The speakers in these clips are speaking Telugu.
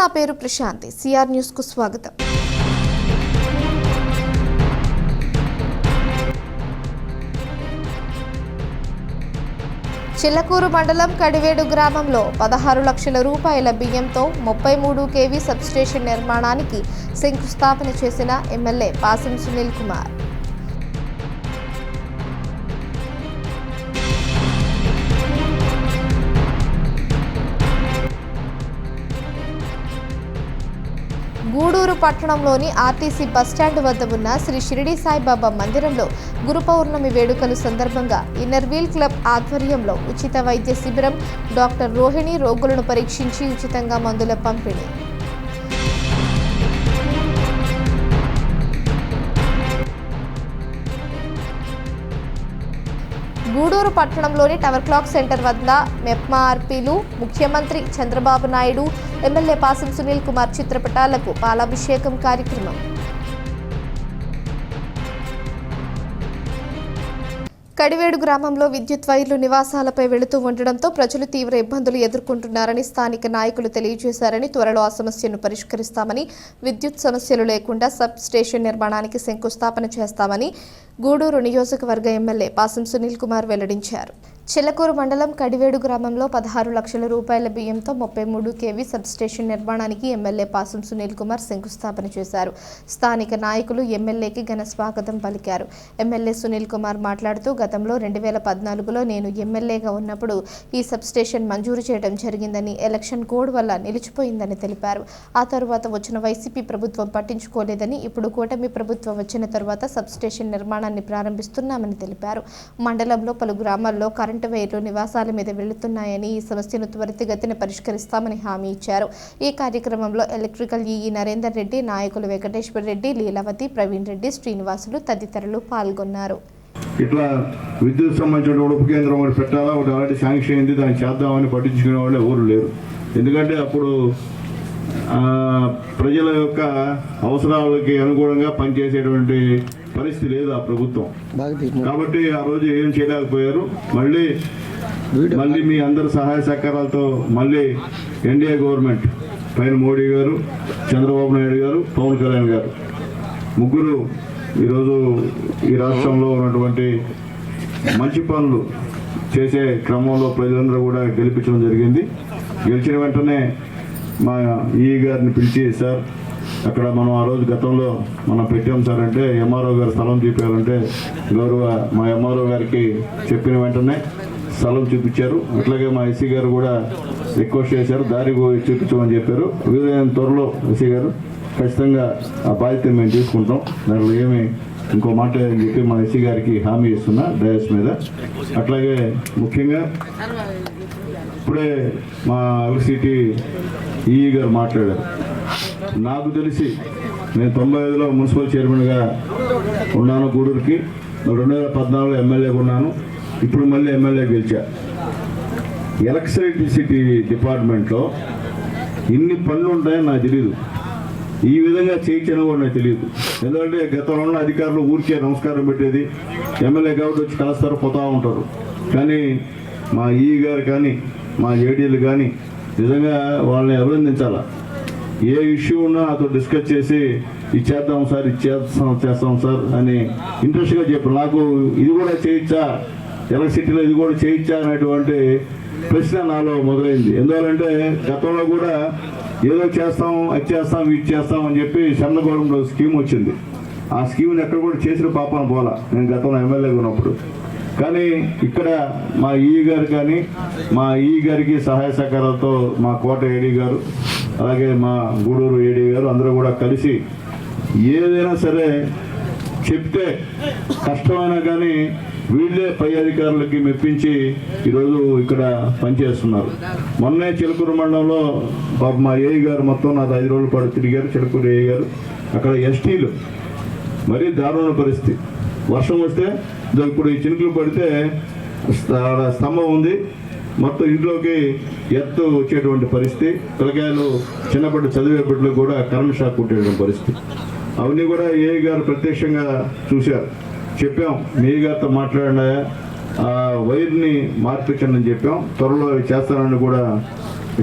నా పేరు ప్రశాంతి. సిఆర్ న్యూస్ కు స్వాగతం. చిల్లకూరు మండలం కడివేడు గ్రామంలో 16 లక్షల రూపాయల బియ్యంతో 33 kV సబ్స్టేషన్ నిర్మాణానికి శంకుస్థాపన చేసిన ఎమ్మెల్యే పాసం సునీల్ కుమార్. గూడూరు పట్టణంలోని ఆర్టీసీ బస్టాండ్ వద్ద ఉన్న శ్రీ షిరిడి సాయిబాబా మందిరంలో గురు పౌర్ణమి వేడుకల సందర్భంగా ఇన్నర్ వీల్ క్లబ్ ఆధ్వర్యంలో ఉచిత వైద్య శిబిరం, డాక్టర్ రోహిణి రోగులను పరీక్షించి ఉచితంగా మందుల పంపిణీ. గూడూరు పట్టణంలోని టవర్ క్లాక్ సెంటర్ వద్ద మెప్మార్పీలు, ముఖ్యమంత్రి చంద్రబాబు నాయుడు, ఎమ్మెల్యే పాసం సునీల్ కుమార్ చిత్రపటాలకు పాలాభిషేకం కార్యక్రమం. కడివేడు గ్రామంలో విద్యుత్ వైర్లు నివాసాలపై వెళుతూ ఉండడంతో ప్రజలు తీవ్ర ఇబ్బందులు ఎదుర్కొంటున్నారని స్థానిక నాయకులు తెలియజేశారని, త్వరలో ఆ సమస్యను పరిష్కరిస్తామని, విద్యుత్ సమస్యలు లేకుండా సబ్ స్టేషన్ నిర్మాణానికి శంకుస్థాపన చేస్తామని గూడూరు నియోజకవర్గ ఎమ్మెల్యే పాసం సునీల్ కుమార్ వెల్లడించారు. చిల్లకూరు మండలం కడివేడు గ్రామంలో 16 లక్షల రూపాయల బియ్యంతో 33 kV సబ్స్టేషన్ నిర్మాణానికి ఎమ్మెల్యే పాసం సునీల్ కుమార్ శంకుస్థాపన చేశారు. స్థానిక నాయకులు ఎమ్మెల్యేకి ఘన స్వాగతం పలికారు. ఎమ్మెల్యే సునీల్ కుమార్ మాట్లాడుతూ, గతంలో 2014లో నేను ఎమ్మెల్యేగా ఉన్నప్పుడు ఈ సబ్స్టేషన్ మంజూరు చేయడం జరిగిందని, ఎలక్షన్ కోడ్ వల్ల నిలిచిపోయిందని తెలిపారు. ఆ తరువాత వచ్చిన వైసీపీ ప్రభుత్వం పట్టించుకోలేదని, ఇప్పుడు కూటమి ప్రభుత్వం వచ్చిన తరువాత సబ్స్టేషన్ నిర్మాణాన్ని ప్రారంభిస్తున్నామని తెలిపారు. మండలంలో పలు గ్రామాల్లో కరెంటు వైర్లు నివాసాల మీద వెళ్తున్నాయని, ఈ సమస్యను త్వరితగతిన పరిష్కరిస్తామని హామీ ఇచ్చారు. ఈ కార్యక్రమంలో ఎలక్ట్రికల్ ఈఈ నరేందర్ రెడ్డి, నాయకులు వెంకటేశ్వర రెడ్డి, లీలావతి, ప్రవీణ్ రెడ్డి, శ్రీనివాసులు తదితరులు పాల్గొన్నారు. ఇట్లా విద్యుత్ సంబంధించిన ఉప కేంద్రం ఒకటి పెట్టాలా, ఒకటి ఆల్రెడీ శాంక్షన్ అయింది, దాన్ని చేద్దామని పట్టించుకునే వాళ్ళే ఊరు లేరు. ఎందుకంటే అప్పుడు ప్రజల యొక్క అవసరాలకి అనుగుణంగా పనిచేసేటువంటి పరిస్థితి లేదు ఆ ప్రభుత్వం. కాబట్టి ఆ రోజు ఏం చేయలేకపోయారు. మళ్ళీ మీ అందరి సహాయ సహకారాలతో మళ్ళీ ఎన్డీఏ గవర్నమెంట్ పైన మోడీ గారు, చంద్రబాబు నాయుడు గారు, పవన్ కళ్యాణ్ గారు ముగ్గురు ఈరోజు ఈ రాష్ట్రంలో ఉన్నటువంటి మంచి పనులు చేసే క్రమంలో ప్రజలందరూ కూడా గెలిపించడం జరిగింది. గెలిచిన వెంటనే మా ఈ గారిని పిలిచి, సార్ అక్కడ మనం ఆ రోజు గతంలో మనం పెట్టాం సార్ అంటే, ఎంఆర్ఓ గారు స్థలం చూపించాలంటే గౌరవ మా ఎంఆర్ఓ గారికి చెప్పిన వెంటనే స్థలం చూపించారు. అట్లాగే మా ఎస్సీ గారు కూడా రిక్వెస్ట్ చేశారు, దారి చూపించమని చెప్పారు. వీలైన త్వరలో ఎస్సీ గారు ఖచ్చితంగా ఆ బాధ్యత మేము తీసుకుంటాం, దాంట్లో ఏమి ఇంకో మాట అని చెప్పి మా ఎస్సీ గారికి హామీ ఇస్తున్నా డయాస్ మీద. అట్లాగే ముఖ్యంగా ఇప్పుడే మా ఎలక్ట్రిసిటీ ఈఈ గారు మాట్లాడారు. నాకు తెలిసి నేను 95లో మున్సిపల్ చైర్మన్గా ఉన్నాను గూడూరుకి, 2014లో ఎమ్మెల్యేగా ఉన్నాను, ఇప్పుడు మళ్ళీ ఎమ్మెల్యే గెలిచా. ఎలక్ట్రిసిటీ డిపార్ట్మెంట్లో ఇన్ని పనులు ఉంటాయని నాకు తెలియదు, ఈ విధంగా చేయించని కూడా నాకు తెలియదు. ఎందుకంటే గతంలో ఉన్న అధికారులు ఊరికే నమస్కారం పెట్టేది, ఎమ్మెల్యే కాబట్టి వచ్చి కలుస్తారు, పోతూ ఉంటారు. కానీ మా ఈ గారు కానీ మా ఏడీలు కానీ నిజంగా వాళ్ళని అభినందించాలా. ఏ ఇష్యూ ఉన్నా నాతో డిస్కస్ చేసి ఇచ్చేద్దాం సార్, చేస్తాం సార్ అని ఇంట్రెస్ట్గా చెప్పారు. నాకు ఇది కూడా చేయించా, ఎలక్ట్రిసిటీలో ఇది కూడా చేయించా అనేటువంటి ప్రశ్న నాలో మొదలైంది. ఎందుకంటే గతంలో కూడా ఏదో చేస్తాం, అది చేస్తాం, ఇది చేస్తాం అని చెప్పి చంద్రగౌడంలో స్కీమ్ వచ్చింది. ఆ స్కీమ్ని ఎక్కడ కూడా చేసిన పాపన పోలా నేను గతంలో ఎమ్మెల్యేగా ఉన్నప్పుడు. కానీ ఇక్కడ మా ఈ గారు కానీ మా ఈ గారికి సహాయ సహకారాలతో మా కోట ఏడీ గారు, అలాగే మా గూడూరు ఏడీ గారు అందరూ కూడా కలిసి ఏదైనా సరే చెప్తే కష్టమైనా కానీ వీళ్ళే పై అధికారులకి మెప్పించి ఈరోజు ఇక్కడ పనిచేస్తున్నారు. మొన్నే చిలకూరు మండలంలో మా ఏఈ గారు మొత్తం నాకు 5 రోజుల పాటు తిరిగారు. చిలకూరు ఏఈ గారు అక్కడ ఎస్టీలు మరీ దారుణ పరిస్థితి. వర్షం వస్తే ఇప్పుడు ఈ చినుకులు పడితే స్తంభం ఉంది, మొత్తం ఇంట్లోకి ఎత్తు వచ్చేటువంటి పరిస్థితి. పిల్లకాయలు చిన్నప్పటి చదివే బిడ్డలకు కూడా కరెంట్ షాక్ కొట్టేటువంటి పరిస్థితి. అవన్నీ కూడా ఏఈ గారు ప్రత్యక్షంగా చూశారు. చెప్పాం, మీ గారితో మాట్లాడినా ఆ వైర్ని మార్పించండి అని చెప్పాం. త్వరలో చేస్తానని కూడా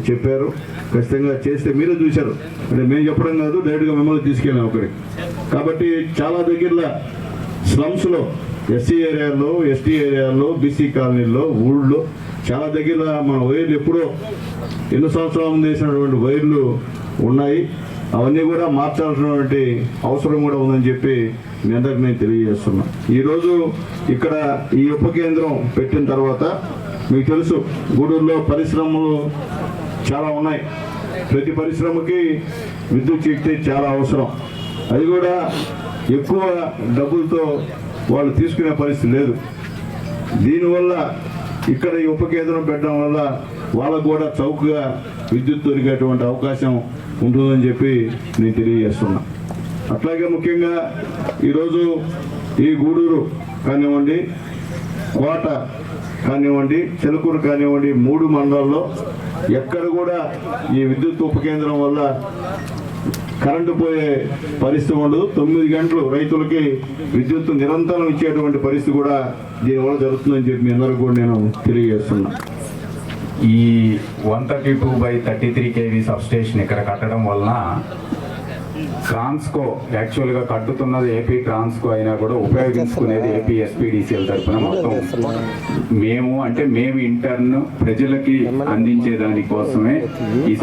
చెప్పారు. ఖచ్చితంగా చేస్తే మీరే చూశారు, అంటే మేము చెప్పడం కాదు, డైరెక్ట్గా మిమ్మల్ని తీసుకెళ్ళాం అక్కడికి. కాబట్టి చాలా దగ్గరలో స్లమ్స్లో, ఎస్సీ ఏరియాల్లో, ఎస్టీ ఏరియాల్లో, బీసీ కాలనీల్లో, ఊళ్ళో చాలా దగ్గర మన వైర్లు ఎప్పుడో ఎన్నో సంవత్సరాల ముందు వేసినటువంటి వైర్లు ఉన్నాయి. అవన్నీ కూడా మార్చాల్సినటువంటి అవసరం కూడా ఉందని చెప్పి మీ అందరికి నేను తెలియజేస్తున్నా. ఈరోజు ఇక్కడ ఈ ఉప కేంద్రం పెట్టిన తర్వాత మీకు తెలుసు, గూడూరులో పరిశ్రమలు చాలా ఉన్నాయి. ప్రతి పరిశ్రమకి విద్యుత్ శక్తి చాలా అవసరం. అది కూడా ఎక్కువ డబ్బులతో వాళ్ళు తీసుకునే పరిస్థితి లేదు. దీనివల్ల ఇక్కడ ఈ ఉప కేంద్రం పెట్టడం వల్ల వాళ్ళకు కూడా చౌకగా విద్యుత్ దొరికేటువంటి అవకాశం ఉంటుందని చెప్పి నేను తెలియజేస్తున్నా. అట్లాగే ముఖ్యంగా ఈరోజు ఈ గూడూరు కానివ్వండి, కోట కానివ్వండి, చిలకూరు కానివ్వండి, 3 మండలాల్లో ఎక్కడ కూడా ఈ విద్యుత్ ఉప కేంద్రం వల్ల కరెంటు పోయే పరిస్థితి ఉండదు. 9 గంటలు రైతులకి విద్యుత్ నిరంతరం ఇచ్చేటువంటి పరిస్థితి కూడా దీనివల్ల జరుగుతుందని చెప్పి మీ అందరికీ కూడా నేను తెలియజేస్తున్నా. ఈ 132/33 kV సబ్స్టేషన్ ఇక్కడ కట్టడం వలన ట్రాన్స్కో యాక్చువల్గా కట్టుతున్నది ఏపీ ట్రాన్స్కో అయినా కూడా ఉపయోగించుకునేది ఏపీ ఎస్పీడీసీఎల్ తరఫున మొత్తం మేము ఇంటర్న్ ప్రజలకి అందించే దానికోసమే ఈ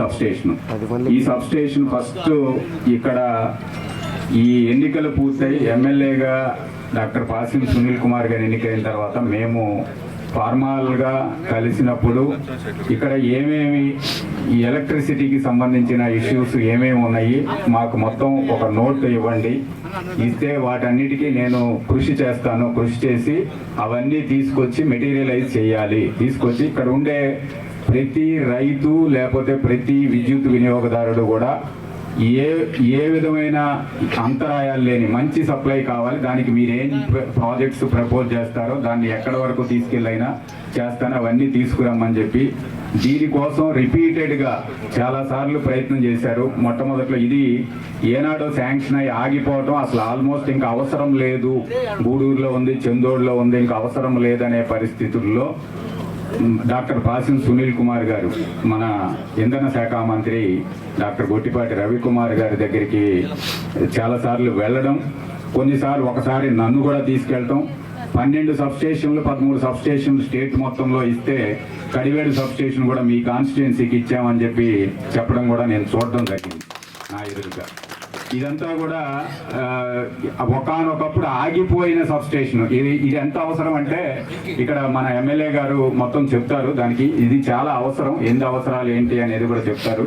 సబ్స్టేషన్ ఫస్ట్ ఇక్కడ ఈ ఎన్నికలు పూర్తయి ఎమ్మెల్యేగా డాక్టర్ పాసిం సునీల్ కుమార్ గారు ఎన్నికైన తర్వాత మేము ఫార్మల్గా కలిసినప్పుడు ఇక్కడ ఏమేమి ఈ ఎలక్ట్రిసిటీకి సంబంధించిన ఇష్యూస్ ఏమేమి ఉన్నాయి మాకు మొత్తం ఒక నోట్ ఇవ్వండి, ఇస్తే వాటన్నిటికీ నేను కృషి చేసి అవన్నీ తీసుకొచ్చి మెటీరియలైజ్ చేయాలి. తీసుకొచ్చి ఇక్కడ ఉండే ప్రతి రైతు లేకపోతే ప్రతి విద్యుత్ వినియోగదారుడు కూడా ఏ విధమైన అంతరాయాలు లేని మంచి సప్లై కావాలి. దానికి మీరేం ప్రాజెక్ట్స్ ప్రపోజ్ చేస్తారో దాన్ని ఎక్కడి వరకు తీసుకెళ్ళైనా చేస్తాను, అవన్నీ తీసుకురమ్మని చెప్పి దీనికోసం రిపీటెడ్గా చాలాసార్లు ప్రయత్నం చేశారు. మొట్టమొదట్లో ఇది ఏనాడో శాంక్షన్ అయ్యి ఆగిపోవటం, అసలు ఆల్మోస్ట్ ఇంకా అవసరం లేదు, గూడూరులో ఉంది, చందోడులో ఉంది, ఇంకా అవసరం లేదనే పరిస్థితుల్లో డాక్టర్ పాసిం సునీల్ కుమార్ గారు, మన ఇంధన శాఖ మంత్రి డాక్టర్ గొట్టిపాటి రవికుమార్ గారి దగ్గరికి చాలాసార్లు వెళ్ళడం, కొన్నిసార్లు ఒకసారి నన్ను కూడా తీసుకెళ్ళటం, 12 సబ్స్టేషన్లు 13 సబ్స్టేషన్లు స్టేట్ మొత్తంలో ఇస్తే కడివేడు సబ్స్టేషన్ కూడా మీ కాన్స్టిట్యుయెన్సీకి ఇచ్చామని చెప్పి చెప్పడం కూడా నేను చూడడం జరిగింది నా ఎదురుగా. ఇదంతా కూడా ఒకానొకప్పుడు ఆగిపోయిన సబ్స్టేషన్. ఇది ఎంత అవసరం అంటే ఇక్కడ మన ఎమ్మెల్యే గారు మొత్తం చెప్తారు, దానికి ఇది చాలా అవసరం, ఎన్ని అవసరాలు ఏంటి అనేది కూడా చెప్తారు.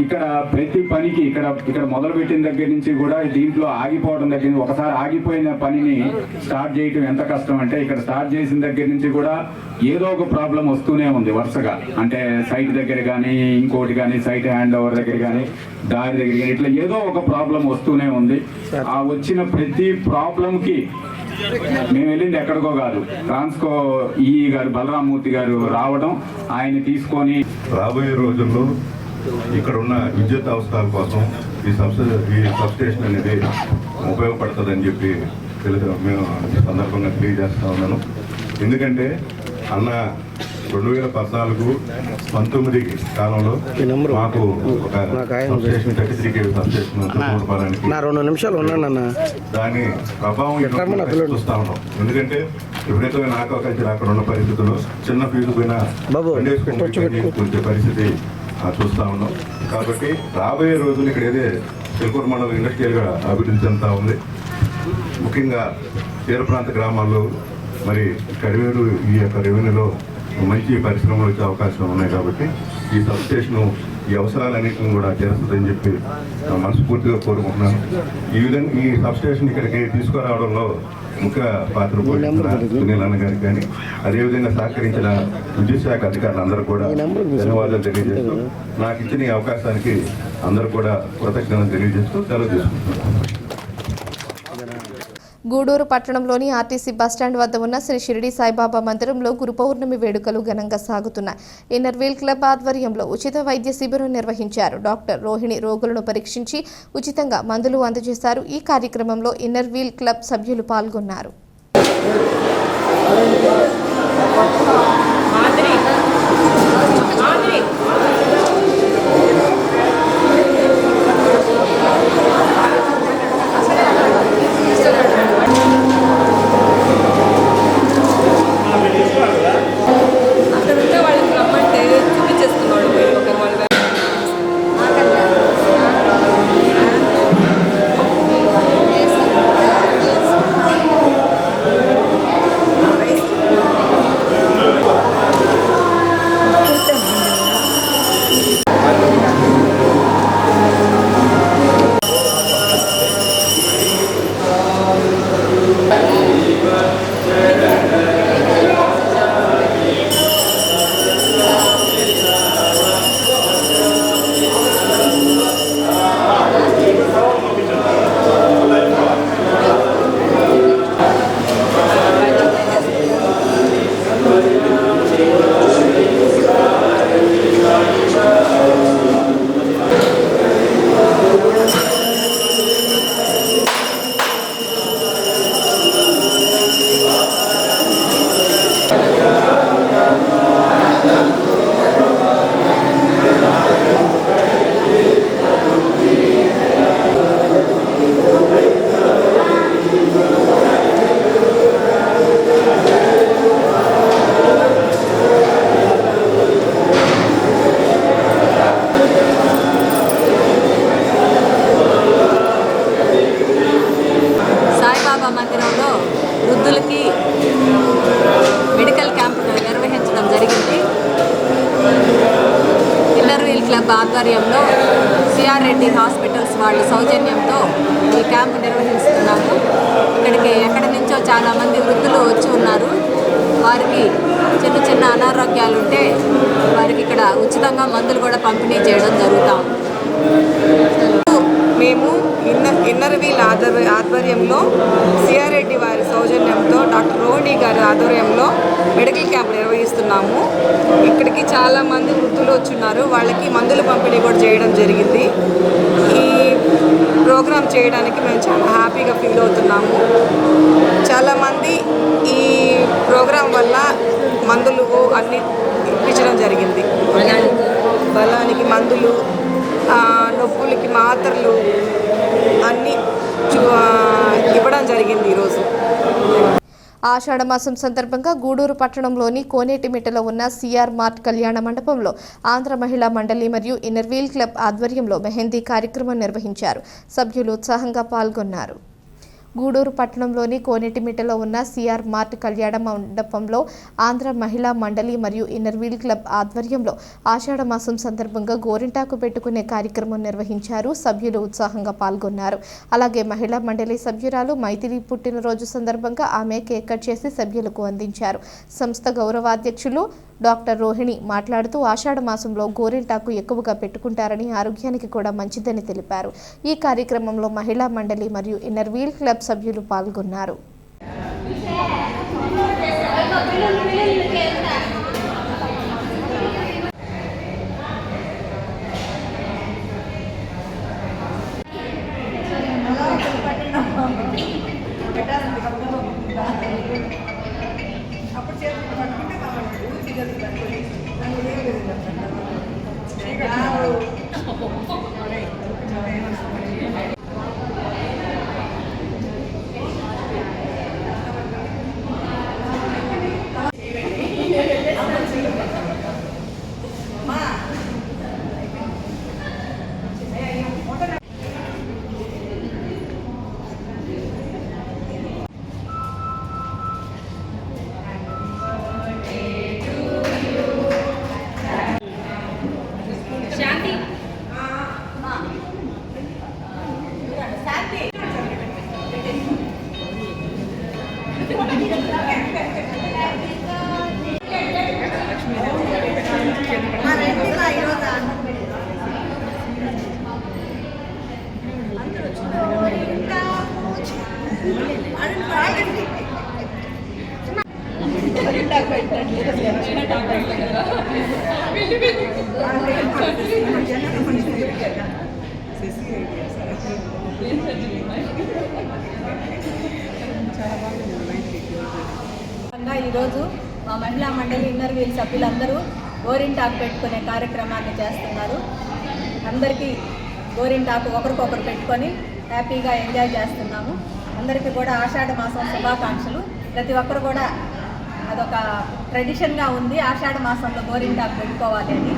ఇక్కడ ప్రతి పనికి ఇక్కడ మొదలుపెట్టిన దగ్గర నుంచి కూడా దీంట్లో ఆగిపోవడం దగ్గర నుంచి, ఒకసారి ఆగిపోయిన పనిని స్టార్ట్ చేయటం ఎంత కష్టం అంటే ఇక్కడ స్టార్ట్ చేసిన దగ్గర నుంచి కూడా ఏదో ఒక ప్రాబ్లం వస్తూనే ఉంది వరుసగా. అంటే సైట్ దగ్గర కానీ, ఇంకోటి కానీ, సైట్ హ్యాండ్ ఓవర్ దగ్గర కానీ, దారి దగ్గర కానీ, ఇట్లా ఏదో ఒక ప్రాబ్లం వస్తూనే ఉంది. ఆ వచ్చిన ప్రతి ప్రాబ్లంకి మేము వెళ్ళింది ఎక్కడికో కాదు, ట్రాన్స్కో ఈఈ గారు బలరామూర్తి గారు రావడం, ఆయన తీసుకొని రాబోయే రోజుల్లో ఇక్కడ ఉన్న విద్యుత్ అవసరాల కోసం ఈ సబ్స్టేషన్ అనేది ఉపయోగపడుతుందని చెప్పి మేము ఈ సందర్భంగా తెలియజేస్తా ఉన్నాను. ఎందుకంటే అన్న 2014-19 కాలంలో మాకు ఒక సబ్స్టేషన్ 33 kV సబ్స్టేషన్ చూడడానికి 2 నిమిషాలు ఉన్నానన్న దాని ప్రభావం చూస్తా ఉన్నాం. ఎందుకంటే ఎప్పుడైతే నాకు అక్కడ ఉన్న పరిస్థితుల్లో చిన్న ఫీజు పోయినా వచ్చే పరిస్థితి చూస్తా ఉన్నాం. కాబట్టి రాబోయే రోజులు ఇక్కడ ఏదే చిలకూరు మండలం ఇండస్ట్రియల్గా అభివృద్ధి చెందుతా ఉంది. ముఖ్యంగా తీర ప్రాంత గ్రామాల్లో మరి కడివేరు ఈ యొక్క రెవెన్యూలో మంచి పరిశ్రమలు వచ్చే అవకాశం ఉన్నాయి. కాబట్టి ఈ సబ్స్టేషన్ ఈ అవసరాలన్నింటిని కూడా చేస్తుందని చెప్పి మనస్ఫూర్తిగా కోరుకుంటున్నాను. ఈ విధంగా ఈ సబ్స్టేషన్ ఇక్కడికి తీసుకురావడంలో ముఖ్య పాత్ర పోషించిన సునీల్ అన్న గారికి కానీ, అదేవిధంగా సహకరించిన విద్యుత్ శాఖ అధికారులందరూ కూడా ధన్యవాదాలు తెలియజేస్తూ, నాకు ఇచ్చిన ఈ అవకాశానికి అందరూ కూడా కృతజ్ఞతలు తెలియజేస్తూ సెలవు తీసుకుంటున్నాను. గూడూరు పట్టణంలోని ఆర్టీసీ బస్టాండ్ వద్ద ఉన్న శ్రీ షిరిడి సాయిబాబా మందిరంలో గురు పౌర్ణమి వేడుకలు ఘనంగా సాగుతున్నాయి. ఇన్నర్ వీల్ క్లబ్ ఆధ్వర్యంలో ఉచిత వైద్య శిబిరం నిర్వహించారు. డాక్టర్ రోహిణి రోగులను పరీక్షించి ఉచితంగా మందులు అందజేశారు. ఈ కార్యక్రమంలో ఇన్నర్ వీల్ క్లబ్ సభ్యులు పాల్గొన్నారు. క్లబ్ ఆధ్వర్యంలో సిఆర్ రెడ్డి హాస్పిటల్స్ వాళ్ళ సౌజన్యంతో ఈ క్యాంపు నిర్వహిస్తున్నాము. ఇక్కడికి ఎక్కడి నుంచో చాలామంది వృద్ధులు వచ్చి ఉన్నారు. వారికి చిన్న చిన్న అనారోగ్యాలు ఉంటే వారికి ఇక్కడ ఉచితంగా మందులు కూడా పంపిణీ చేయడం జరుగుతాం. మేము ఇన్నర్ వీల్ ఆధ్వర్యంలో సిఆర్ రెడ్డి వారి సౌజన్యంతో డాక్టర్ రోహిణి గారి ఆధ్వర్యంలో మెడికల్ క్యాంప్ నిర్వహిస్తున్నాము. ఇక్కడికి చాలామంది వృద్ధులు వచ్చున్నారు. వాళ్ళకి మందులు పంపిణీ కూడా చేయడం జరిగింది. ఈ ప్రోగ్రాం చేయడానికి మేము చాలా హ్యాపీగా ఫీల్ అవుతున్నాము. చాలామంది ఈ ప్రోగ్రాం వల్ల మందులు అన్నీ ఇప్పించడం జరిగింది. బలానికి మందులు, నొప్పులకి మాత్రలు అన్నీ ఇవ్వడం జరిగింది ఈరోజు. ఆషాఢమాసం సందర్భంగా గూడూరు పట్టణంలోని కోనేటిమిట్టలో ఉన్న సిఆర్ మార్ట్ కళ్యాణ మండపంలో ఆంధ్ర మహిళా మండలి మరియు ఇన్నర్ వీల్ క్లబ్ ఆధ్వర్యంలో మెహందీ కార్యక్రమం నిర్వహించారు. సభ్యులు ఉత్సాహంగా పాల్గొన్నారు. గూడూరు పట్టణంలోని కోనేటిమిట్టలో ఉన్న సిఆర్ మార్ట్ కళ్యాణ మండపంలో ఆంధ్ర మహిళా మండలి మరియు ఇన్నర్ వీల్ క్లబ్ ఆధ్వర్యంలో ఆషాఢమాసం సందర్భంగా గోరింటాకు పెట్టుకునే కార్యక్రమం నిర్వహించారు. సభ్యులు ఉత్సాహంగా పాల్గొన్నారు. అలాగే మహిళా మండలి సభ్యురాలు మైథిలి పుట్టినరోజు సందర్భంగా ఆమె కేక్ కట్ చేసి సభ్యులకు అందించారు. సంస్థ గౌరవాధ్యక్షులు డాక్టర్ రోహిణి మాట్లాడుతూ ఆషాఢమాసంలో గోరింటాకు ఎక్కువగా పెట్టుకుంటారని, ఆరోగ్యానికి కూడా మంచిదని తెలిపారు. ఈ కార్యక్రమంలో మహిళా మండలి మరియు ఇన్నర్ వీల్ క్లబ్ సభ్యులు పాల్గొన్నారు. ఈరోజు మా మహిళా మండలి ఇన్నర్ వీల్ సభ్యులందరూ గోరింటాకు పెట్టుకునే కార్యక్రమాన్ని చేస్తున్నారు. అందరికీ గోరింటాకు ఒకరికొకరు పెట్టుకొని హ్యాపీగా ఎంజాయ్ చేస్తున్నాము. అందరికీ కూడా ఆషాఢ మాసం శుభాకాంక్షలు. ప్రతి ఒక్కరు కూడా అదొక ట్రెడిషన్గా ఉంది, ఆషాఢ మాసంలో గోరింటాకు పెట్టుకోవాలి అని.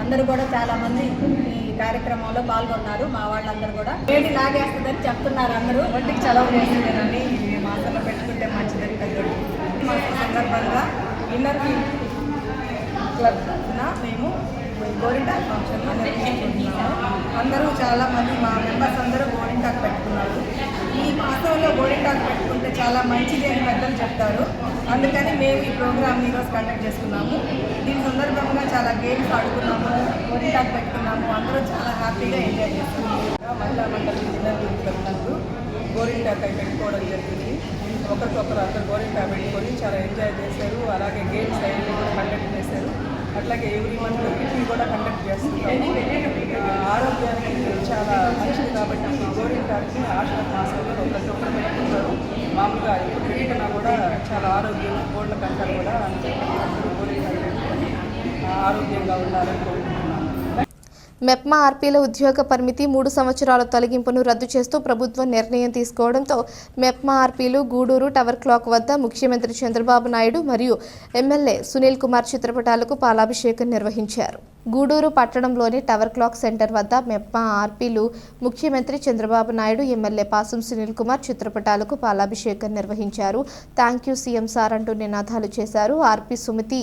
అందరూ కూడా చాలామంది ఈ కార్యక్రమంలో పాల్గొన్నారు. మా వాళ్ళందరూ కూడా వేడి లాగేస్తుందని చెప్తున్నారు. అందరూ ఒంటికి చలవ చేస్తుందని ఈ మాసంలో పెట్టుకుంటే మంచిదని పెద్దలు. మాసం సందర్భంగా ఇన్నర్ వీల్ క్లబ్ తరఫున మేము గోరింటాకు ఫంక్షన్ నిర్వహించుకుంటున్నాము. అందరూ చాలామంది మా మెంబర్స్ అందరూ గోరింటాకు పెట్టుకున్నారు. ఈ మాసంలో గోరింటాకు పెట్టుకుంటే చాలా మంచిది అని పెద్దలు చెప్తారు. అందుకని మేము ఈ ప్రోగ్రామ్ని ఈరోజు కండక్ట్ చేసుకున్నాము. దీని సందర్భంగా చాలా గేమ్స్ ఆడుకున్నాము, గోరింటాకు పెట్టుకున్నాము. అందరూ చాలా హ్యాపీగా ఎంజాయ్ చేస్తున్నాము. మహిళా మండలి ఇన్నర్ వీల్ క్లబ్ నందు గోరింటాకు పెట్టుకోవడం జరిగింది. ఒకరికొకరు అందరు గోరింటాకు పెట్టుకొని చాలా ఎంజాయ్ చేశారు. అలాగే గేమ్స్ అన్నీ కూడా కండక్ట్ చేశారు. అట్లాగే ఎవ్రీ మంత్ కిట్ని కూడా కండక్ట్ చేస్తున్నాము. ఆరోగ్యానికి చాలా మంచిది కాబట్టి గోరింటాకుని ఆషాఢ మాసంలో ప్రతి ఒక్కరు పెట్టుకుంటారు. మామూలుగా ఎప్పుడు పెట్టుకున్నా కూడా చాలా ఆరోగ్యం, గోళ్ళ కంటారు కూడా అందరూ గోరింటాకు పెట్టుకొని ఆరోగ్యంగా ఉండాలని కోరుకుంటున్నాము. మెప్మా ఆర్పీల ఉద్యోగ పరిమితి 3 సంవత్సరాల తొలగింపును రద్దు చేస్తూ ప్రభుత్వం నిర్ణయం తీసుకోవడంతో మెప్మా ఆర్పీలు గూడూరు టవర్ క్లాక్ వద్ద ముఖ్యమంత్రి చంద్రబాబు నాయుడు మరియు ఎమ్మెల్యే సునీల్ కుమార్ చిత్రపటాలకు పాలాభిషేకం నిర్వహించారు. గూడూరు పట్టణంలోని టవర్ క్లాక్ సెంటర్ వద్ద మెప్మా ఆర్పీలు ముఖ్యమంత్రి చంద్రబాబు నాయుడు, ఎమ్మెల్యే పాసం సునీల్ కుమార్ చిత్రపటాలకు పాలాభిషేకం నిర్వహించారు. థ్యాంక్ యూ సీఎం సార్ అంటూ నినాదాలు చేశారు. ఆర్పీ సుమతి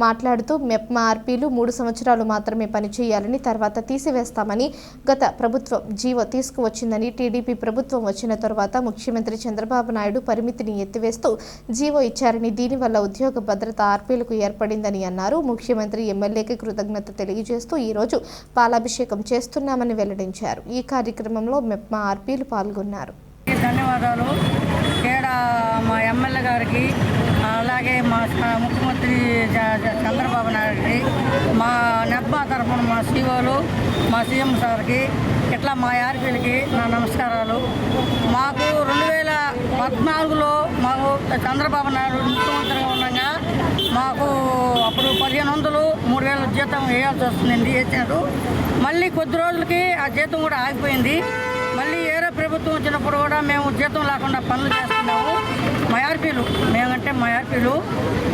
మాట్లాడుతూ మెప్మా ఆర్పీలు 3 సంవత్సరాలు మాత్రమే పనిచేయాలని తర్వాత తీసివేస్తామని గత ప్రభుత్వం జీవో తీసుకువచ్చిందని, టీడీపీ ప్రభుత్వం వచ్చిన తర్వాత ముఖ్యమంత్రి చంద్రబాబు నాయుడు పరిమితిని ఎత్తివేస్తూ జీవో ఇచ్చారని, దీనివల్ల ఉద్యోగ భద్రత ఆర్పీలకు ఏర్పడిందని అన్నారు. ముఖ్యమంత్రి ఎమ్మెల్యేకి కృతజ్ఞత తెలియజేస్తూ ఈరోజు పాలాభిషేకం చేస్తున్నామని వెల్లడించారు. ఈ కార్యక్రమంలో మెప్మా ఆర్పీలు పాల్గొన్నారు. ధన్యవాదాలు. ఇక్కడ మా ఎమ్మెల్యే గారికి, అలాగే మా ముఖ్యమంత్రి చంద్రబాబు నాయుడికి, మా నెబ్బా తరఫున మా సీఓలు, మా సీఎం సార్కి, ఇట్లా మా ఆర్పీలకి నా నమస్కారాలు. మాకు 2014లో మాకు చంద్రబాబు నాయుడు ముఖ్యమంత్రిగా ఉండగా మాకు అప్పుడు 1500 3000 జీతం వేయాల్సి వస్తుందండి, వేసారు. మళ్ళీ కొద్ది రోజులకి ఆ జీతం కూడా ఆగిపోయింది. మళ్ళీ ఏరే ప్రభుత్వం వచ్చినప్పుడు కూడా మేము జీతం లేకుండా పనులు చేస్తున్నాము. మా ఆర్పీలు, మేమంటే మా ఆర్పీలు.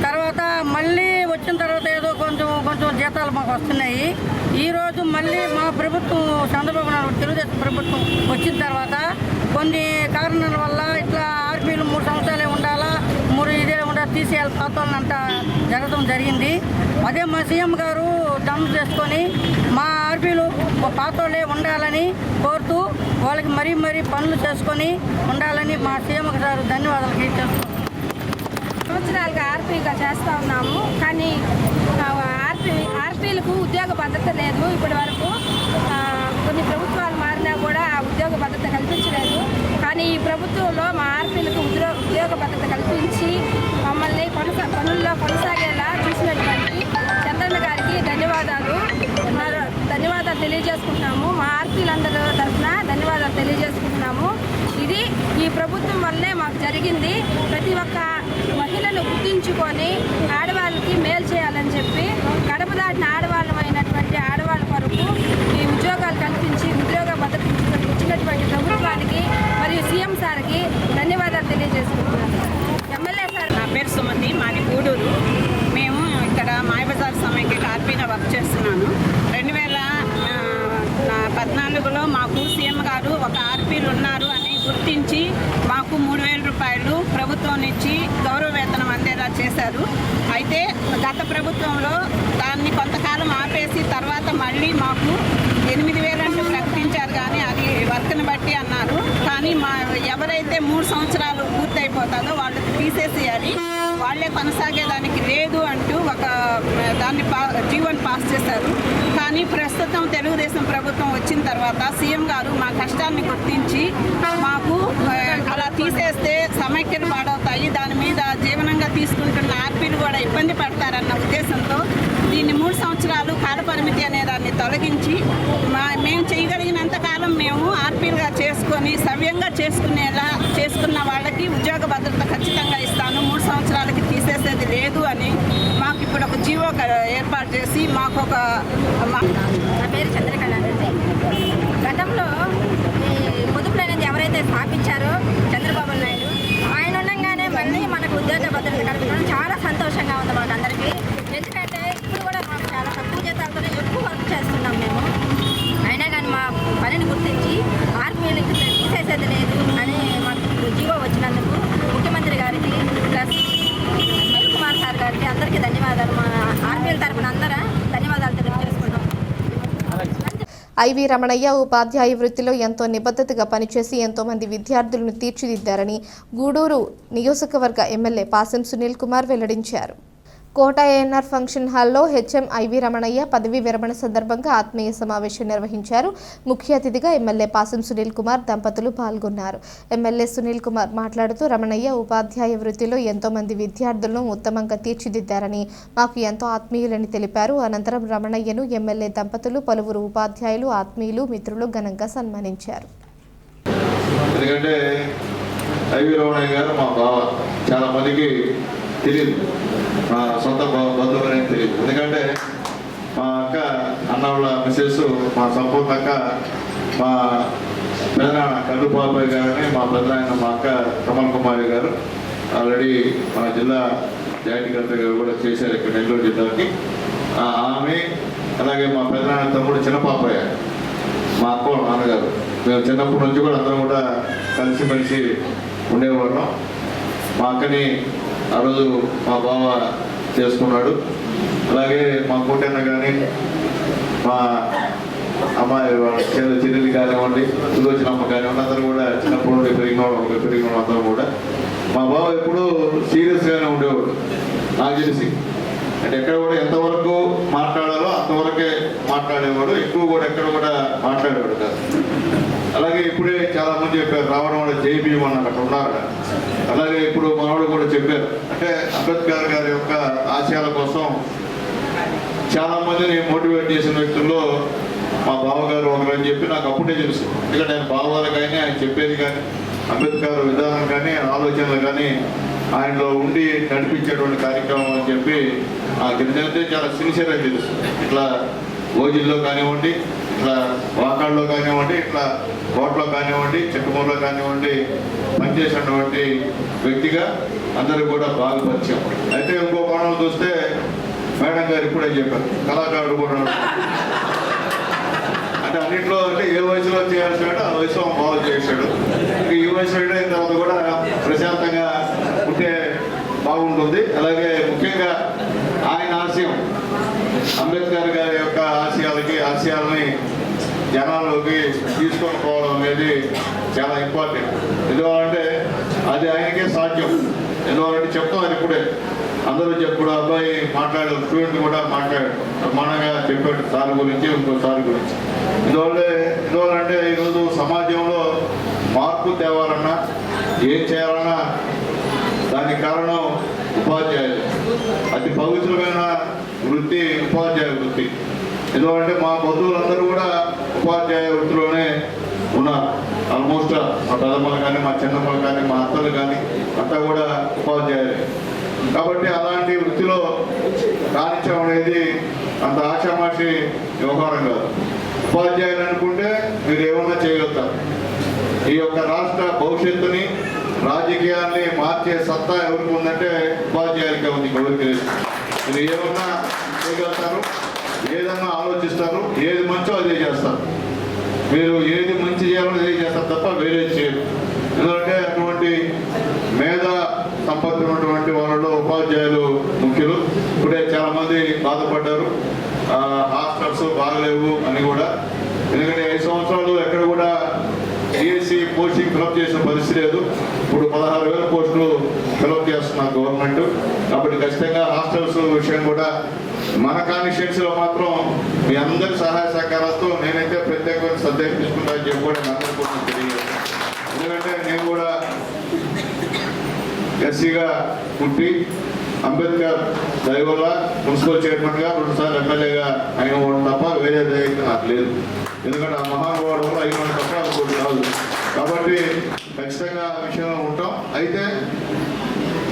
తర్వాత మళ్ళీ వచ్చిన తర్వాత ఏదో కొంచెం జీతాలు మాకు వస్తున్నాయి. ఈరోజు మళ్ళీ మా ప్రభుత్వం చంద్రబాబు నాయుడు తెలుగుదేశం ప్రభుత్వం వచ్చిన తర్వాత కొన్ని కారణాల వల్ల ఇట్లా ఆర్పీలు 3 సంవత్సరాలే ఉండాలా, 3 ఇదే ఉండాలి, తీసేయాలి పాత్రలంట జరగడం జరిగింది. అదే మా సీఎం గారు దమ్ చేసుకొని మా ఆర్పీలు పాత్రలే ఉండాలని కోరుతూ వాళ్ళకి మరీ పనులు చేసుకొని ఉండాలని మా సీఎం గారు ధన్యవాదాలు చేస్తున్నాం. సంవత్సరాలుగా ఆర్పీగా చేస్తూ ఉన్నాము, కానీ ఆర్పీలకు ఉద్యోగ భద్రత లేదు. ఇప్పటి వరకు కొన్ని ప్రభుత్వాలు మారినా కూడా ఉద్యోగ భద్రత కల్పించలేదు. కానీ ఈ ప్రభుత్వంలో మా ఆర్పీలకు ఉద్యోగ భద్రత కల్పించి మమ్మల్ని పనుల్లో కొనసాగేలా చూసినటువంటి చంద్రన్న గారికి ధన్యవాదాలు తెలియజేసుకుంటున్నాము. మా ఆర్పీలందరూ తరఫున ధన్యవాదాలు తెలియజేసుకుంటున్నాము. ఇది ఈ ప్రభుత్వం వల్లే మాకు జరిగింది. ప్రతి ఒక్క మహిళను గుర్తించుకొని ఆడవాళ్ళకి మేలు చేయాలని చెప్పి గడప దాటిన ఆడవాళ్ళమైనటువంటి ఆడవాళ్ళ కొరకు ఈ ఉద్యోగాలు కల్పించి ఉద్యోగ భద్రత ఇచ్చినటువంటి ప్రభుత్వానికి మరియు సీఎం సార్కి ధన్యవాదాలు తెలియజేసుకుంటున్నాను. MLA sir. నా పేరు సుమతి, మాది గూడూరు. మేము ఇక్కడ మాయబజార్ సమైక్య ఆర్పీగా వర్క్ చేస్తున్నాను. 2014లో మాకు సీఎం గారు ఒక ఆర్పీలు ఉన్నారు అని గుర్తించి మాకు 3000 రూపాయలు ప్రభుత్వం నుంచి గౌరవ వేతనం అందేలా చేశారు. అయితే గత ప్రభుత్వంలో దాన్ని కొంతకాలం ఆపేసి తర్వాత మళ్ళీ మాకు 8000 అంటూ ప్రకటించారు, కానీ అది వర్క్ని బట్టి అన్నారు. కానీ ఎవరైతే 3 సంవత్సరాలు పూర్తయిపోతుందో వాళ్ళకి తీసేసేయాలి, వాళ్ళే కొనసాగేదానికి లేదు అంటూ ఒక దాన్ని జీవోని పాస్ చేశారు. కానీ ప్రస్తుతం తెలుగుదేశం ప్రభుత్వం వచ్చిన తర్వాత సీఎం గారు మా కష్టాన్ని గుర్తించి మాకు అలా తీసేస్తే సమైక్యలు పాడవుతాయి, దాని మీద జీవనంగా తీసుకుంటున్న ఆర్పీలు కూడా ఇబ్బంది పడతారన్న ఉద్దేశంతో దీన్ని 3 సంవత్సరాలు కాలపరిమితి అనే దాన్ని తొలగించి మేము చేయగలిగినంతకాలం మేము ఆర్పీలుగా చేసుకొని సవ్యంగా చేసుకున్న వాళ్ళకి ఉద్యోగ భద్రత ఖచ్చితంగా ఇస్తాను, 3 సంవత్సరాలకి తీసేసేది లేదు అని మాకు ఇప్పుడు ఒక జీవో ఏర్పాటు చేసి మాకు ఒక. నా పేరు చంద్రకళ అండి. గతంలో ఈ పొదుపులు అనేది ఎవరైతే స్థాపించారో చంద్రబాబు నాయుడు, ఆయన ఉండగానే మళ్ళీ మనకు ఉద్యోగ భద్రత కల్పించడం చాలా సంతోషంగా ఉంది మాకు అందరికీ. ఎందుకంటే ఇప్పుడు కూడా మాకు చాలా తక్కువ జీతాలతోనే ఎక్కువ వర్క్ చేస్తున్నాం మేము. అయినా కానీ మా పనిని గుర్తించి ఆర్పీలకు తీసేసేది లేదు అని మాకు జీవో వచ్చినందుకు ముఖ్యమంత్రి గారికి ప్లస్ కుమార్ సార్ గారికి అందరికీ ధన్యవాదాలు. మా ఆర్పీల తరఫున అందరూ ధన్యవాదాలు తెలియజేసుకుంటాం. ఐవి రమణయ్య ఉపాధ్యాయ వృత్తిలో ఎంతో నిబద్ధతగా పనిచేసి ఎంతో మంది విద్యార్థులను తీర్చిదిద్దారని గూడూరు నియోజకవర్గ ఎమ్మెల్యే పాసెం సునీల్ కుమార్ వెల్లడించారు. కోట ఏఎన్ఆర్ ఫంక్షన్ హాల్లో హెచ్ఎం ఐవి రమణయ్య పదవీ విరమణ సందర్భంగా ఆత్మీయ సమావేశం నిర్వహించారు. ముఖ్య అతిథిగా ఎమ్మెల్యే పాసెం సునీల్ కుమార్ దంపతులు పాల్గొన్నారు. ఎమ్మెల్యే సునీల్ కుమార్ మాట్లాడుతూ రమణయ్య ఉపాధ్యాయ వృత్తిలో ఎంతో మంది విద్యార్థులను ఉత్తమంగా తీర్చిదిద్దారని, మాకు ఎంతో ఆత్మీయులని తెలిపారు. అనంతరం రమణయ్యను ఎమ్మెల్యే దంపతులు పలువురు ఉపాధ్యాయులు, ఆత్మీయులు, మిత్రులు ఘనంగా సన్మానించారు. ఎందుకంటే ఐవి రమణయ్య గారు మా బావ, చాలా మందికి తెలియదు, మా సొంత బంధువులనే తెలియదు. ఎందుకంటే మా అక్క అన్నవాళ్ళ మిస్సెస్ మా సంపూర్ణ అక్క, మా పెదనాన్న కల్లు బాబాయ్ గారని, మా పెదనాయన మా అక్క కమల్ కుమారి గారు ఆల్రెడీ మన జిల్లా జాయింట్ కలెక్టర్ గారు కూడా చేశారు ఇక్కడ నెల్లూరు జిల్లాకి. ఆమె అలాగే మా పెదనాన్న తమ్ముడు చిన్న పాపయ్య, మా అక్క వాళ్ళ నాన్నగారు, మేము చిన్నప్పటి నుంచి కూడా అందరం కూడా కలిసిమెలిసి ఉండేవాళ్ళం. మా అక్కని ఆ రోజు మా బావ చేసుకున్నాడు. అలాగే మా కోటన్న కానీ, మా అమ్మాయి వాళ్ళ చెల్లెలు కానివ్వండి, సులోచనమ్మ కానివ్వండి, అందరూ కూడా చిన్నప్పుడు నుండి పెరిగిన అందరూ కూడా. మా బావ ఎప్పుడూ సీరియస్గానే ఉండేవాడు నాకు తెలిసి. అంటే ఎక్కడ కూడా ఎంతవరకు మాట్లాడాలో అంతవరకే మాట్లాడేవాడు, ఎక్కువ కూడా ఎక్కడ కూడా మాట్లాడేవాడు కాదు. అలాగే ఇప్పుడే చాలా మంది చెప్పారు, రావడం వల్ల జై భీమ్ అన్నట్టు అక్కడ ఉన్నారు. అలాగే ఇప్పుడు మనవాడు కూడా చెప్పారు, అంటే అంబేద్కర్ గారి యొక్క ఆశయాల కోసం చాలా మందిని మోటివేట్ చేసిన వ్యక్తుల్లో మా బావగారు ఒకరని చెప్పి నాకు అప్పుడే తెలుసు. ఎందుకంటే ఆయన బావగారు కానీ, ఆయన చెప్పేది కానీ, అంబేద్కర్ విధానం కానీ, ఆలోచనలు కానీ ఆయనలో ఉండి నడిపించేటువంటి కార్యక్రమం అని చెప్పి నాకు ఎందుకంటే చాలా సిన్సియర్గా తెలుసు. ఇట్లా ఓజిల్లో కానివ్వండి, ఇట్లా వాకాళ్ళలో కానివ్వండి, ఇట్లా కోటలో కానివ్వండి, చెట్టుమూలలో కానివ్వండి పనిచేసినటువంటి వ్యక్తిగా అందరూ కూడా బాగా పరిచయం. అయితే ఇంకో కోణం చూస్తే మేడం గారు ఇప్పుడే చెప్పారు, కళాకారుడు కూడా అంటే అన్నింటిలో అంటే ఏ వయసులో చేయాల్సినట్టు ఆ వయసులో బాగా చేశాడు. ఈ వయసులో అయిన తర్వాత కూడా ప్రశాంతంగా ఉంటే బాగుంటుంది. అలాగే ముఖ్యంగా ఆయన ఆశయం, అంబేద్కర్ గారి యొక్క ఆశయాలని జనాల్లోకి తీసుకొని పోవడం అనేది చాలా ఇంపార్టెంట్. ఎందుకంటే అది ఆయనకే సాధ్యం. ఎందుకంటే చెప్తాం అది ఇప్పుడే అందరూ చెప్పుడు, అబ్బాయి మాట్లాడారు, స్టూడెంట్ కూడా మాట్లాడాడు, ప్రమాణంగా చెప్పాడు సార్ గురించి, ఇంకో సార్ గురించి. ఎందువల్లంటే ఈరోజు సమాజంలో మార్పు తేవాలన్నా ఏం చేయాలన్నా దానికి కారణం ఉపాధ్యాయులు. అతి పవిత్రమైన వృత్తి ఉపాధ్యాయ వృత్తి. ఎందుకంటే మా బంధువులందరూ కూడా ఉపాధ్యాయ వృత్తిలోనే ఉన్నారు. ఆల్మోస్ట్ మా పెద్దమ్మలు కానీ, మా చిన్నమ్మలు కానీ, మా అత్తలు కానీ అంతా కూడా ఉపాధ్యాయులే. కాబట్టి అలాంటి వృత్తిలో రాణించడం అనేది అంత ఆషామాషి వ్యవహారం కాదు. ఉపాధ్యాయులు అనుకుంటే మీరు ఏమన్నా చేయగలుగుతారు. ఈ యొక్క రాష్ట్ర భవిష్యత్తుని, రాజకీయాన్ని మార్చే సత్తా ఎవరికి ఉందంటే ఉపాధ్యాయులకే ఉంది. ఎవరికి లేదు. మీరు ఏమన్నా చేయగలుగుతారు, ఏదన్నా ఆలోచిస్తారు, ఏది మంచో అదే చేస్తారు. మీరు ఏది మంచి చేయాలో అదే చేస్తారు తప్ప వేరే చేయరు. ఎందుకంటే అటువంటి మేధా సంపత్తి ఉన్నటువంటి వాళ్ళలో ఉపాధ్యాయులు ముఖ్యులు. ఇప్పుడే చాలా మంది బాధపడ్డారు, హాస్టల్స్ బాగలేవు అని కూడా. ఎందుకంటే 5 సంవత్సరాలు ఎక్కడ కూడా డిఎస్సి పోస్టింగ్ ఫిలప్ చేసిన పరిస్థితి లేదు. ఇప్పుడు 16,000 పోస్టులు ఫిలప్ చేస్తున్నారు గవర్నమెంట్. కాబట్టి ఖచ్చితంగా హాస్టల్స్ విషయం కూడా మన కాన్స్టిట్యున్సీలో మాత్రం మీ అందరి సహాయ సహకారాలతో నేనైతే ప్రత్యేకమైన శ్రద్ధ తీసుకుంటానని చెప్పి కూడా అందరూ కూడా తెలియదు. ఎందుకంటే నేను కూడా ఎస్సీగా పుట్టి అంబేద్కర్ దయ వల్ల మున్సిపల్ చైర్మన్గా 2 సార్లు ఎమ్మెల్యేగా అయిన తప్ప వేరే దయ నాకు లేదు. ఎందుకంటే ఆ మహానుభావుడు వల్ల అయిన తప్ప ఇంకోటి కాదు. కాబట్టి ఖచ్చితంగా ఆ విషయంలో ఉంటాం. అయితే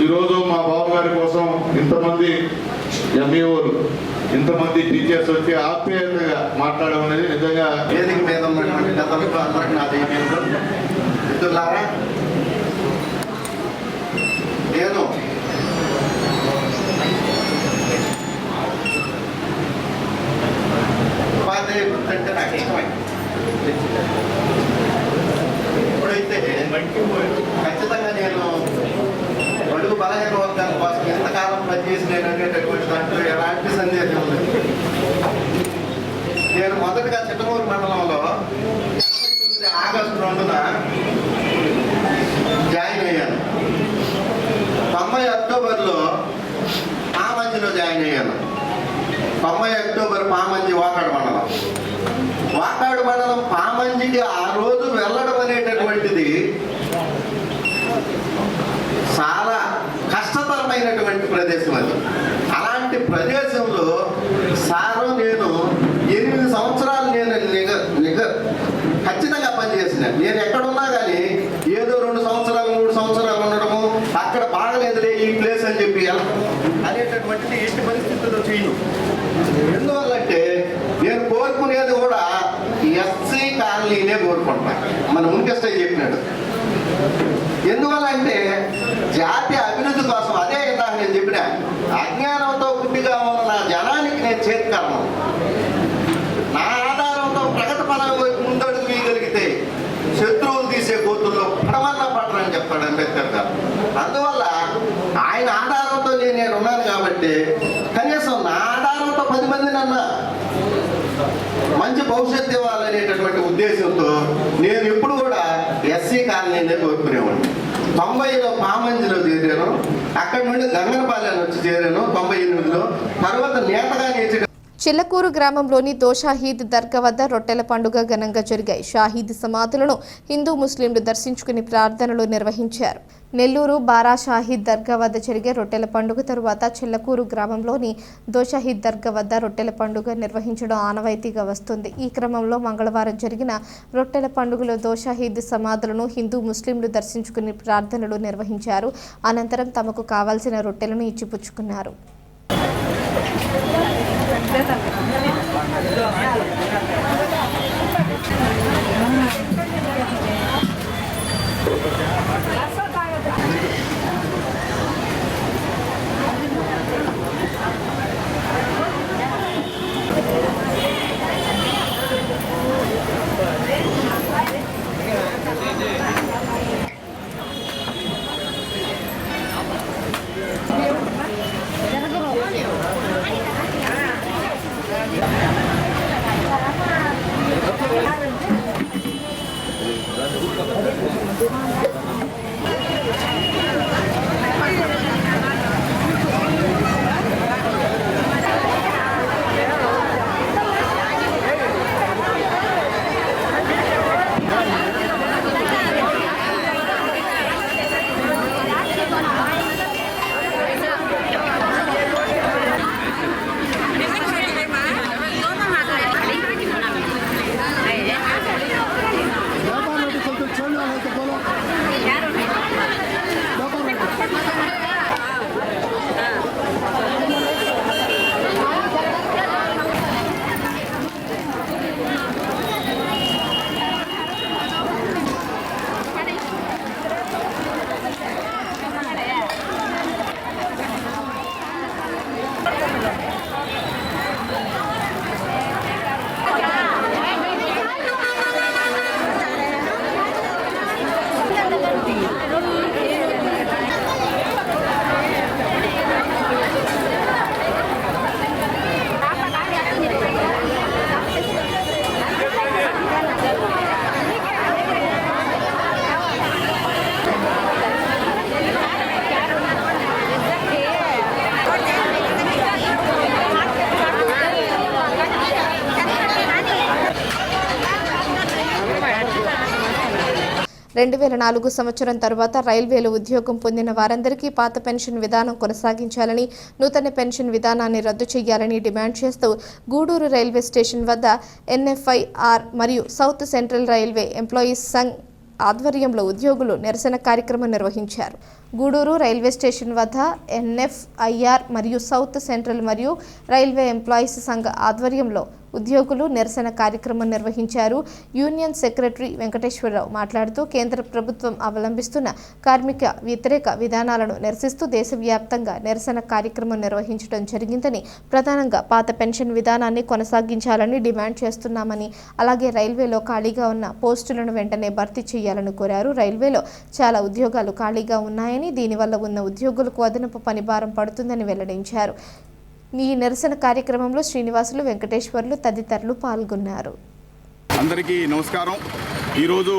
ఈరోజు మా బాబు గారి కోసం ఇంతమంది ఎంఈఓలు, ఇంతమంది టీచర్స్ వచ్చి ఆప్యాయంగా మాట్లాడడం అనేది నిజంగా వేదిక మీద ఉన్నటువంటి గతంలో అందరికీ నా దైవంలో మిత్రులారా, నేను ఉపాధ్యాయుడు అంటే నాకు ఇష్టమై ఇప్పుడైతే ఖచ్చితంగా నేను బడుగు బలహీన వర్గాల కోసం ఎంతకాలం పనిచేసి నేను అనేటటువంటి దాంట్లో ఎలాంటి సందేహం లేదు. నేను మొదటగా చిట్టమూరు మండలంలో ఆగస్టు 2న జాయిన్ అయ్యాను. 90 అక్టోబర్లో పామంజిలో జాయిన్ అయ్యాను. 90 అక్టోబర్ పామంజి వాకాడు మండలం. వాకాడు మండలం పామంజికి ఆ రోజు వెళ్ళడం అనేటటువంటిది చాలా కష్టతరమైనటువంటి ప్రదేశం. అది అలాంటి ప్రదేశంలో సారు నేను 8 సంవత్సరాలు నేను ఖచ్చితంగా పనిచేసిన. నేను ఎక్కడున్నా కానీ ఏదో 2 సంవత్సరాలు 3 సంవత్సరాలు ఉండడము, అక్కడ బాగలేదులే ఈ ప్లేస్ అని చెప్పి అనేటటువంటిది ఎట్టి పరిస్థితుల్లో చేయను. ఎందువల్లంటే నేను కోరుకునేది కూడా ఎస్సీ కాలనీనే కోరుకుంటున్నాను. మన మున్కెస్టే చెప్పినాడు. ఎందువల్ల అంటే జాతి అభివృద్ధి కోసం. అదే ఇందాక నేను చెప్పిన అజ్ఞానంతో గుడ్డిగా ఉన్న నా జనానికి నేను చేతికరణం. నా ఆధారంతో ప్రగతి పదం ముందడుగు వేయగలిగితే శత్రువులు తీసే గోతుల్లో పడవన్నా పడరని చెప్తాడు అంబేద్కర్ గారు. అందువల్ల ఆయన ఆధారంతో నేను ఉన్నాను కాబట్టి కనీసం నా ఆధారం పిల్లలకన్నా మంచి భవిష్యత్తు ఇవ్వాలనేటటువంటి ఉద్దేశంతో నేను ఎప్పుడు కూడా ఎస్సీ కాలనీనే కోరుకునేవాడిని. 90లో పామంజిలో చేరాను, అక్కడ నుండి గంగనపాలెం వచ్చి చేరాను 98లో. తర్వాత నేతగా నేర్చు చిల్లకూరు గ్రామంలోని దోషాహీద్ దర్గా వద్ద రొట్టెల పండుగ ఘనంగా జరిగాయి. షాహీద్ సమాధులను హిందూ ముస్లింలు దర్శించుకుని ప్రార్థనలు నిర్వహించారు. నెల్లూరు బారా షాహీద్ దర్గా వద్ద జరిగే రొట్టెల పండుగ తరువాత చిల్లకూరు గ్రామంలోని దోషాహీద్ దర్గా వద్ద రొట్టెల పండుగ నిర్వహించడం ఆనవాయితీగా వస్తుంది. ఈ క్రమంలో మంగళవారం జరిగిన రొట్టెల పండుగలో దోషాహీద్ సమాధులను హిందూ ముస్లింలు దర్శించుకుని ప్రార్థనలు నిర్వహించారు. అనంతరం తమకు కావాల్సిన రొట్టెలను ఇచ్చిపుచ్చుకున్నారు. సంవత్సరం తరువాత రైల్వేలో ఉద్యోగం పొందిన వారందరికీ పాత పెన్షన్ విధానం కొనసాగించాలని, నూతన పెన్షన్ విధానాన్ని రద్దు చేయాలని డిమాండ్ చేస్తూ గూడూరు రైల్వే స్టేషన్ వద్ద ఎన్ఎఫ్ఐఆర్ మరియు south central railway employees Sangh ఆధ్వర్యంలో ఉద్యోగులు నిరసన కార్యక్రమం నిర్వహించారు. గూడూరు రైల్వే స్టేషన్ వద్ద ఎన్ఎఫ్ఐఆర్ మరియు సౌత్ సెంట్రల్ మరియు రైల్వే ఎంప్లాయీస్ సంఘ ఆధ్వర్యంలో ఉద్యోగులు నిరసన కార్యక్రమం నిర్వహించారు. యూనియన్ సెక్రటరీ వెంకటేశ్వరరావు మాట్లాడుతూ కేంద్ర ప్రభుత్వం అవలంబిస్తున్న కార్మిక వ్యతిరేక విధానాలను నిరసిస్తూ దేశవ్యాప్తంగా నిరసన కార్యక్రమం నిర్వహించడం జరిగిందని, ప్రధానంగా పాత పెన్షన్ విధానాన్ని కొనసాగించాలని డిమాండ్ చేస్తున్నామని, అలాగే రైల్వేలో ఖాళీగా ఉన్న పోస్టులను వెంటనే భర్తీ చేయాలని కోరారు. రైల్వేలో చాలా ఉద్యోగాలు ఖాళీగా ఉన్నాయని, దీనివల్ల ఉన్న ఉద్యోగులకు అదనపు పనిభారం పడుతుందని వెల్లడించారు. ఈ నిరసన కార్యక్రమంలో శ్రీనివాసులు, వెంకటేశ్వర్లు తదితరులు పాల్గొన్నారు. అందరికీ నమస్కారం. ఈరోజు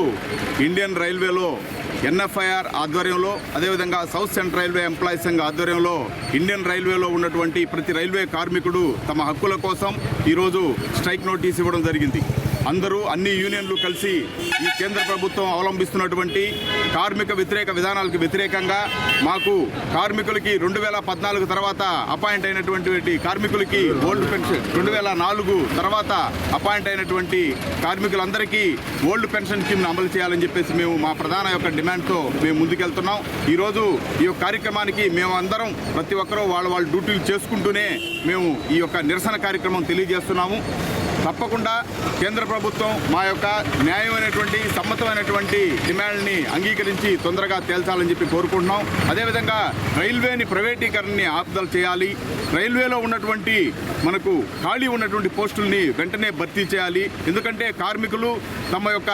ఇండియన్ రైల్వేలో ఎన్ఎఫ్ఐఆర్ ఆధ్వర్యంలో, అదేవిధంగా సౌత్ సెంట్రల్ రైల్వే ఎంప్లాయీస్ సంఘ ఆధ్వర్యంలో ఇండియన్ రైల్వేలో ఉన్నటువంటి ప్రతి రైల్వే కార్మికుడు తమ హక్కుల కోసం ఈరోజు స్ట్రైక్ నోటీస్ ఇవ్వడం జరిగింది. అందరూ అన్ని యూనియన్లు కలిసి ఈ కేంద్ర ప్రభుత్వం అవలంబిస్తున్నటువంటి కార్మిక వ్యతిరేక విధానాలకు వ్యతిరేకంగా మాకు కార్మికులకి 2014 తర్వాత అపాయింట్ అయినటువంటి కార్మికులకి ఓల్డ్ పెన్షన్, 2004 తర్వాత అపాయింట్ అయినటువంటి కార్మికులందరికీ ఓల్డ్ పెన్షన్ స్కీమ్ను అమలు చేయాలని చెప్పేసి మేము మా ప్రధాన యొక్క డిమాండ్తో మేము ముందుకెళ్తున్నాం. ఈరోజు ఈ యొక్క కార్యక్రమానికి మేము అందరం ప్రతి ఒక్కరూ వాళ్ళ డ్యూటీలు చేసుకుంటూనే మేము ఈ యొక్క నిరసన కార్యక్రమం తెలియజేస్తున్నాము. తప్పకుండా కేంద్ర ప్రభుత్వం మా యొక్క న్యాయమైనటువంటి సమ్మతమైనటువంటి డిమాండ్ని అంగీకరించి తొందరగా తేల్చాలని చెప్పి కోరుకుంటున్నాం. అదేవిధంగా రైల్వేని ప్రైవేటీకరణని ఆపుదల చేయాలి. రైల్వేలో ఉన్నటువంటి మనకు ఖాళీ ఉన్నటువంటి పోస్టుల్ని వెంటనే భర్తీ చేయాలి. ఎందుకంటే కార్మికులు తమ యొక్క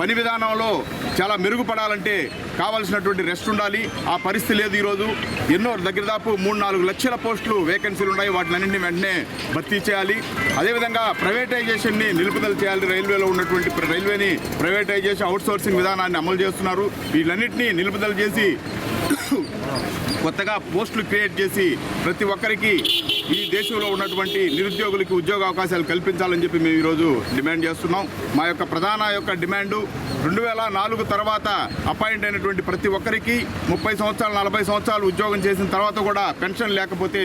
పని విధానంలో చాలా మెరుగుపడాలంటే కావాల్సినటువంటి రెస్ట్ ఉండాలి. ఆ పరిస్థితి లేదు ఈరోజు. ఎన్నో దాదాపు 3-4 లక్షల పోస్టులు వేకెన్సీలు ఉన్నాయి. వాటినన్నింటినీ వెంటనే భర్తీ చేయాలి. అదేవిధంగా ప్రైవేటైజేషన్ని నిలుపుదల చేయాలి. రైల్వేలో ఉన్నటువంటి రైల్వేని ప్రైవేటైజేషన్ అవుట్సోర్సింగ్ విధానాన్ని అమలు చేస్తున్నారు. వీళ్ళన్నింటినీ నిలుపుదల చేసి కొత్తగా పోస్టులు క్రియేట్ చేసి ప్రతి ఒక్కరికి ఈ దేశంలో ఉన్నటువంటి నిరుద్యోగులకి ఉద్యోగ అవకాశాలు కల్పించాలని చెప్పి మేము ఈరోజు డిమాండ్ చేస్తున్నాం. మా యొక్క ప్రధాన డిమాండు 2004 తర్వాత అపాయింట్ అయినటువంటి ప్రతి ఒక్కరికి 30 సంవత్సరాలు 40 సంవత్సరాలు ఉద్యోగం చేసిన తర్వాత కూడా పెన్షన్ లేకపోతే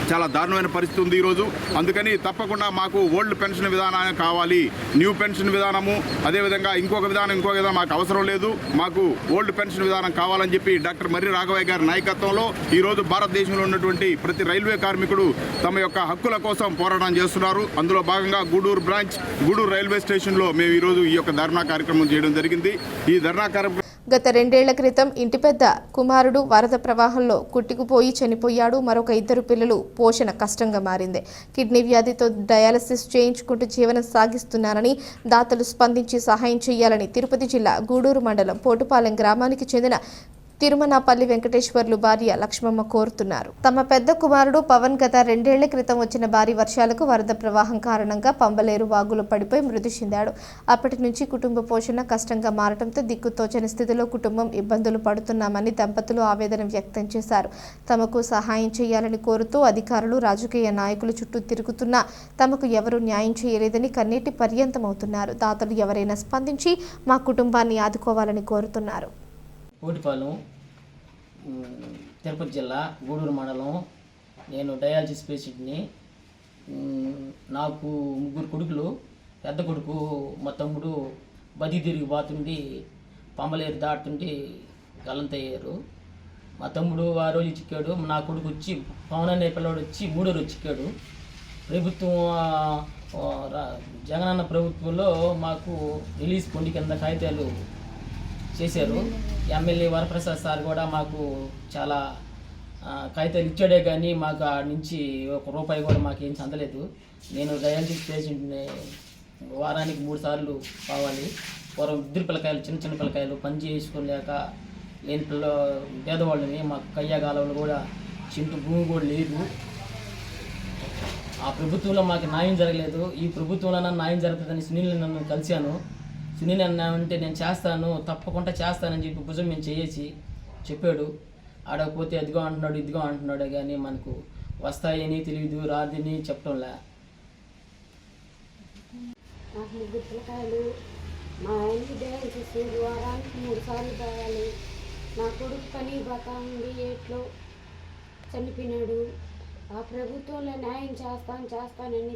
చాలా దారుణమైన పరిస్థితి ఉంది ఈరోజు. అందుకని తప్పకుండా మాకు ఓల్డ్ పెన్షన్ విధానం కావాలి. న్యూ పెన్షన్ విధానము, అదేవిధంగా ఇంకొక విధానం మాకు అవసరం లేదు. మాకు ఓల్డ్ పెన్షన్ విధానం కావాలని చెప్పి డాక్టర్ మర్రి రాఘవయ్య గారి నాయకత్వంలో ఈరోజు భారతదేశంలో ఉన్నటువంటి ప్రతి రైల్వే కార్మికుడు తమ యొక్క హక్కుల కోసం పోరాటం చేస్తున్నారు. అందులో భాగంగా గూడూరు రైల్వే స్టేషన్లో మేము ఈరోజు ఈ యొక్క ధర్నా కార్యక్రమం చేయడం జరిగింది. ఈ ధర్నా కార్యక్రమం గత 2 ఏళ్ల క్రితం ఇంటి పెద్ద కుమారుడు వరద ప్రవాహంలో కుట్టుకుపోయి చనిపోయాడు. మరొక 2 పిల్లలు పోషణ కష్టంగా మారింది. కిడ్నీ వ్యాధితో డయాలసిస్ చేయించుకుంటూ జీవనం సాగిస్తున్నారని దాతలు స్పందించి సహాయం చేయాలని తిరుపతి జిల్లా గూడూరు మండలం పోటుపాలెం గ్రామానికి చెందిన తిరుమనాపల్లి వెంకటేశ్వర్లు భార్య లక్ష్మమ్మ కోరుతున్నారు. తమ పెద్ద కుమారుడు పవన్ గత 2 ఏళ్ల క్రితం వచ్చిన భారీ వర్షాలకు వరద ప్రవాహం కారణంగా పంబలేరు వాగులో పడిపోయి మృతి చెందాడు. అప్పటి నుంచి కుటుంబ పోషణ కష్టంగా మారడంతో దిక్కుతోచని స్థితిలో కుటుంబం ఇబ్బందులు పడుతున్నామని దంపతులు ఆవేదన వ్యక్తం చేశారు. తమకు సహాయం చేయాలని కోరుతూ అధికారులు రాజకీయ నాయకులు చుట్టూ తిరుగుతున్నా తమకు ఎవరూ న్యాయం చేయలేదని కన్నీటి పర్యంతమవుతున్నారు. దాతలు ఎవరైనా స్పందించి మా కుటుంబాన్ని ఆదుకోవాలని కోరుతున్నారు. పోటుపాలెం తిరుపతి జిల్లా గూడూరు మండలం. నేను డయాలసిస్ పేషెంట్ని. నాకు 3 కొడుకులు. పెద్ద కొడుకు మా తమ్ముడు బది తిరిగి పోతుండి పంబలేరు దాటుతుంటే గల్లంతయ్యారు. మా తమ్ముడు ఆ రోజు చిక్కాడు. నా కొడుకు వచ్చి పవన్ అనే పిల్లవాడు వచ్చి 3వ రోజు చిక్కాడు. ప్రభుత్వం జగనన్న ప్రభుత్వంలో మాకు రిలీజ్ పొండి కింద కాగితాలు చేశారు. ఎమ్మెల్యే వరప్రసాద్ సార్ కూడా మాకు చాలా కాగితాలు ఇచ్చాడే కానీ మాకు ఆ నుంచి 1 రూపాయి కూడా మాకేం చెందలేదు. నేను డయాలసిస్ పేషెంట్ని. వారానికి 3 సార్లు కావాలి. పూర్వం 2 పిల్లకాయలు చిన్న పిల్లకాయలు పని చేసుకోలేక లేని పేదవాళ్ళని. మాకు కయ్యగాలవలు కూడా చింటు భూమి కూడా లేదు. ఆ ప్రభుత్వంలో మాకు న్యాయం జరగలేదు. ఈ ప్రభుత్వంలో న్యాయం జరుగుతుందని సునీల్ నన్ను కలిశాను. సునీల్ అన్నామంటే నేను చేస్తాను, తప్పకుండా చేస్తానని చెప్పి భుజం మేము చేసి చెప్పాడు. ఆడకపోతే అదిగో అంటున్నాడు ఇదిగో అంటున్నాడు కానీ మనకు వస్తాయని తెలియదు, రాదని చెప్పడంలే. నాకు 3 పిల్లకాయలు. మా ఆయనకి డయాలసిస్ వారానికి 3 సార్లు తాగాలి. నా కొడుకు పని బతా ఉండి 8లో చనిపోయినాడు. ఆ ప్రభుత్వంలో న్యాయం చేస్తానని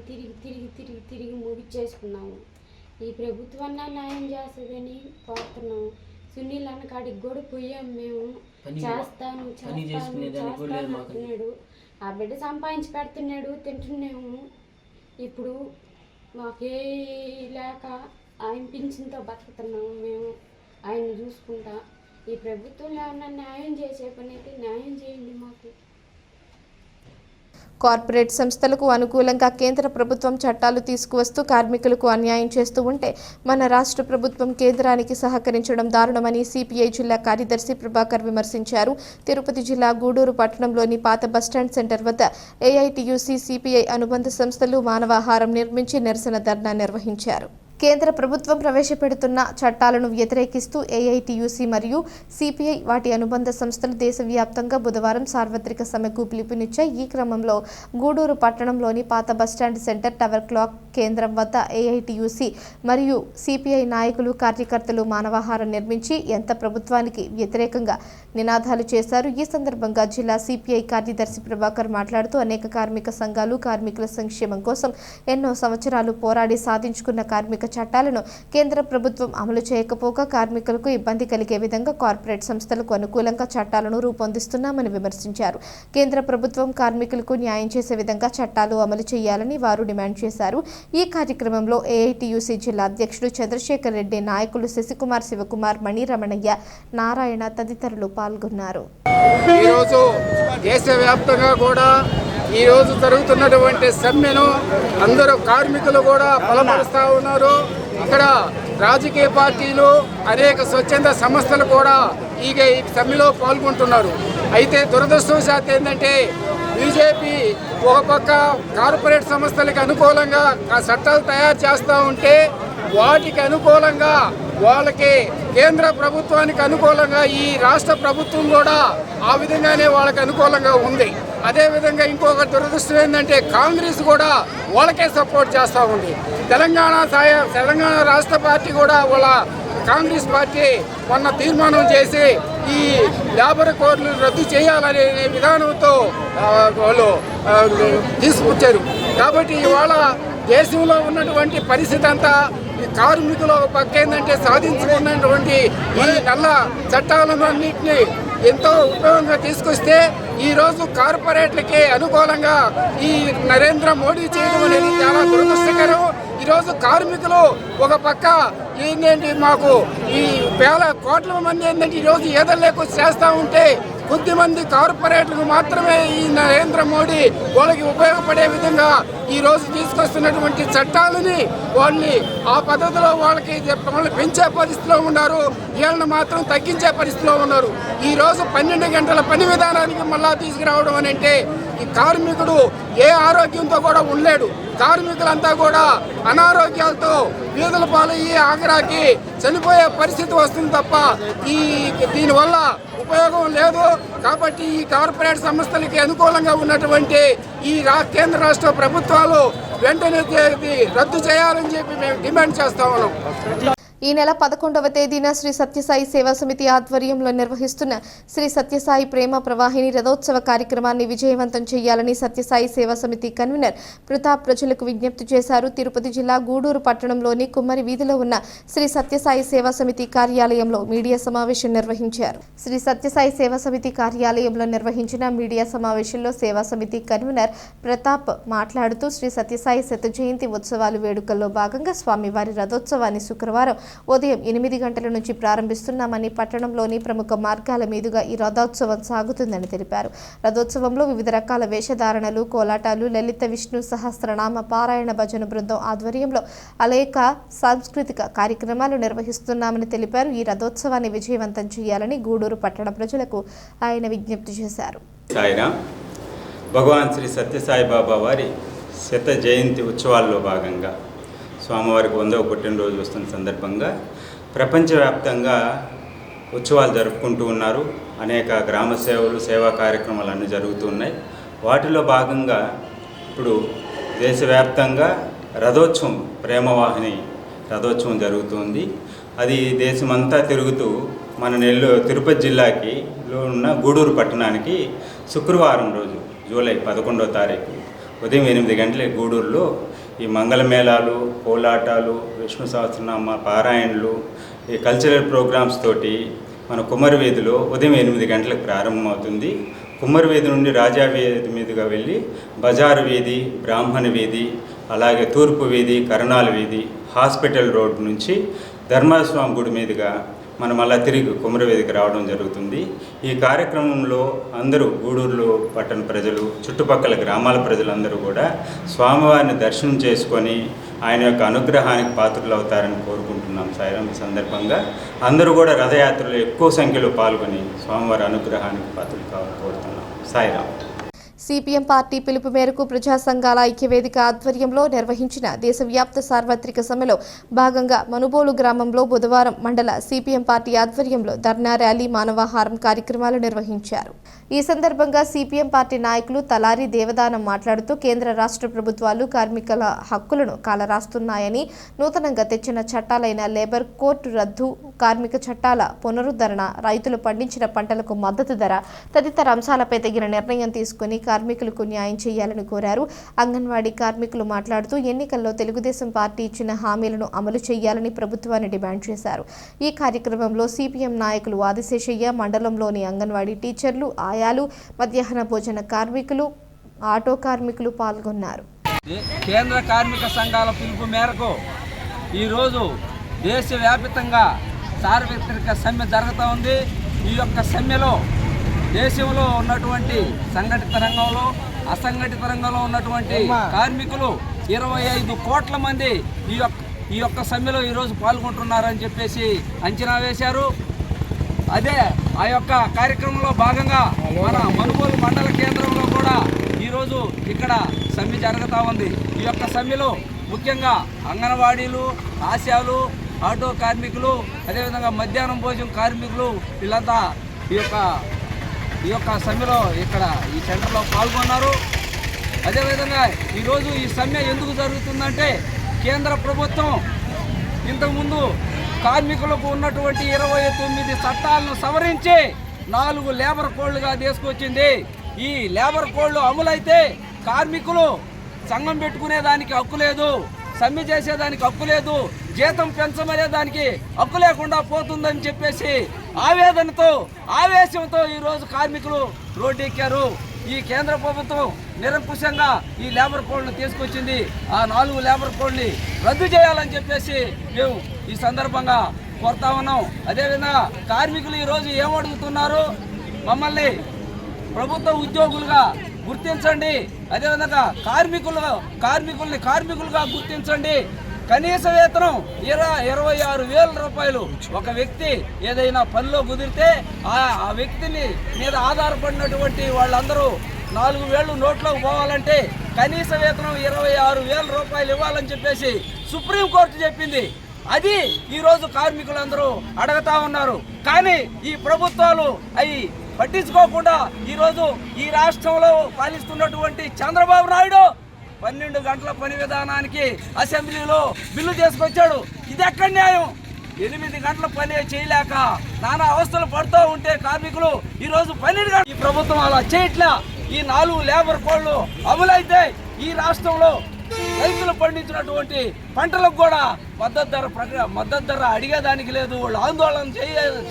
తిరిగి ముగిచ్చేసుకున్నాము. ఈ ప్రభుత్వాన్ని న్యాయం చేస్తుందని కోరుతున్నాము. సునీల్ అన్న కాడికి కూడా పోయాం మేము. చేస్తాను అంటున్నాడు. ఆ బిడ్డ సంపాదించి పెడుతున్నాడు, తింటున్నాము. ఇప్పుడు మాకే లేక ఆయన పింఛన్తో బతుకుతున్నాము మేము. ఆయన్ని చూసుకుంటా. ఈ ప్రభుత్వంలో ఏమన్నా న్యాయం చేసే పని అయితే న్యాయం చేయండి మాకు. కార్పొరేట్ సంస్థలకు అనుకూలంగా కేంద్ర ప్రభుత్వం చట్టాలు తీసుకువస్తూ కార్మికులకు అన్యాయం చేస్తూ ఉంటే మన రాష్ట్ర ప్రభుత్వం కేంద్రానికి సహకరించడం దారుణమని సిపిఐ జిల్లా కార్యదర్శి ప్రభాకర్ విమర్శించారు. తిరుపతి జిల్లా గూడూరు పట్టణంలోని పాత బస్టాండ్ సెంటర్ వద్ద ఏఐటియుసి సిపిఐ అనుబంధ సంస్థలు మానవాహారం నిర్మించి నిరసన ధర్నా నిర్వహించారు. కేంద్ర ప్రభుత్వం ప్రవేశపెడుతున్న చట్టాలను వ్యతిరేకిస్తూ ఏఐటియుసి మరియు సిపిఐ వాటి అనుబంధ సంస్థలు దేశవ్యాప్తంగా బుధవారం సార్వత్రిక సమ్మెకు పిలుపునిచ్చాయి. ఈ క్రమంలో గూడూరు పట్టణంలోని పాత బస్టాండ్ సెంటర్ టవర్ క్లాక్ కేంద్రం వద్ద ఏఐటియుసి మరియు సిపిఐ నాయకులు కార్యకర్తలు మానవాహారం నిర్మించి ఎంత ప్రభుత్వానికి వ్యతిరేకంగా నినాదాలు చేశారు. ఈ సందర్భంగా జిల్లా సిపిఐ కార్యదర్శి ప్రభాకర్ మాట్లాడుతూ అనేక కార్మిక సంఘాలు కార్మికుల సంక్షేమం కోసం ఎన్నో సంవత్సరాలు పోరాడి సాధించుకున్న కార్మిక చట్టాలను కేంద్ర ప్రభుత్వం అమలు చేయకపోగా కార్మికులకు ఇబ్బంది కలిగే విధంగా కార్పొరేట్ సంస్థలకు అనుకూలంగా చట్టాలను రూపొందిస్తున్నామని విమర్శించారు. కేంద్ర ప్రభుత్వం కార్మికులకు న్యాయం చేసే విధంగా చట్టాలు అమలు చేయాలని వారు డిమాండ్ చేశారు. ఈ కార్యక్రమంలో ఏఐటియుసి జిల్లా అధ్యక్షుడు చంద్రశేఖర్ రెడ్డి, నాయకులు శశికుమార్, శివకుమార్, మణి, రమణయ్య, నారాయణ తదితరులు పాల్గొన్నారు. ఈరోజు దేశవ్యాప్తంగా కూడా ఈరోజు జరుగుతున్నటువంటి సమ్మెను అందరూ కార్మికులు కూడా బలపరుస్తూ ఉన్నారు. ఇక్కడ రాజకీయ పార్టీలు అనేక స్వచ్ఛంద సంస్థలు కూడా ఈ సమ్మెలో పాల్గొంటున్నారు. అయితే దురదృష్టవశాత్తు ఏంటంటే బీజేపీ ఒక పక్క కార్పొరేట్ సంస్థలకు అనుకూలంగా చట్టాలు తయారు చేస్తూ ఉంటే వాటికి అనుకూలంగా వాళ్ళకి కేంద్ర ప్రభుత్వానికి అనుకూలంగా ఈ రాష్ట్ర ప్రభుత్వం కూడా ఆ విధంగానే వాళ్ళకి అనుకూలంగా ఉంది. అదేవిధంగా ఇంకొక దురదృష్టం ఏంటంటే కాంగ్రెస్ కూడా వాళ్ళకే సపోర్ట్ చేస్తూ ఉంది. తెలంగాణ రాష్ట్ర పార్టీ కూడా వాళ్ళ కాంగ్రెస్ పార్టీ మొన్న తీర్మానం చేసి ఈ లేబర్ కోడ్లు రద్దు చేయాలనే విధానంతో వాళ్ళు తీసుకొచ్చారు. కాబట్టి ఇవాళ దేశంలో ఉన్నటువంటి పరిస్థితి అంతా ఈ కార్మికుల పక్క ఏంటంటే సాధించుకున్నటువంటి ఈ నల్ల చట్టాలను అన్నింటినీ ఎంతో ఉపయోగంగా తీసుకొస్తే ఈరోజు కార్పొరేట్లకి అనుకూలంగా ఈ నరేంద్ర మోడీ చేయడం అనేది చాలా దురదృష్టకరం. ఈరోజు కార్మికులు ఒక పక్క ఏంటంటే మాకు ఈ వేల కోట్ల మంది ఏంటంటే ఈరోజు ఏదలేకు చేస్తూ ఉంటే కొద్దిమంది కార్పొరేట్లకు మాత్రమే ఈ నరేంద్ర మోడీ వాళ్ళకి ఉపయోగపడే విధంగా ఈరోజు తీసుకొస్తున్నటువంటి చట్టాలని వాళ్ళని ఆ పద్ధతిలో వాళ్ళని పెంచే పరిస్థితిలో ఉన్నారు, వీళ్ళని మాత్రం తగ్గించే పరిస్థితిలో ఉన్నారు. ఈరోజు 12 గంటల పని విధానానికి మళ్ళా తీసుకురావడం అని అంటే ఈ కార్మికుడు ఏ ఆరోగ్యంతో కూడా ఉండలేడు. కార్మికులంతా కూడా అనారోగ్యాలతో వీధుల పాలయ్యి ఆఖరాకి చనిపోయే పరిస్థితి వస్తుంది తప్ప దీనివల్ల ఉపయోగం లేదు. కాబట్టి ఈ కార్పొరేట్ సంస్థలకి అనుకూలంగా ఉన్నటువంటి ఈ కేంద్ర రాష్ట్ర ప్రభుత్వాలు వెంటనే రద్దు చేయాలని చెప్పి మేము డిమాండ్ చేస్తా ఉన్నాం. ఈ నెల 11వ తేదీన శ్రీ సత్యసాయి సేవా సమితి ఆధ్వర్యంలో నిర్వహిస్తున్న శ్రీ సత్యసాయి ప్రేమ ప్రవాహిని రథోత్సవ కార్యక్రమాన్ని విజయవంతం చేయాలని సత్యసాయి సేవా సమితి కన్వీనర్ ప్రతాప్ ప్రజలకు విజ్ఞప్తి చేశారు. తిరుపతి జిల్లా గూడూరు పట్టణంలోని కుమ్మరి వీధిలో ఉన్న శ్రీ సత్యసాయి సేవా సమితి కార్యాలయంలో మీడియా సమావేశం నిర్వహించారు. శ్రీ సత్యసాయి సేవా సమితి కార్యాలయంలో నిర్వహించిన మీడియా సమావేశంలో సేవా సమితి కన్వీనర్ ప్రతాప్ మాట్లాడుతూ శ్రీ సత్యసాయి శత జయంతి ఉత్సవాలు వేడుకల్లో భాగంగా స్వామివారి రథోత్సవాన్ని శుక్రవారం ఉదయం 8 గంటల నుంచి ప్రారంభిస్తున్నామని, పట్టణంలోని ప్రముఖ మార్గాల మీదుగా ఈ రథోత్సవం సాగుతుందని తెలిపారు. రథోత్సవంలో వివిధ రకాల వేషధారణలు, కోలాటాలు, లలిత విష్ణు సహస్రనామ పారాయణ భజన బృందం ఆధ్వర్యంలో అనేక సాంస్కృతిక కార్యక్రమాలు నిర్వహిస్తున్నామని తెలిపారు. ఈ రథోత్సవాన్ని విజయవంతం చేయాలని గూడూరు పట్టణ ప్రజలకు ఆయన విజ్ఞప్తి చేశారు. భగవాన్ శ్రీ సత్యసాయి బాబా వారి శత జయంతి ఉత్సవాల్లో భాగంగా స్వామివారికి 100వ పుట్టినరోజు వస్తున్న సందర్భంగా ప్రపంచవ్యాప్తంగా ఉత్సవాలు జరుపుకుంటూ ఉన్నారు. అనేక గ్రామ సేవలు, సేవా కార్యక్రమాలు అన్నీ జరుగుతూ ఉన్నాయి. వాటిలో భాగంగా ఇప్పుడు దేశవ్యాప్తంగా రథోత్సవం, ప్రేమవాహిని రథోత్సవం జరుగుతుంది. అది దేశమంతా తిరుగుతూ మన తిరుపతి జిల్లాకి ఉన్న గూడూరు పట్టణానికి శుక్రవారం రోజు జూలై 11వ తారీఖు ఉదయం 8 గంటలకి గూడూరులో ఈ మంగళమేళాలు, కోలాటాలు, విష్ణు సహస్రనామ పారాయణలు, ఈ కల్చరల్ ప్రోగ్రామ్స్ తోటి మన కుమ్మరి వీధిలో ఉదయం 8 గంటలకు ప్రారంభమవుతుంది. కుమ్మరి వీధి నుండి రాజా వీధి మీదుగా వెళ్ళి బజారు వీధి, బ్రాహ్మణ వీధి, అలాగే తూర్పు వీధి, కరణాల వీధి, హాస్పిటల్ రోడ్ నుంచి ధర్మస్వామి గుడి మీదుగా మనం అలా తిరిగి కుమ్మరి వీధికి రావడం జరుగుతుంది. ఈ కార్యక్రమంలో అందరూ గూడూరులో పట్టణ ప్రజలు, చుట్టుపక్కల గ్రామాల ప్రజలందరూ కూడా స్వామివారిని దర్శనం చేసుకొని ఆయన యొక్క అనుగ్రహానికి పాత్రలు అవుతారని కోరుకుంటున్నాం. సాయిరాం ఈ సందర్భంగా అందరూ కూడా రథయాత్రలో ఎక్కువ సంఖ్యలో పాల్గొని స్వామివారి అనుగ్రహానికి పాత్రలు కావాలని కోరుతున్నాం. సాయిరాం. సిపిఎం పార్టీ పిలుపు మేరకు ప్రజా సంఘాల ఐక్యవేదిక ఆధ్వర్యంలో నిర్వహించిన దేశవ్యాప్త సార్వత్రిక సమ్మెలో భాగంగా మనుబోలు గ్రామంలో బుధవారం మండల సిపిఎం పార్టీ ఆధ్వర్యంలో ధర్నా ర్యాలీ, మానవాహారం కార్యక్రమాలు నిర్వహించారు. ఈ సందర్భంగా సిపిఎం పార్టీ నాయకులు తలారి దేవదానం మాట్లాడుతూ కేంద్ర రాష్ట్ర ప్రభుత్వాలు కార్మికుల హక్కులను కాలరాస్తున్నాయని, నూతనంగా తెచ్చిన చట్టాలైన లేబర్ కోర్టు రద్దు, కార్మిక చట్టాల పునరుద్ధరణ, రైతులు పండించిన పంటలకు మద్దతు ధర తదితర అంశాలపై తగిన నిర్ణయం తీసుకుని కార్మికులకు న్యాయం చేయాలని కోరారు. అంగన్వాడీ కార్మికులు మాట్లాడుతూ ఎన్నికల్లో తెలుగుదేశం పార్టీ ఇచ్చిన హామీలను అమలు చేయాలని ప్రభుత్వాన్ని డిమాండ్ చేశారు. ఈ కార్యక్రమంలో సిపిఎం నాయకులు ఆదిశేషయ్య, మండలంలోని అంగన్వాడీ టీచర్లు, ఆయాలు, మధ్యాహ్న భోజన కార్మికులు, ఆటో కార్మికులు పాల్గొన్నారు. కేంద్ర కార్మిక సంఘాల పిలుపు మేరకు ఈరోజు దేశవ్యాప్తంగా సార్వత్రిక సమ్మె జరుగుతూ ఉంది. ఈ యొక్క సమ్మెలో దేశంలో ఉన్నటువంటి సంఘటిత రంగంలో, అసంఘటిత రంగంలో ఉన్నటువంటి కార్మికులు 25 కోట్ల మంది ఈ యొక్క ఈ యొక్క సమ్మెలో ఈరోజు పాల్గొంటున్నారని చెప్పేసి అంచనా వేశారు. అదే ఆ యొక్క కార్యక్రమంలో భాగంగా మన మనుగోలు మండల కేంద్రంలో కూడా ఈరోజు ఇక్కడ సమ్మె జరుగుతూ ఉంది. ఈ యొక్క సమ్మెలో ముఖ్యంగా అంగన్వాడీలు, ఆశాలు, ఆటో కార్మికులు, అదేవిధంగా మధ్యాహ్నం భోజనం కార్మికులు వీళ్ళంతా ఈ యొక్క సమ్మెలో ఇక్కడ ఈ సెంటర్లో పాల్గొన్నారు. అదేవిధంగా ఈరోజు ఈ సమ్మె ఎందుకు జరుగుతుందంటే కేంద్ర ప్రభుత్వం ఇంతకుముందు కార్మికులకు ఉన్నటువంటి 29 చట్టాలను సవరించి 4 లేబర్ కోడ్లుగా తీసుకొచ్చింది. ఈ లేబర్ కోడ్లు అమలైతే కార్మికులు సంఘం పెట్టుకునేదానికి హక్కు లేదు, సమ్మె చేసేదానికి హక్కు లేదు, జీతం పెంచమనేదానికి హక్కు లేకుండా పోతుందని చెప్పేసి ఆవేదనతో ఆవేశంతో ఈరోజు కార్మికులు రోడ్డెక్కారు. ఈ కేంద్ర ప్రభుత్వం నిరంకుశంగా ఈ లేబర్ కోడ్ను తీసుకొచ్చింది. ఆ 4 లేబర్ కోడ్ని రద్దు చేయాలని చెప్పేసి మేము ఈ సందర్భంగా కోరుతా ఉన్నాం. అదేవిధంగా కార్మికులు ఈరోజు ఏమడుగుతున్నారు, మమ్మల్ని ప్రభుత్వ ఉద్యోగులుగా గుర్తించండి, అదేవిధంగా కార్మికుల్ని కార్మికులుగా గుర్తించండి. కనీస వేతనం 26,000 రూపాయలు. ఒక వ్యక్తి ఏదైనా పనిలో కుదిరితే ఆ వ్యక్తిని మీద ఆధారపడినటువంటి వాళ్ళందరూ 4,000 నోట్లోకి పోవాలంటే కనీస వేతనం 26,000 రూపాయలు ఇవ్వాలని చెప్పేసి సుప్రీంకోర్టు చెప్పింది. అది ఈరోజు కార్మికులందరూ అడుగుతా ఉన్నారు. కానీ ఈ ప్రభుత్వాలు అవి పట్టించుకోకుండా ఈరోజు ఈ రాష్ట్రంలో పాలిస్తున్నటువంటి చంద్రబాబు నాయుడు 12 గంటల పని విధానానికి అసెంబ్లీలో బిల్లు చేసుకొచ్చాడు. ఇది ఎక్కడ న్యాయం? 8 గంటల పని చేయలేక నానా అవస్థలు పడుతూ ఉంటే కార్మికులు ఈరోజు 12 గంటలు. ఈ ప్రభుత్వం అలా చేయట్లా. ఈ 4 లేబర్ కోడ్లు అమలైతే ఈ రాష్ట్రంలో రైతులు పండించినటువంటి పంటలకు కూడా మద్దతు ధర అడిగేదానికి లేదు, వాళ్ళు ఆందోళన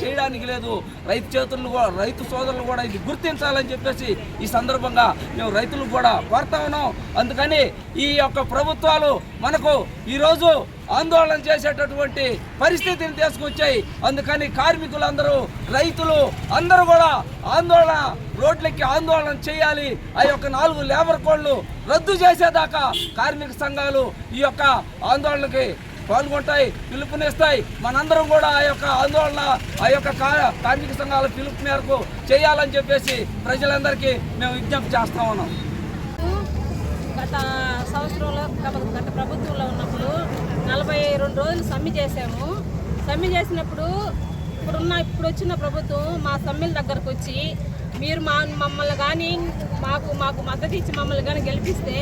చేయడానికి లేదు. రైతు సోదరులు కూడా ఇది గుర్తించాలని చెప్పేసి ఈ సందర్భంగా మేము రైతులకు కూడా కోరుతా ఉన్నాం. అందుకని ఈ యొక్క ప్రభుత్వాలు మనకు ఈరోజు ఆందోళన చేసేటటువంటి పరిస్థితిని తీసుకొచ్చాయి. అందుకని కార్మికులందరూ, రైతులు అందరూ కూడా రోడ్లెక్కి ఆందోళన చేయాలి. ఆ యొక్క 4 లేబర్ కోడ్లు రద్దు చేసేదాకా కార్మిక సంఘాలు ఈ యొక్క ఆందోళనకి పాల్గొంటాయి, పిలుపునిస్తాయి. మనందరం కూడా ఆ యొక్క ఆందోళన, ఆ యొక్క కార్మిక సంఘాల పిలుపు మేరకు చేయాలని చెప్పేసి ప్రజలందరికీ మేము విజ్ఞప్తి చేస్తా ఉన్నాం. గత సంవత్సరంలో గత ప్రభుత్వంలో ఉన్నప్పుడు 42 రోజులు సమ్మె చేసాము. సమ్మె చేసినప్పుడు ఇప్పుడు వచ్చిన ప్రభుత్వం మా సమ్మెల దగ్గరకు వచ్చి మీరు మమ్మల్ని కానీ మాకు మద్దతు ఇచ్చి మమ్మల్ని కానీ గెలిపిస్తే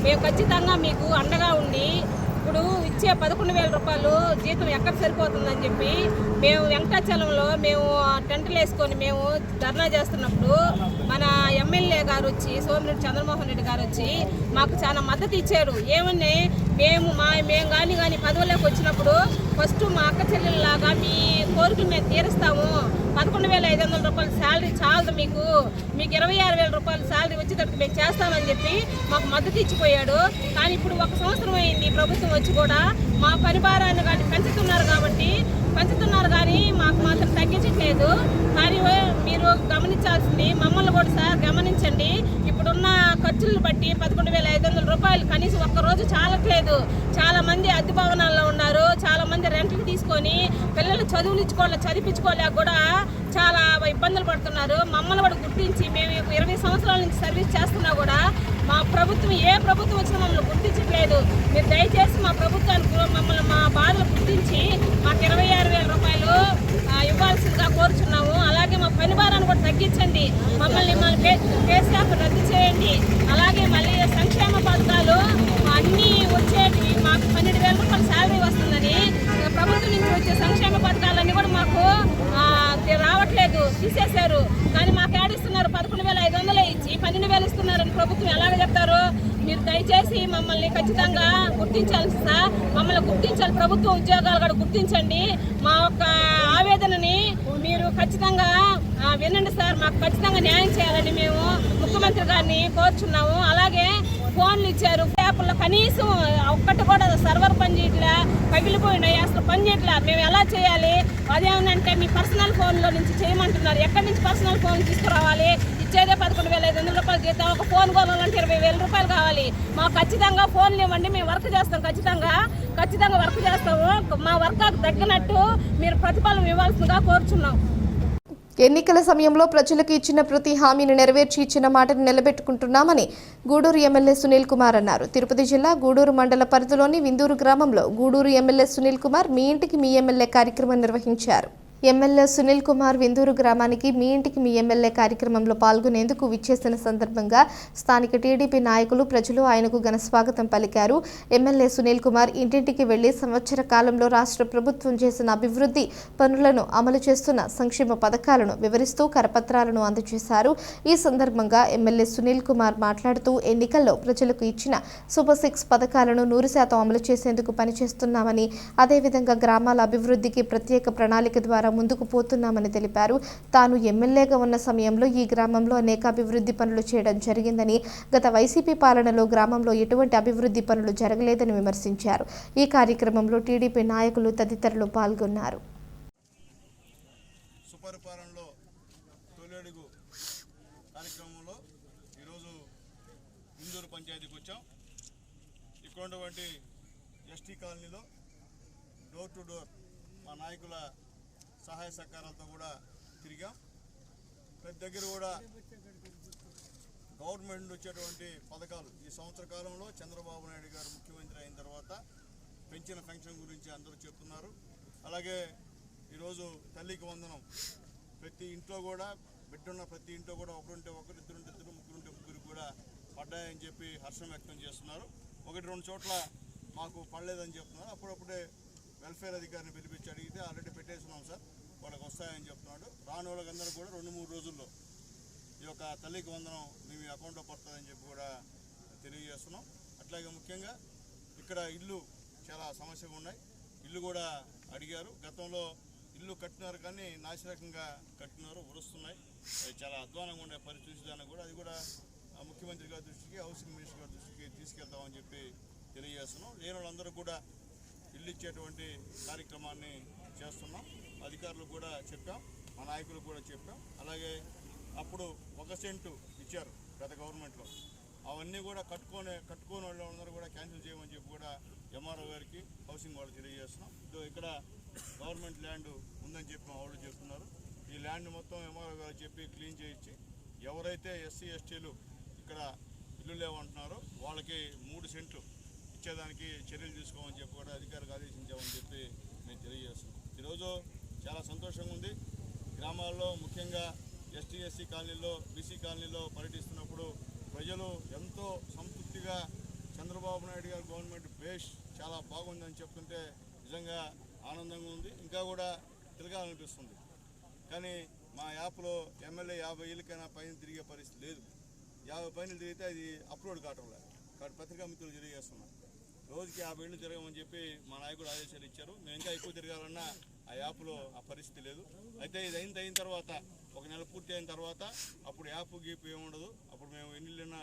మేము ఖచ్చితంగా మీకు అండగా ఉండి ఇప్పుడు ఇచ్చే 11,000 రూపాయలు జీతం ఎక్కడ సరిపోతుందని చెప్పి మేము వెంకటాచలంలో మేము టెంట్లు వేసుకొని మేము ధర్నా చేస్తున్నప్పుడు మన ఎమ్మెల్యే గారు వచ్చి సోమిరెడ్డి చంద్రమోహన్ రెడ్డి గారు వచ్చి మాకు చాలా మద్దతు ఇచ్చారు. ఏమని మేము కానీ పదవులోకి వచ్చినప్పుడు ఫస్ట్ మా అక్క చెల్లెల్లాగా మీ కోరికలు మేము తీరుస్తాము, 11,500 రూపాయల శాలరీ చాలదు, మీకు 26,000 రూపాయల శాలరీ వచ్చేటప్పుడు మేము చేస్తామని చెప్పి మాకు మద్దతు ఇచ్చిపోయాడు. కానీ ఇప్పుడు 1 సంవత్సరం అయింది ప్రభుత్వం వచ్చి కూడా మా పరివారాన్ని కానీ పెంచుతున్నారు కానీ మాకు మాత్రం తగ్గించట్లేదు. కానీ మీరు గమనించాల్సింది మమ్మల్ని కూడా సార్ గమనించండి. ఇప్పుడున్న ఖర్చులను బట్టి 11,500 రూపాయలు కనీసం ఒక్కరోజు చాలట్లేదు. చాలా మంది అద్దె భవనాల్లో ఉన్నారు, చాలా మంది రెంట్కి తీసుకొని పిల్లలు చదివించుకోలేక కూడా చాలా ఇబ్బందులు పడుతున్నారు. మమ్మల్ని కూడా గుర్తించి మేము 20 సంవత్సరాల నుంచి సర్వీస్ చేస్తున్నా కూడా మా ప్రభుత్వం ఏ ప్రభుత్వం వచ్చినా మమ్మల్ని గుర్తించట్లేదు. మీరు దయచేసి మా ప్రభుత్వానికి మమ్మల్ని మా బాధలు గుర్తించి మాకు 26,000 రూపాయలు ఇవ్వాల్సిందిగా కోరుచున్నాము. అలాగే మా పని భారాన్ని కూడా తగ్గించండి, మమ్మల్ని కేసీఆర్ రద్దు చేయండి. అలాగే మళ్ళీ సంక్షేమ పథకాలు అన్నీ వచ్చేటివి మాకు 12,000 రూపాయల శాలరీ వస్తుందని ప్రభుత్వం నుంచి వచ్చే సంక్షేమ పథకాలన్నీ కూడా మాకు రావట్లేదు, తీసేశారు. కానీ మాకు ఏడిస్తున్నారు 11,500 ఇచ్చి 12,000 ఇస్తున్నారని ప్రభుత్వం ఎలాగ చెప్తారు? మీరు దయచేసి మమ్మల్ని ఖచ్చితంగా గుర్తించాలి సార్, మమ్మల్ని గుర్తించాలి. ప్రభుత్వ ఉద్యోగాలు కూడా గుర్తించండి. మా యొక్క ఆవేదనని మీరు ఖచ్చితంగా వినండి సార్, మాకు ఖచ్చితంగా న్యాయం చేయాలని మేము ముఖ్యమంత్రి గారిని కోరుచున్నాము. అలాగే ఫోన్లు ఇచ్చారు, యాప్లో కనీసం ఒక్కటి కూడా సర్వర్ పని చేయట్లా, పగిలిపోయినాయి, అసలు పని చేయట్లా. మేము ఎలా చేయాలి? అదేమంటే మీ పర్సనల్ ఫోన్లో నుంచి చేయమంటున్నారు. ఎక్కడి నుంచి పర్సనల్ ఫోన్ తీసుకురావాలి? ఇచ్చేదే 11,500 రూపాయలు జీతం. ఒక ఫోన్ కొనాలంటే 20,000 రూపాయలు కావాలి. మాకు ఖచ్చితంగా ఫోన్లు ఇవ్వండి, మేము వర్క్ చేస్తాం. ఖచ్చితంగా వర్క్ చేస్తాము. మా వర్క్ తగ్గినట్టు మీరు ప్రతిఫలం ఇవ్వాల్సిందిగా కోరుచున్నాం. ఎన్నికల సమయంలో ప్రజలకు ఇచ్చిన ప్రతి హామీని నెరవేర్చి ఇచ్చిన మాటను నిలబెట్టుకుంటున్నామని గూడూరు ఎమ్మెల్యే సునీల్ కుమార్ అన్నారు. తిరుపతి జిల్లా గూడూరు మండల పరిధిలోని విందూరు గ్రామంలో గూడూరు ఎమ్మెల్యే సునీల్ కుమార్ మీ ఇంటికి మీ ఎమ్మెల్యే కార్యక్రమం నిర్వహించారు. ఎమ్మెల్యే సునీల్ కుమార్ విందూరు గ్రామానికి మీ ఇంటికి మీ ఎమ్మెల్యే కార్యక్రమంలో పాల్గొనేందుకు విచ్చేసిన సందర్భంగా స్థానిక టీడీపీ నాయకులు ప్రజలు ఆయనకు ఘన స్వాగతం పలికారు. ఎమ్మెల్యే సునీల్ కుమార్ ఇంటింటికి వెళ్లి సంవత్సర కాలంలో రాష్ట్ర ప్రభుత్వం చేసిన అభివృద్ధి పనులను అమలు చేస్తున్న సంక్షేమ పథకాలను వివరిస్తూ కరపత్రాలను అందజేశారు. ఈ సందర్భంగా ఎమ్మెల్యే సునీల్ కుమార్ మాట్లాడుతూ ఎన్నికల్లో ప్రజలకు ఇచ్చిన సూపర్ 6 పథకాలను 100% అమలు చేసేందుకు పనిచేస్తున్నామని, అదేవిధంగా గ్రామాల అభివృద్ధికి ప్రత్యేక ప్రణాళిక ద్వారా ముందుకు పోతున్నామని తెలిపారు. తాను ఎమ్మెల్యేగా ఉన్న సమయంలో ఈ గ్రామంలో అనేక అభివృద్ధి పనులు చేయడం జరిగిందని, గత వైసీపీ పాలనలో గ్రామంలో ఎటువంటి అభివృద్ధి పనులు జరగలేదని విమర్శించారు. ఈ కార్యక్రమంలో టీడీపీ నాయకులు తదితరులు పాల్గొన్నారు. సుపరిపాలనలో తొలి అడుగు కార్యక్రమంలో ఈరోజు ఇందూరు పంచాయతీకి వచ్చాం. ఇక్కడ ఉన్నటువంటి ఎస్టీ కాలనీలో డోర్ టు డోర్ మా నాయకుల సహాయ సహకారాలతో కూడా తిరిగాం. ప్రతి దగ్గర కూడా గవర్నమెంట్ నుండి వచ్చేటువంటి పథకాలు ఈ సంవత్సర కాలంలో చంద్రబాబు నాయుడు గారు ముఖ్యమంత్రి అయిన తర్వాత పెంచిన పెన్షన్ గురించి అందరూ చెప్తున్నారు. అలాగే ఈరోజు తల్లికి వందనం ప్రతి ఇంట్లో కూడా బిడ్డున్న ప్రతి ఇంట్లో కూడా ఒకరుంటే ఒకరు, ఇద్దరుంటే ఇద్దరు, ముగ్గురుంటే ముగ్గురు కూడా పడ్డాయని చెప్పి హర్షం వ్యక్తం చేస్తున్నారు. 1-2 చోట్ల మాకు పడలేదని చెప్తున్నారు. అప్పుడప్పుడే వెల్ఫేర్ అధికారిని పిలిపించి అడిగితే ఆల్రెడీ పెట్టేస్తున్నాం సార్, వాళ్ళకి వస్తాయని చెప్తున్నాడు. రాని వాళ్ళకందరూ కూడా 2-3 రోజుల్లో ఈ యొక్క తల్లికి వందనం మీ అకౌంట్లో పడుతుందని చెప్పి కూడా తెలియజేస్తున్నాం. అట్లాగే ముఖ్యంగా ఇక్కడ ఇల్లు చాలా సమస్యగా ఉన్నాయి. ఇల్లు కూడా అడిగారు. గతంలో ఇల్లు కట్టినారు కానీ నాసిరకంగా కట్టినారు, ఉరుస్తున్నాయి. అది చాలా అధ్వానంగా ఉండే పరిస్థితి. దానికి కూడా అది కూడా ముఖ్యమంత్రి గారి దృష్టికి, హౌసింగ్ మినిస్టర్ గారి దృష్టికి తీసుకెళ్తామని చెప్పి తెలియజేస్తున్నాం. లేని వాళ్ళందరూ కూడా ఇల్లు ఇచ్చేటువంటి కార్యక్రమాన్ని చేస్తున్నాం. అధికారులు కూడా చెప్పాం, మా నాయకులు కూడా చెప్పాం. అలాగే అప్పుడు 1 సెంటు ఇచ్చారు గత గవర్నమెంట్లో, అవన్నీ కూడా కట్టుకోని వాళ్ళందరూ కూడా క్యాన్సిల్ చేయమని చెప్పి కూడా ఎంఆర్ఓ గారికి, హౌసింగ్ వాళ్ళు తెలియజేస్తున్నాం. ఇక్కడ గవర్నమెంట్ ల్యాండ్ ఉందని చెప్పి మా వాళ్ళు చెప్తున్నారు. ఈ ల్యాండ్ మొత్తం ఎంఆర్ఓ గారు చెప్పి క్లీన్ చేయించి ఎవరైతే ఎస్సీ ఎస్టీలు ఇక్కడ ఇల్లు లేవంటున్నారో వాళ్ళకి 3 సెంట్లు ఇచ్చేదానికి చర్యలు తీసుకోమని చెప్పి కూడా అధికారులకు ఆదేశించామని చెప్పి మేము తెలియజేస్తున్నాం. ఈరోజు చాలా సంతోషంగా ఉంది. గ్రామాల్లో ముఖ్యంగా ఎస్టీ కాలనీలో, బీసీ కాలనీలో పర్యటిస్తున్నప్పుడు ప్రజలు ఎంతో సంతృప్తిగా చంద్రబాబు నాయుడు గారి గవర్నమెంట్ బేస్ చాలా బాగుందని చెప్తుంటే నిజంగా ఆనందంగా ఉంది. ఇంకా కూడా తిరగాలనిపిస్తుంది. కానీ మా యాప్లో ఎమ్మెల్యే 50 ఏళ్ళకైనా పైన తిరిగే పరిస్థితి లేదు. 50 పైన తిరిగితే అది అప్లోడ్ కావటం లేదు. కాబట్టి పత్రికా మిత్రులు తెలియజేస్తున్నాం, రోజుకి 50 ఏళ్ళు తిరగమని చెప్పి మా నాయకుడు ఆదేశాలు ఇచ్చారు. మేము ఇంకా ఎక్కువ తిరగాలన్నా ఆ యాప్లో ఆ పరిస్థితి లేదు. అయితే ఇది అయిన తర్వాత 1 నెల పూర్తి అయిన తర్వాత అప్పుడు యాప్ గీపు ఏముండదు. అప్పుడు మేము ఎన్నిళ్ళైనా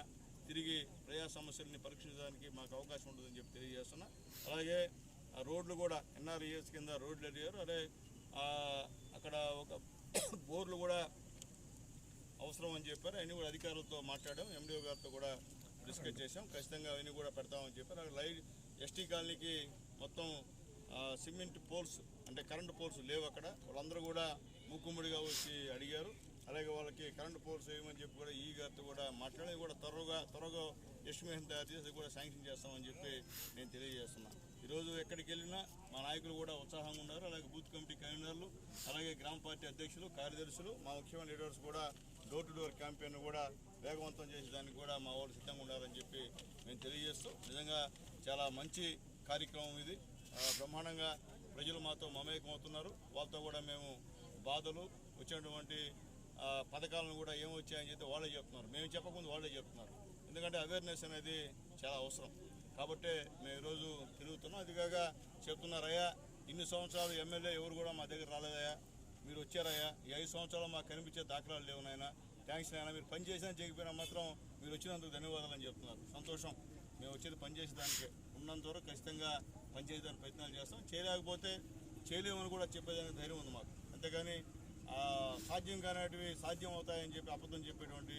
తిరిగి ప్రజా సమస్యలని పరీక్షించడానికి మాకు అవకాశం ఉంటుందని చెప్పి తెలియజేస్తున్నా. అలాగే ఆ రోడ్లు కూడా NRES కింద రోడ్లు అడిగారు. అదే అక్కడ ఒక బోర్లు కూడా అవసరం అని చెప్పారు. అవన్నీ కూడా అధికారులతో మాట్లాడాం, MDO గారితో కూడా డిస్కస్ చేసాం. ఖచ్చితంగా అవన్నీ కూడా పెడతామని చెప్పారు. లైట్ ఎస్టీ కాలనీకి మొత్తం సిమెంట్ పోల్స్ అంటే కరెంటు పోల్స్ లేవు అక్కడ. వాళ్ళందరూ కూడా మూకుమ్మడిగా వచ్చి అడిగారు. అలాగే వాళ్ళకి కరెంటు పోల్స్ వేయమని చెప్పి కూడా ఈ గారితో కూడా మాట్లాడి కూడా త్వరగా ఎస్టిమేషన్ తయారు చేసి కూడా శాంక్షన్ చేస్తామని చెప్పి నేను తెలియజేస్తున్నాను. ఈరోజు ఎక్కడికి వెళ్ళినా మా నాయకులు కూడా ఉత్సాహంగా ఉన్నారు. అలాగే బూత్ కమిటీ కన్వీనర్లు, అలాగే గ్రామ పార్టీ అధ్యక్షులు, కార్యదర్శులు, మా ముఖ్యమైన లీడర్స్ కూడా డోర్ టు డోర్ క్యాంపెయిన్ కూడా వేగవంతం చేసేదానికి కూడా మా వాళ్ళు సిద్ధంగా ఉండాలని చెప్పి మేము తెలియజేస్తూ, నిజంగా చాలా మంచి కార్యక్రమం ఇది. బ్రహ్మాండంగా ప్రజలు మాతో మమేకమవుతున్నారు. వాళ్ళతో కూడా మేము బాధలు వచ్చినటువంటి పథకాలను కూడా ఏమొచ్చాయని చెప్పి వాళ్ళే చెప్తున్నారు. మేము చెప్పకముందు వాళ్ళే చెప్తున్నారు. ఎందుకంటే అవేర్నెస్ అనేది చాలా అవసరం. కాబట్టి మేము ఈరోజు తిరుగుతున్నాం. అదిగాక చెప్తున్నారయ్యా, ఇన్ని సంవత్సరాలు ఎమ్మెల్యే ఎవరు కూడా మా దగ్గర రాలేదయ్యా, మీరు వచ్చారయ్యా, ఈ 5 సంవత్సరాలు మాకు కనిపించే దాఖలాలు లేవు నాయనా, థ్యాంక్స్ నాయనా, మీరు పని చేసినా చేయకపోయినా మాత్రం మీరు వచ్చినందుకు ధన్యవాదాలని చెప్తున్నారు. సంతోషం. మేము వచ్చేది పనిచేసేదానికే, ఉన్నంత వరకు ఖచ్చితంగా పనిచేసేదానికి ప్రయత్నాలు చేస్తాం. చేయలేకపోతే చేయలేమని కూడా చెప్పేదానికి ధైర్యం ఉంది మాకు. అంతేగాని సాధ్యం కానివి సాధ్యం అవుతాయని చెప్పి అబద్ధం చెప్పేటువంటి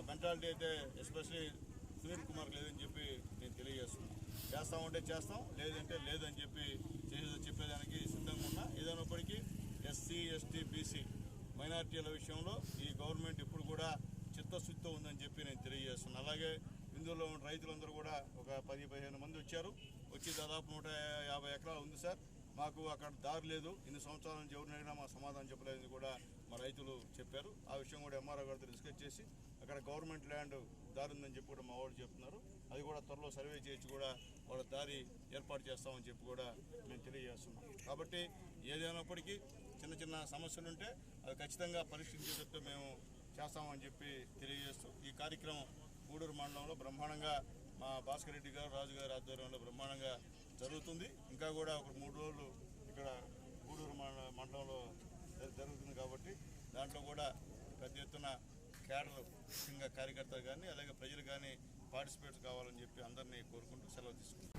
మెంటాలిటీ అయితే ఎస్పెషలీ సునీల్ కుమార్ లేదని చెప్పి నేను తెలియజేస్తున్నాను. చేస్తామంటే చేస్తాం, లేదంటే లేదని చెప్పి చెప్పేదానికి సిద్ధంగా ఉన్నా. ఏదైనప్పటికీ ఎస్సీ, ఎస్టీ, బీసీ మైనారిటీల విషయంలో ఈ గవర్నమెంట్ ఇప్పుడు కూడా చిత్తశుద్ధితో ఉందని చెప్పి నేను తెలియజేస్తున్నాను. అలాగే ఇందులో ఉన్న రైతులందరూ కూడా ఒక 10-15 మంది వచ్చారు. వచ్చి దాదాపు 150 ఎకరాలు ఉంది సార్, మాకు అక్కడ దారి లేదు, ఇన్ని సంవత్సరాల నుంచి ఎవరిని అడిగినా మా సమాధానం చెప్పలేదని కూడా మా రైతులు చెప్పారు. ఆ విషయం కూడా ఎంఆర్ఓ గారితో డిస్కస్ చేసి అక్కడ గవర్నమెంట్ ల్యాండ్ దారి ఉందని చెప్పి కూడా మా వాళ్ళు చెప్తున్నారు. అది కూడా త్వరలో సర్వే చేసి కూడా వాళ్ళ దారి ఏర్పాటు చేస్తామని చెప్పి కూడా మేము తెలియజేస్తున్నాం. కాబట్టి ఏదైనప్పటికీ చిన్న చిన్న సమస్యలు ఉంటే అది ఖచ్చితంగా పరిష్కరించేటట్టు మేము చేస్తామని చెప్పి తెలియజేస్తూ ఈ కార్యక్రమం గూడూరు మండలంలో బ్రహ్మాండంగా మా భాస్కర్ రెడ్డి గారు, రాజు గారి ఆధ్వర్యంలో బ్రహ్మాండంగా జరుగుతుంది. ఇంకా కూడా ఒక 3 రోజులు ఇక్కడ గూడూరు మండలంలో జరుగుతుంది. కాబట్టి దాంట్లో కూడా పెద్ద ఎత్తున కేడర్, ముఖ్యంగా కార్యకర్తలు కానీ అలాగే ప్రజలు కానీ పార్టిసిపేట్ కావాలని చెప్పి అందరినీ కోరుకుంటూ సెలవు తీసుకుంటాం.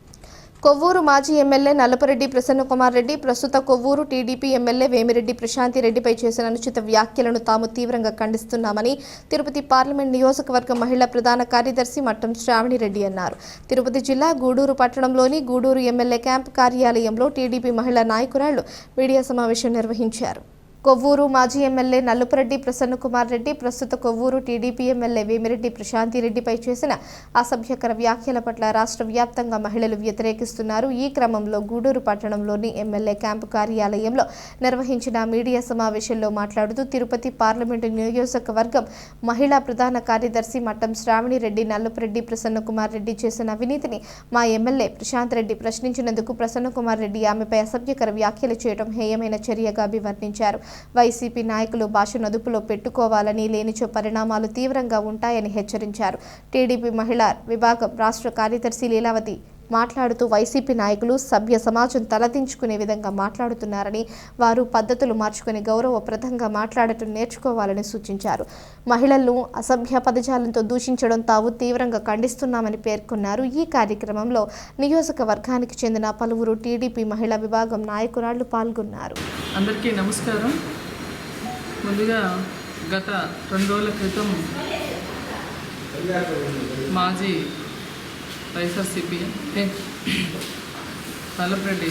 కొవ్వూరు మాజీ ఎమ్మెల్యే నల్లపురెడ్డి ప్రసన్నకుమార్ రెడ్డి ప్రస్తుత కొవ్వూరు టీడీపీ ఎమ్మెల్యే వేమిరెడ్డి ప్రశాంతి రెడ్డిపై చేసిన అనుచిత వ్యాఖ్యలను తాము తీవ్రంగా ఖండిస్తున్నామని తిరుపతి పార్లమెంట్ నియోజకవర్గ మహిళా ప్రధాన కార్యదర్శి మట్టం శ్రావణిరెడ్డి అన్నారు. తిరుపతి జిల్లా గూడూరు పట్టణంలోని గూడూరు ఎమ్మెల్యే క్యాంపు కార్యాలయంలో టీడీపీ మహిళా నాయకురాళ్లు మీడియా సమావేశం నిర్వహించారు. కొవ్వూరు మాజీ ఎమ్మెల్యే నల్లపురెడ్డి ప్రసన్నకుమార్ రెడ్డి ప్రస్తుత కొవ్వూరు టీడీపీ ఎమ్మెల్యే వేమిరెడ్డి ప్రశాంతి రెడ్డిపై చేసిన అసభ్యకర వ్యాఖ్యల పట్ల రాష్ట్ర వ్యాప్తంగా మహిళలు వ్యతిరేకిస్తున్నారు. ఈ క్రమంలో గూడూరు పట్టణంలోని ఎమ్మెల్యే క్యాంపు కార్యాలయంలో నిర్వహించిన మీడియా సమావేశంలో మాట్లాడుతూ తిరుపతి పార్లమెంటు నియోజకవర్గం మహిళా ప్రధాన కార్యదర్శి మట్టం శ్రావణిరెడ్డి నల్లపురెడ్డి ప్రసన్నకుమార్ రెడ్డి చేసిన అవినీతిని మా ఎమ్మెల్యే ప్రశాంత్ రెడ్డి ప్రశ్నించినందుకు ప్రసన్నకుమార్ రెడ్డి ఆమెపై అసభ్యకర వ్యాఖ్యలు చేయడం హేయమైన చర్యగా అభివర్ణించారు. వైసీపీ నాయకులు భాషను అదుపులో పెట్టుకోవాలని, లేనిచో పరిణామాలు తీవ్రంగా ఉంటాయని హెచ్చరించారు. టీడీపీ మహిళా విభాగం రాష్ట్ర కార్యదర్శి లీలావతి మాట్లాడుతూ వైసీపీ నాయకులు సభ్య సమాజం తలదించుకునే విధంగా మాట్లాడుతున్నారని, వారు పద్ధతులు మార్చుకుని గౌరవప్రదంగా మాట్లాడటం నేర్చుకోవాలని సూచించారు. మహిళలను అసభ్య పదజాలంతో దూషించడం తాము తీవ్రంగా ఖండిస్తున్నామని పేర్కొన్నారు. ఈ కార్యక్రమంలో నియోజకవర్గానికి చెందిన పలువురు టీడీపీ మహిళా విభాగం నాయకురాళ్లు పాల్గొన్నారు. అందరికీ నమస్కారం. ముందుగా గత 2 రోజుల క్రితం మాజీ వైఎస్ఆర్సీపీ నల్లపురెడ్డి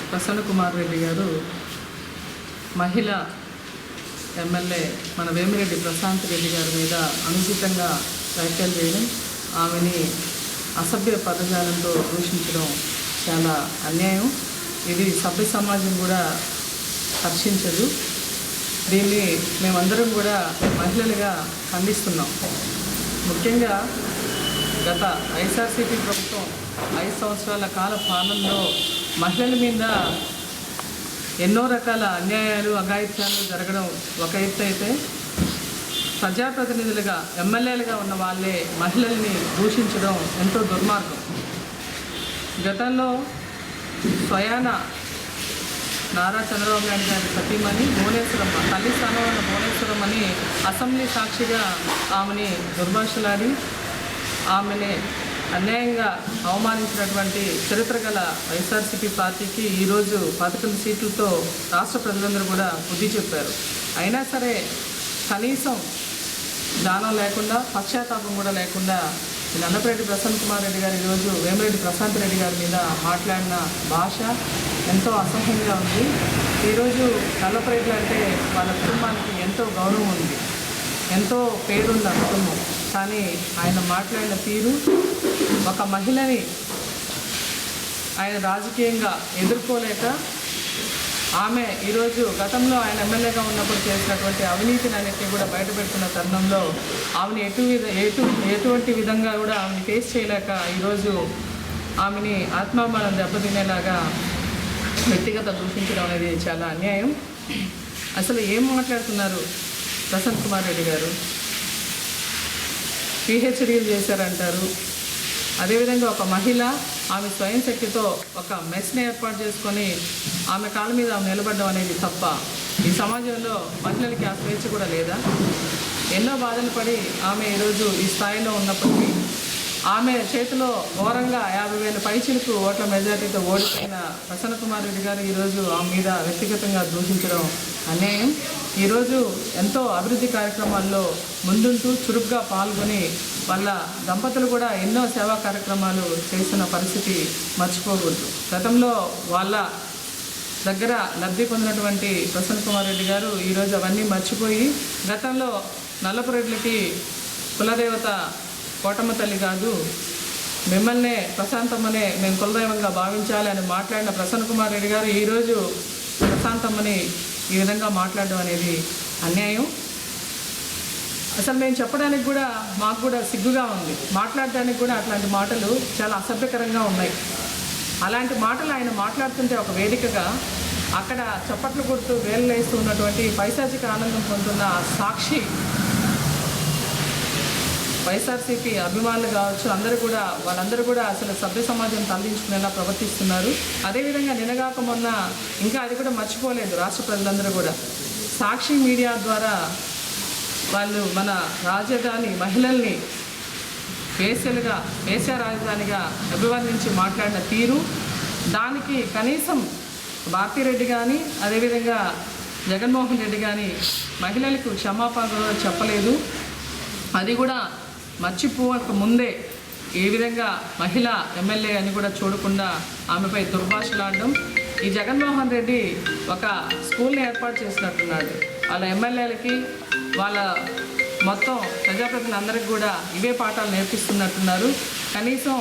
ప్రసన్నకుమార్ రెడ్డి గారు మహిళా ఎమ్మెల్యే మన వేమిరెడ్డి ప్రశాంత్ రెడ్డి గారి మీద అనుచితంగా వ్యాఖ్యలు చేయడం, ఆమెని అసభ్య పదజాలంతో దూషించడం చాలా అన్యాయం. ఇది సభ్య సమాజం కూడా హర్షించదు. దీన్ని మేమందరం కూడా మహిళలుగా ఖండిస్తున్నాం. ముఖ్యంగా గత వైఎస్ఆర్సీపీ ప్రభుత్వం 5 సంవత్సరాల కాల పాలనలో మహిళల మీద ఎన్నో రకాల అన్యాయాలు, అఘాయిత్యాలు జరగడం ఒక ఎత్తు అయితే, ప్రజాప్రతినిధులుగా ఎమ్మెల్యేలుగా ఉన్న వాళ్ళే మహిళల్ని దూషించడం ఎంతో దుర్మార్గం. గతంలో స్వయాన నారా చంద్రబాబు నాయుడు గారి సతీమణి భువనేశ్వరమ్మ, తల్లి స్థానంలో ఉన్న భువనేశ్వరమ్మని అసెంబ్లీ సాక్షిగా ఆమెని దుర్భాషలాడి ఆమెని అన్యాయంగా అవమానించినటువంటి చరిత్ర గల వైఎస్ఆర్సీపీ పార్టీకి ఈరోజు 11 సీట్లతో రాష్ట్ర ప్రజలందరూ కూడా బుద్ధి చెప్పారు. అయినా సరే కనీసం దానం లేకుండా, పశ్చాత్తాపం కూడా లేకుండా నల్లపురెడ్డి ప్రసన్నకుమార్ రెడ్డి గారు ఈరోజు వేమిరెడ్డి ప్రశాంత్ రెడ్డి గారి మీద మాట్లాడిన భాష ఎంతో అసహ్యంగా ఉంది. ఈరోజు నల్లపురెడ్డి అంటే వాళ్ళ కుటుంబానికి ఎంతో గౌరవం ఉంది, ఎంతో పేరున్న కుటుంబం. కానీ ఆయన మాట్లాడిన తీరు, ఒక మహిళని ఆయన రాజకీయంగా ఎదుర్కోలేక ఆమె ఈరోజు గతంలో ఆయన ఎమ్మెల్యేగా ఉన్నప్పుడు చేసినటువంటి అవినీతిని అన్నింటినీ కూడా బయటపెడుతున్న తరుణంలో ఆమెని ఎటువంటి విధంగా కూడా ఆమెని ఫేస్ చేయలేక ఈరోజు ఆమెని ఆత్మాభిమానం దెబ్బతినేలాగా వ్యక్తిగత దూషించడం అనేది చాలా అన్యాయం. అసలు ఏం మాట్లాడుతున్నారు ప్రసన్న కుమార్ రెడ్డి గారు? పిహెచ్డీలు చేశారంటారు. అదేవిధంగా ఒక మహిళ ఆమె స్వయం శక్తితో ఒక మెస్ని ఏర్పాటు చేసుకొని ఆమె కాళ్ళ మీద ఆమె నిలబడడం అనేది తప్ప? ఈ సమాజంలో మహిళలకి ఆ స్వేచ్ఛ కూడా లేదా? ఎన్నో బాధలు పడి ఆమె ఈరోజు ఈ స్థాయిలో ఉన్నప్పటికీ ఆమె చేతిలో ఘోరంగా 50,000 పైచిలకు ఓట్ల మెజార్టీతో ఓడిపోయిన ప్రసన్న కుమార్ రెడ్డి గారు ఈరోజు ఆమె మీద వ్యక్తిగతంగా దూషించడం అన్యాయం. ఈరోజు ఎంతో అభివృద్ధి కార్యక్రమాల్లో ముందుంటూ చురుగ్గా పాల్గొని వాళ్ళ దంపతులు కూడా ఎన్నో సేవా కార్యక్రమాలు చేసిన పరిస్థితి మర్చిపోకూడదు. గతంలో వాళ్ళ దగ్గర లబ్ధి పొందినటువంటి ప్రసన్న కుమార్ రెడ్డి గారు ఈరోజు అవన్నీ మర్చిపోయి గతంలో నల్లపురెడ్లకి కులదేవత కోటమ్మ తల్లి కాదు, మిమ్మల్నే ప్రశాంతమ్మనే మేము కులదైవంగా భావించాలి అని మాట్లాడిన ప్రసన్న కుమార్ రెడ్డి గారు ఈరోజు ప్రశాంతమ్మని ఈ విధంగా మాట్లాడడం అనేది అన్యాయం. అసలు మేము చెప్పడానికి కూడా మాకు కూడా సిగ్గుగా ఉంది. మాట్లాడడానికి కూడా అట్లాంటి మాటలు చాలా అసభ్యకరంగా ఉన్నాయి. అలాంటి మాటలు ఆయన మాట్లాడుతుంటే ఒక వేదికగా అక్కడ చప్పట్లు కొడుతూ వేలు వేస్తూ ఉన్నటువంటి పైశాచిక ఆనందం పొందుతున్న సాక్షి వైఎస్ఆర్సీపీ అభిమానులు కావచ్చు, వాళ్ళందరూ కూడా అసలు సభ్య సమాజం తరలించుకునేలా ప్రవర్తిస్తున్నారు. అదేవిధంగా నిన్నగాక మొన్న ఇంకా అది కూడా మర్చిపోలేదు రాష్ట్ర ప్రజలందరూ కూడా. సాక్షి మీడియా ద్వారా వాళ్ళు మన రాజధాని మహిళల్ని వేశ్య రాజధానిగా అభివర్ణించి మాట్లాడిన తీరు, దానికి కనీసం భారతిరెడ్డి కానీ అదేవిధంగా జగన్మోహన్ రెడ్డి కానీ మహిళలకు క్షమాపణ చెప్పలేదు. అది కూడా మర్చిపోక ముందే ఏ విధంగా మహిళా ఎమ్మెల్యే అని కూడా చూడకుండా ఆమెపై దుర్భాషలాడడం. ఈ జగన్మోహన్ రెడ్డి ఒక స్కూల్ని ఏర్పాటు చేసినట్టున్నాడు. వాళ్ళ ఎమ్మెల్యేలకి వాళ్ళ మొత్తం ప్రజాప్రతినిధులందరికీ కూడా ఇవే పాఠాలు నేర్పిస్తున్నట్టున్నారు. కనీసం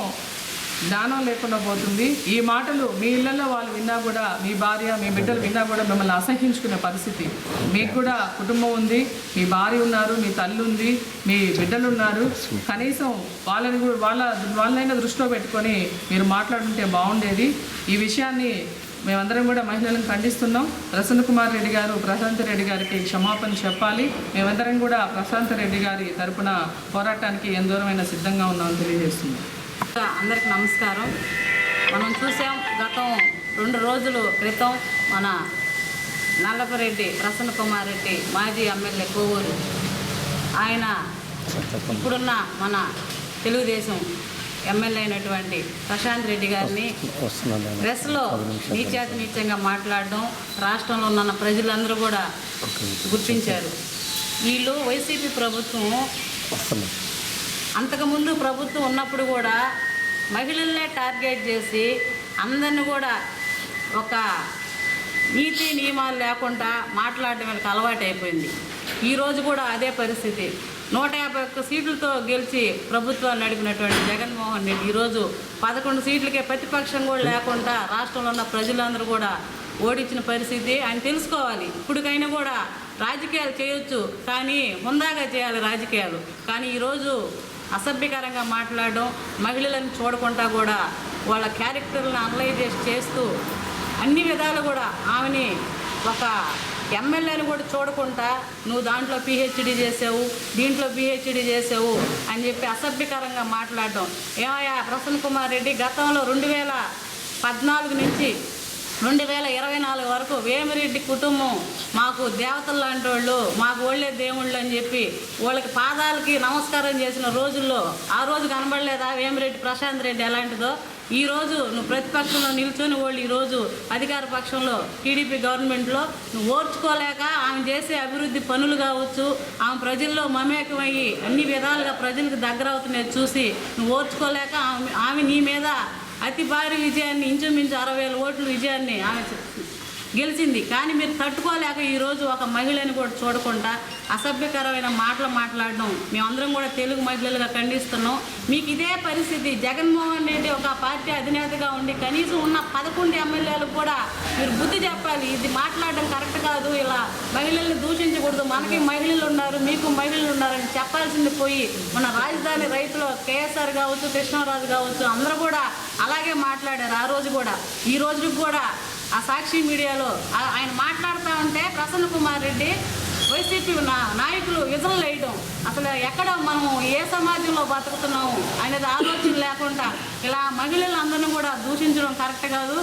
జ్ఞానం లేకుండా పోతుంది. ఈ మాటలు మీ ఇళ్లలో వాళ్ళు విన్నా కూడా, మీ భార్య మీ బిడ్డలు విన్నా కూడా మిమ్మల్ని అసహించుకునే పరిస్థితి. మీకు కూడా కుటుంబం ఉంది, మీ భార్య ఉన్నారు, మీ తల్లి ఉంది, మీ బిడ్డలు ఉన్నారు. కనీసం వాళ్ళనైనా దృష్టిలో పెట్టుకొని మీరు మాట్లాడుంటే బాగుండేది. ఈ విషయాన్ని మేమందరం కూడా మహిళలను ఖండిస్తున్నాం. ప్రసన్న కుమార్ రెడ్డి గారు ప్రశాంత్ రెడ్డి గారికి క్షమాపణ చెప్పాలి. మేమందరం కూడా ప్రశాంత్ రెడ్డి గారి తరపున పోరాటానికి ఎందూరమైన సిద్ధంగా ఉన్నామని తెలియజేస్తున్నాం. అందరికీ నమస్కారం. మనం చూసాం గతం 2 రోజుల క్రితం మన నల్లపరెడ్డి ప్రసన్న కుమార్ రెడ్డి మాజీ ఎమ్మెల్యే కోవూరు ఆయన ఇప్పుడున్న మన తెలుగుదేశం ఎమ్మెల్యే అయినటువంటి ప్రశాంత్ రెడ్డి గారిని ప్రెస్లో నీచంగా మాట్లాడడం రాష్ట్రంలో ఉన్న ప్రజలందరూ కూడా గుర్తించారు. వీళ్ళు వైసీపీ ప్రభుత్వం అంతకుముందు ప్రభుత్వం ఉన్నప్పుడు కూడా మహిళలనే టార్గెట్ చేసి అందరిని కూడా ఒక నీతి నియమాలు లేకుండా మాట్లాడడం వాళ్ళకి అలవాటు అయిపోయింది. ఈరోజు కూడా అదే పరిస్థితి. 151 సీట్లతో గెలిచి ప్రభుత్వాన్ని నడిపినటువంటి జగన్మోహన్ రెడ్డి ఈరోజు 11 సీట్లకే ప్రతిపక్షం కూడా లేకుండా రాష్ట్రంలో ఉన్న ప్రజలందరూ కూడా ఓడించిన పరిస్థితి ఆయన తెలుసుకోవాలి. ఇప్పటికైనా కూడా రాజకీయాలు చేయొచ్చు, కానీ ముందాగా చేయాలి రాజకీయాలు. కానీ ఈరోజు అసభ్యకరంగా మాట్లాడడం, మహిళలను చూడకుండా కూడా వాళ్ళ క్యారెక్టర్లను అనలైజ్ చేస్తూ అన్ని విధాలు కూడా ఆమెని ఒక ఎమ్మెల్యేని కూడా చూడకుండా నువ్వు దాంట్లో పిహెచ్డి చేసావు, దీంట్లో పిహెచ్డి చేసావు అని చెప్పి అసభ్యకరంగా మాట్లాడడం. ఏమయ్యా ప్రసన్న కుమార్ రెడ్డి గతంలో 2014 నుంచి 2024 వరకు వేమిరెడ్డి కుటుంబం మాకు దేవతలు లాంటి వాళ్ళు, మాకు వాళ్ళే దేవుళ్ళు అని చెప్పి వాళ్ళకి పాదాలకి నమస్కారం చేసిన రోజుల్లో ఆ రోజు కనబడలేదా వేమిరెడ్డి ప్రశాంత్ రెడ్డి ఎలాంటిదో? ఈరోజు నువ్వు ప్రతిపక్షంలో నిల్చొని వాళ్ళు ఈరోజు అధికార పక్షంలో టీడీపీ గవర్నమెంట్లో నువ్వు ఓర్చుకోలేక ఆమె చేసే అభివృద్ధి పనులు కావచ్చు, ఆమె ప్రజల్లో మమేకమయ్యి అన్ని విధాలుగా ప్రజలకు దగ్గర అవుతున్నది చూసి నువ్వు ఓర్చుకోలేక ఆమె నీ మీద అతి భారీ విజయాన్ని ఇంచుమించు 60,000 ఓట్ల విజయాన్ని ఆమె గెలిచింది. కానీ మీరు తట్టుకోలేక ఈరోజు ఒక మహిళని కూడా చూడకుండా అసభ్యకరమైన మాటలు మాట్లాడడం మేమందరం కూడా తెలుగు మహిళలుగా ఖండిస్తున్నాం. మీకు ఇదే పరిస్థితి. జగన్మోహన్ రెడ్డి ఒక పార్టీ అధినేతగా ఉండి కనీసం ఉన్న 11 ఎమ్మెల్యేలకు కూడా మీరు బుద్ధి చెప్పాలి. ఇది మాట్లాడడం కరెక్ట్ కాదు, ఇలా మహిళల్ని దూషించకూడదు, మనకి మహిళలు ఉన్నారు, మీకు మహిళలు ఉన్నారని చెప్పాల్సింది పోయి మన రాజధాని రైతులు కేఎస్ఆర్ కావచ్చు, కృష్ణరాజు కావచ్చు అందరూ కూడా అలాగే మాట్లాడారు. ఆ రోజు కూడా ఈ రోజుకి కూడా ఆ సాక్షి మీడియాలో ఆయన మాట్లాడుతూ ఉంటే ప్రసన్న కుమార్ రెడ్డి వైసీపీ నాయకులు విజలు వేయడం, అసలు ఎక్కడ మనం ఏ సమాజంలో బతుకుతున్నాము అనేది ఆలోచన లేకుండా ఇలా మహిళలందరినీ కూడా దూషించడం కరెక్ట్ కాదు.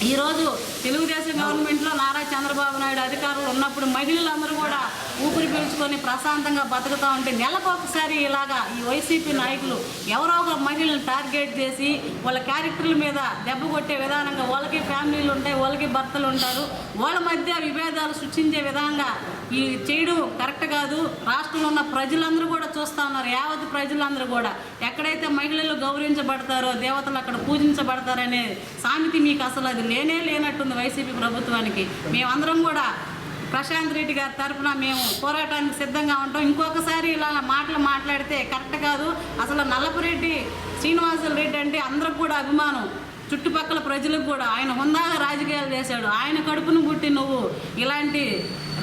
ఈరోజు తెలుగుదేశం గవర్నమెంట్లో నారా చంద్రబాబు నాయుడు అధికారులు ఉన్నప్పుడు మహిళలందరూ కూడా ఊపిరి పీల్చుకొని ప్రశాంతంగా బతుకుతూ ఉంటే నెలకొకసారి ఇలాగా ఈ వైసీపీ నాయకులు ఎవరో ఒక మహిళలను టార్గెట్ చేసి వాళ్ళ క్యారెక్టర్ల మీద దెబ్బ కొట్టే విధానంగా వాళ్ళకి ఫ్యామిలీలు ఉంటాయి, వాళ్ళకి భర్తలు ఉంటారు, వాళ్ళ మధ్య విభేదాలు సృష్టించే విధంగా ఈ చేయడం కరెక్ట్ కాదు. రాష్ట్రంలో ఉన్న ప్రజలందరూ కూడా చూస్తూ ఉన్నారు, యావత్ ప్రజలందరూ కూడా ఎక్కడైతే మహిళలు గౌరవించబడతారో దేవతలు అక్కడ పూజించబడతారనే సామెత మీకు అసలు అది లేనట్టుంది వైసీపీ ప్రభుత్వానికి. మేమందరం కూడా ప్రశాంత్ రెడ్డి గారి తరఫున మేము పోరాటానికి సిద్ధంగా ఉంటాం. ఇంకొకసారి ఇలా మాట్లాడితే కరెక్ట్ కాదు. అసలు నల్లపురెడ్డి శ్రీనివాసులు రెడ్డి అంటే అందరికి కూడా అభిమానం, చుట్టుపక్కల ప్రజలకు కూడా. ఆయన హుందాగా రాజకీయాలు చేశాడు. ఆయన కడుపును పుట్టి నువ్వు ఇలాంటి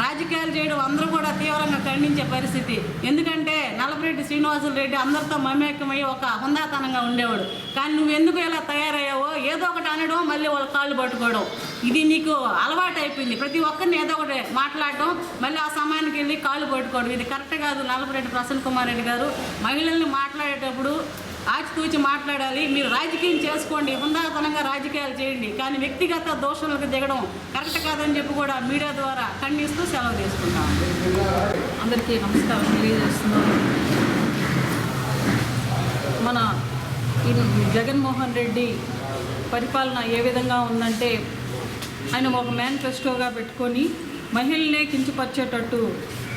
రాజకీయాలు చేయడం అందరూ కూడా తీవ్రంగా ఖండించే పరిస్థితి. ఎందుకంటే నల్లపురెడ్డి శ్రీనివాసులు రెడ్డి అందరితో మమేకమయ్యి ఒక హుందాతనంగా ఉండేవాడు. కానీ నువ్వు ఎందుకు ఇలా తయారయ్యావో ఏదో ఒకటి అనడం, మళ్ళీ వాళ్ళ కాళ్ళు పట్టుకోవడం, ఇది నీకు అలవాటు అయిపోయింది. ప్రతి ఒక్కరిని ఏదో ఒకటి మాట్లాడడం, మళ్ళీ ఆ సమయానికి వెళ్ళి కాళ్ళు పట్టుకోవడం, ఇది కరెక్ట్ కాదు. నల్లపురెడ్డి ప్రసన్న కుమార్ రెడ్డి గారు మహిళల్ని మాట్లాడేటప్పుడు ఆచితూచి మాట్లాడాలి. మీరు రాజకీయం చేసుకోండి, హుందాతనంగా రాజకీయాలు చేయండి, కానీ వ్యక్తిగత దోషాలకు దిగడం కరెక్ట్ కాదని చెప్పి కూడా మీడియా ద్వారా ఖండిస్తూ సెలవు తీసుకుంటాం. అందరికీ నమస్కారం తెలియజేస్తున్నాను. మన జగన్మోహన్ రెడ్డి పరిపాలన ఏ విధంగా ఉందంటే, ఆయన ఒక మేనిఫెస్టోగా పెట్టుకొని మహిళల్నే కించపరిచేటట్టు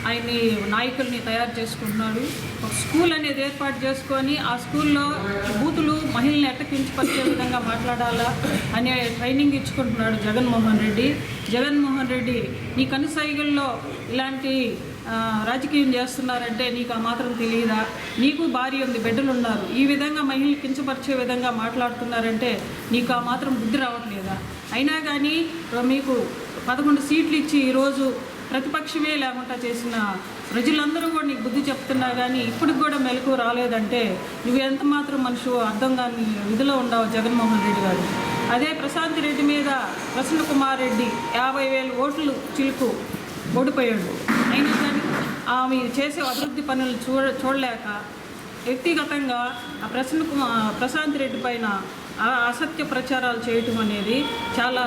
ఆయన్ని నాయకుల్ని తయారు చేసుకుంటున్నాడు. ఒక స్కూల్ అనేది ఏర్పాటు చేసుకొని ఆ స్కూల్లో బూతులు మహిళల్ని ఎట్ట కించపరిచే విధంగా మాట్లాడాలా అనే ట్రైనింగ్ ఇచ్చుకుంటున్నాడు జగన్మోహన్ రెడ్డి. జగన్మోహన్ రెడ్డి నీ కనుసైగల్లో ఇలాంటి రాజకీయం చేస్తున్నారంటే నీకు ఆ మాత్రం తెలియదా? నీకు భార్య ఉంది, బిడ్డలు ఉన్నారు, ఈ విధంగా మహిళలు కించపరిచే విధంగా మాట్లాడుతున్నారంటే నీకు ఆ మాత్రం బుద్ధి రావట్లేదా? అయినా కానీ మీకు 11 సీట్లు ఇచ్చి ఈరోజు ప్రతిపక్షమే లేకుండా చేసిన ప్రజలందరూ కూడా నీకు బుద్ధి చెప్తున్నా కానీ ఇప్పటికి కూడా మెలకు రాలేదంటే నువ్వు ఎంత మాత్రం మనిషి అర్థం కాని విధిలో ఉండవు జగన్మోహన్ రెడ్డి గారు. అదే ప్రశాంత్ రెడ్డి మీద ప్రసన్న కుమార్ రెడ్డి 50,000 ఓట్లు చిలుకు ఓడిపోయాడు. అయినా కానీ ఆమె చేసే అభివృద్ధి పనులు చూడలేక వ్యక్తిగతంగా ఆ ప్రశాంత్ రెడ్డి పైన అసత్య ప్రచారాలు చేయటం అనేది చాలా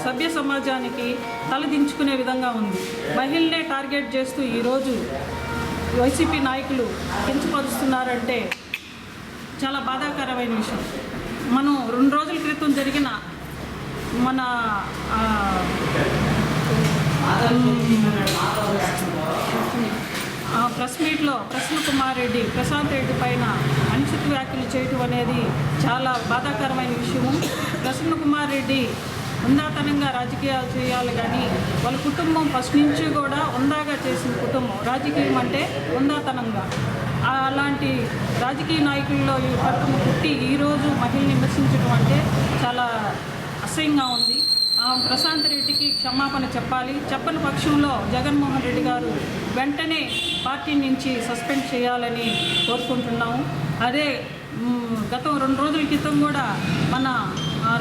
సభ్య సమాజానికి తలదించుకునే విధంగా ఉంది. మహిళనే టార్గెట్ చేస్తూ ఈరోజు వైసీపీ నాయకులు కించపరుస్తున్నారంటే చాలా బాధాకరమైన విషయం. మనం 2 రోజుల క్రితం జరిగిన మన ప్రెస్ మీట్లో ప్రసన్న కుమార్ రెడ్డి ప్రశాంత్ రెడ్డి పైన అనుచిత వ్యాఖ్యలు చేయటం అనేది చాలా బాధాకరమైన విషయము. ప్రసన్న కుమార్ రెడ్డి హుందాతనంగా రాజకీయాలు చేయాలి కానీ వాళ్ళ కుటుంబం ఫస్ట్ నుంచి కూడా హుందాగా చేసిన కుటుంబం. రాజకీయం అంటే హుందాతనంగా, అలాంటి రాజకీయ నాయకుల్లో ఈ పట్టును పుట్టి ఈరోజు మహిళని విమర్శించడం అంటే చాలా అసహ్యంగా ఉంది. ప్రశాంత్ రెడ్డికి క్షమాపణ చెప్పాలి. చెప్పని పక్షంలో జగన్మోహన్ రెడ్డి గారు వెంటనే పార్టీ నుంచి సస్పెండ్ చేయాలని కోరుకుంటున్నాము. అదే గతం 2 రోజుల క్రితం కూడా మన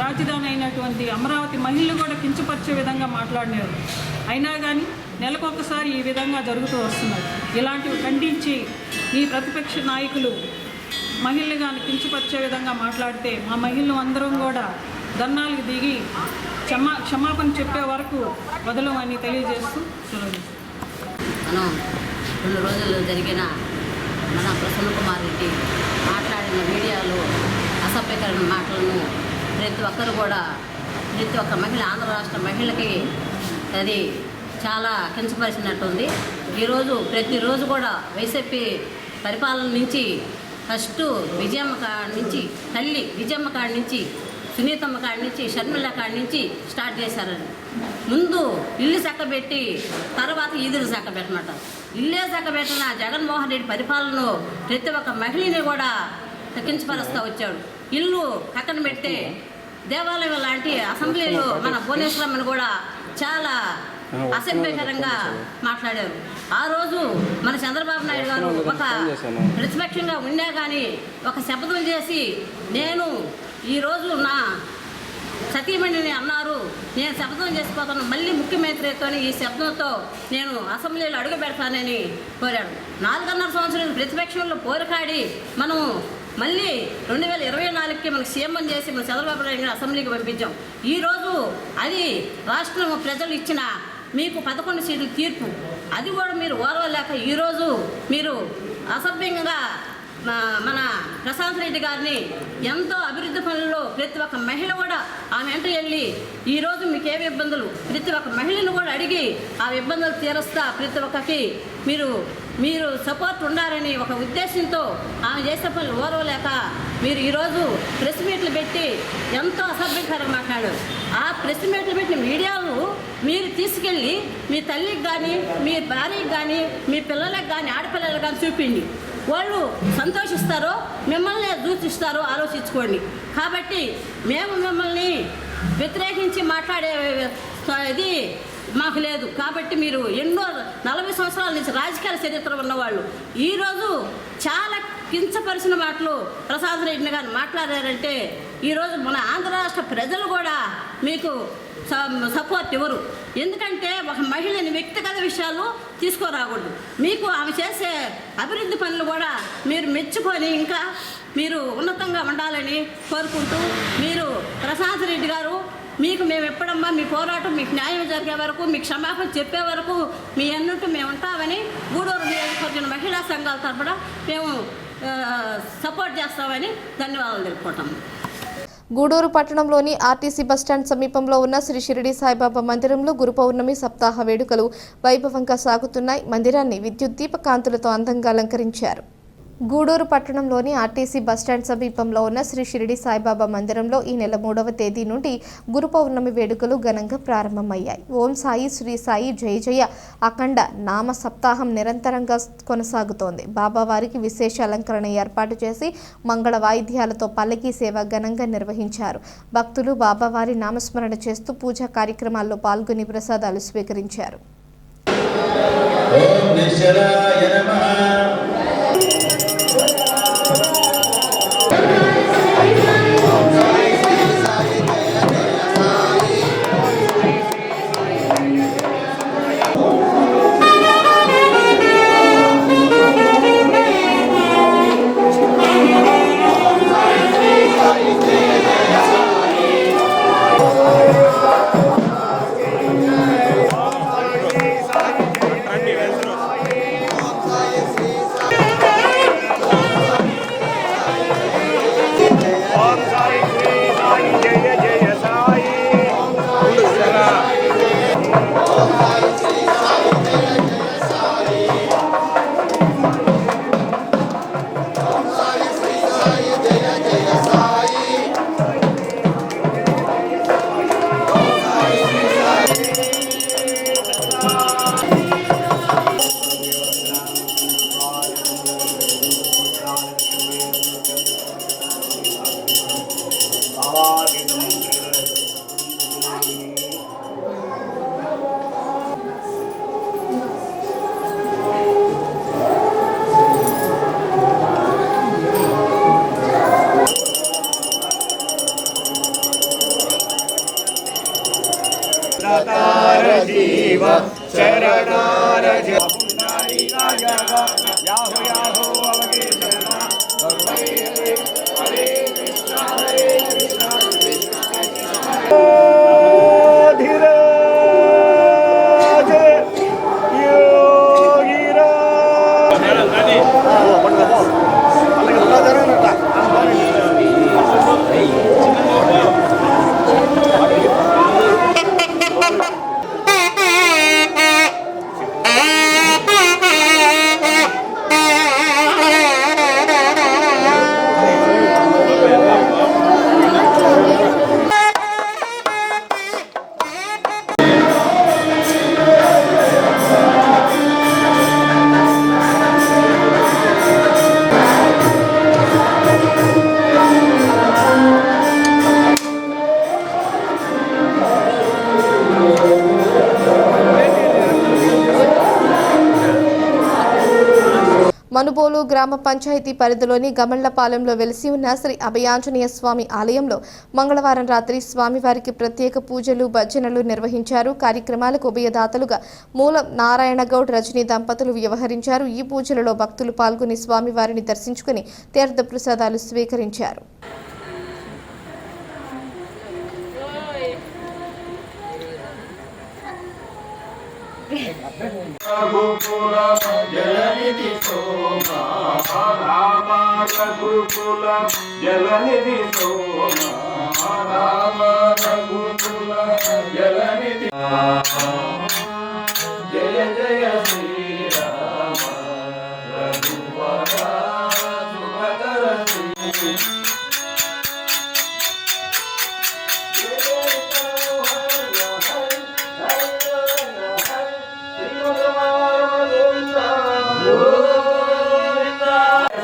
రాజధాని అయినటువంటి అమరావతి మహిళలు కూడా కించపరిచే విధంగా మాట్లాడినారు. అయినా కానీ నెలకొకసారి ఈ విధంగా జరుగుతూ వస్తున్నారు. ఇలాంటివి ఖండించి ఈ ప్రతిపక్ష నాయకులు మహిళలు కానీ కించపరిచే విధంగా మాట్లాడితే మా మహిళలు అందరం కూడా ధర్నాలకు దిగి క్షమాపణ చెప్పే వరకు వదలమని తెలియజేస్తూ సెలవు. మనం 2 రోజుల్లో జరిగిన మన ప్రసన్న కుమార్ రెడ్డి మాట్లాడిన వీడియోలు అసభ్యకరమైన మాటలను ప్రతి ఒక్కరు కూడా ప్రతి ఒక్క మహిళ ఆంధ్ర రాష్ట్ర మహిళకి అది చాలా కించపరిచినట్టుంది. ఈరోజు ప్రతిరోజు కూడా వైసీపీ పరిపాలన నుంచి ఫస్ట్ విజయమ్మ కాడి నుంచి తల్లి విజయమ్మ కాడి నుంచి సునీతమ్మ కాడి నుంచి షర్మిల కాడి నుంచి స్టార్ట్ చేశారని. ముందు ఇల్లు చక్కబెట్టి తర్వాత ఈదులు చక్కబెట్టమాట. ఇల్లే చక్కబెట్టిన జగన్మోహన్ రెడ్డి పరిపాలనలో ప్రతి ఒక్క మహిళని కూడా కించపరుస్తూ వచ్చాడు. ఇల్లు పక్కన పెట్టి దేవాలయం లాంటి అసెంబ్లీలో మన భువనేశ్వరమ్మని కూడా చాలా అసభ్యకరంగా మాట్లాడారు. ఆ రోజు మన చంద్రబాబు నాయుడు గారు ఒక ప్రతిపక్షంగా ఉన్నా కానీ ఒక శపథం చేసి నేను ఈరోజు నా సతీమణిని అన్నారు, నేను శపథం చేసిపోతాను, మళ్ళీ ముఖ్యమంత్రితో ఈ శబ్దంతో నేను అసెంబ్లీలో అడుగు పెడతానని కోరాడు. 4.5 సంవత్సరాలు ప్రతిపక్షంలో పోరాడి మనం మళ్ళీ 2024కి మనకు సీఎం చేసి మన చంద్రబాబు నాయుడు గారిని అసెంబ్లీకి పంపించాం. ఈరోజు అది రాష్ట్రం ప్రజలు ఇచ్చిన మీకు 11 సీట్ల తీర్పు, అది కూడా మీరు ఓర్వలేక ఈరోజు మీరు అసభ్యంగా మన ప్రశాంత్ రెడ్డి గారిని ఎంతో అభివృద్ధి పనుల్లో ప్రతి ఒక్క మహిళ కూడా ఆమె వెంట వెళ్ళి ఈరోజు మీకు ఏమి ఇబ్బందులు ప్రతి ఒక్క మహిళను కూడా అడిగి ఆ ఇబ్బందులు తీరుస్తా ప్రతి ఒక్కరికి మీరు సపోర్ట్ ఉండాలని ఒక ఉద్దేశంతో ఆమె చేసే పనులు ఓర్వలేక మీరు ఈరోజు ప్రెస్ మీట్లు పెట్టి ఎంతో అసభ్యకరంగా మాట్లాడారు. ఆ ప్రెస్ మీట్లు పెట్టిన మీడియాను మీరు తీసుకెళ్ళి మీ తల్లికి కానీ మీ భార్యకి కానీ మీ పిల్లలకు కానీ ఆడపిల్లలకు కానీ చూపిండి. వాళ్ళు సంతోషిస్తారో మిమ్మల్ని దూషిస్తారో ఆలోచించుకోండి. కాబట్టి మేము మిమ్మల్ని వ్యతిరేకించి మాట్లాడే ఇది మాకు లేదు. కాబట్టి మీరు ఎన్నో 40 సంవత్సరాల నుంచి రాజకీయ చరిత్ర ఉన్నవాళ్ళు ఈరోజు చాలా కించపరిచిన మాటలు ప్రసాద్ రెడ్డిని గారు మాట్లాడారంటే ఈరోజు మన ఆంధ్ర రాష్ట్ర ప్రజలు కూడా మీకు సపోర్ట్ ఇవ్వరు. ఎందుకంటే ఒక మహిళని వ్యక్తిగత విషయాలు తీసుకురాకూడదు. మీకు ఆమె చేసే అభివృద్ధి పనులు కూడా మీరు మెచ్చుకొని ఇంకా మీరు ఉన్నతంగా ఉండాలని కోరుకుంటూ మీరు ప్రశాంత్ రెడ్డి గారు మీకు మేము ఎప్పుడమ్మా మీ పోరాటం మీకు న్యాయం జరిగే వరకు మీకు క్షమాపణ చెప్పే వరకు మీ అన్నట్టు మేము ఉంటామని గూడూరు నియోజకవర్గం మహిళా సంఘాల తరఫున మేము సపోర్ట్ చేస్తామని ధన్యవాదాలు తెలుపుకుంటాము. గూడూరు పట్టణంలోని ఆర్టీసీ బస్టాండ్ సమీపంలో ఉన్న శ్రీ షిరిడి సాయిబాబా మందిరంలో గురు పౌర్ణమి సప్తాహ వేడుకలు వైభవంగా సాగుతున్నాయి. మందిరాన్ని విద్యుత్ దీపకాంతులతో అందంగా అలంకరించారు. గూడూరు పట్టణంలోని ఆర్టీసీ బస్టాండ్ సమీపంలో ఉన్న శ్రీ షిరిడి సాయిబాబా మందిరంలో ఈ నెల 3వ తేదీ నుండి గురు పౌర్ణమి వేడుకలు ఘనంగా ప్రారంభమయ్యాయి. ఓం సాయి, శ్రీ సాయి, జయ జయ అఖండ నామ సప్తాహం నిరంతరంగా కొనసాగుతోంది. బాబావారికి విశేష అలంకరణ ఏర్పాటు చేసి మంగళ వాయిద్యాలతో పల్లకీ సేవ ఘనంగా నిర్వహించారు. భక్తులు బాబావారి నామస్మరణ చేస్తూ పూజా కార్యక్రమాల్లో పాల్గొని ప్రసాదాలు స్వీకరించారు. మనుబోలు గ్రామ పంచాయతీ పరిధిలోని గమళ్లపాలెంలో వెలిసి ఉన్న శ్రీ అభయాంజనేయ స్వామి ఆలయంలో మంగళవారం రాత్రి స్వామివారికి ప్రత్యేక పూజలు భజనలు నిర్వహించారు. కార్యక్రమాలకు ఉభయదాతలుగా మూలం నారాయణగౌడ్ రజనీ దంపతులు వ్యవహరించారు. ఈ పూజలలో భక్తులు పాల్గొని స్వామివారిని దర్శించుకుని తీర్థ ప్రసాదాలు స్వీకరించారు. రఘుకుల జలనిధి సోమా రామ రఘుకుల జలనిధి సోమా రామ రఘుకుల జలనిధి జయ జయ శ్రీరామ రఘువర శుభకర శ్రీ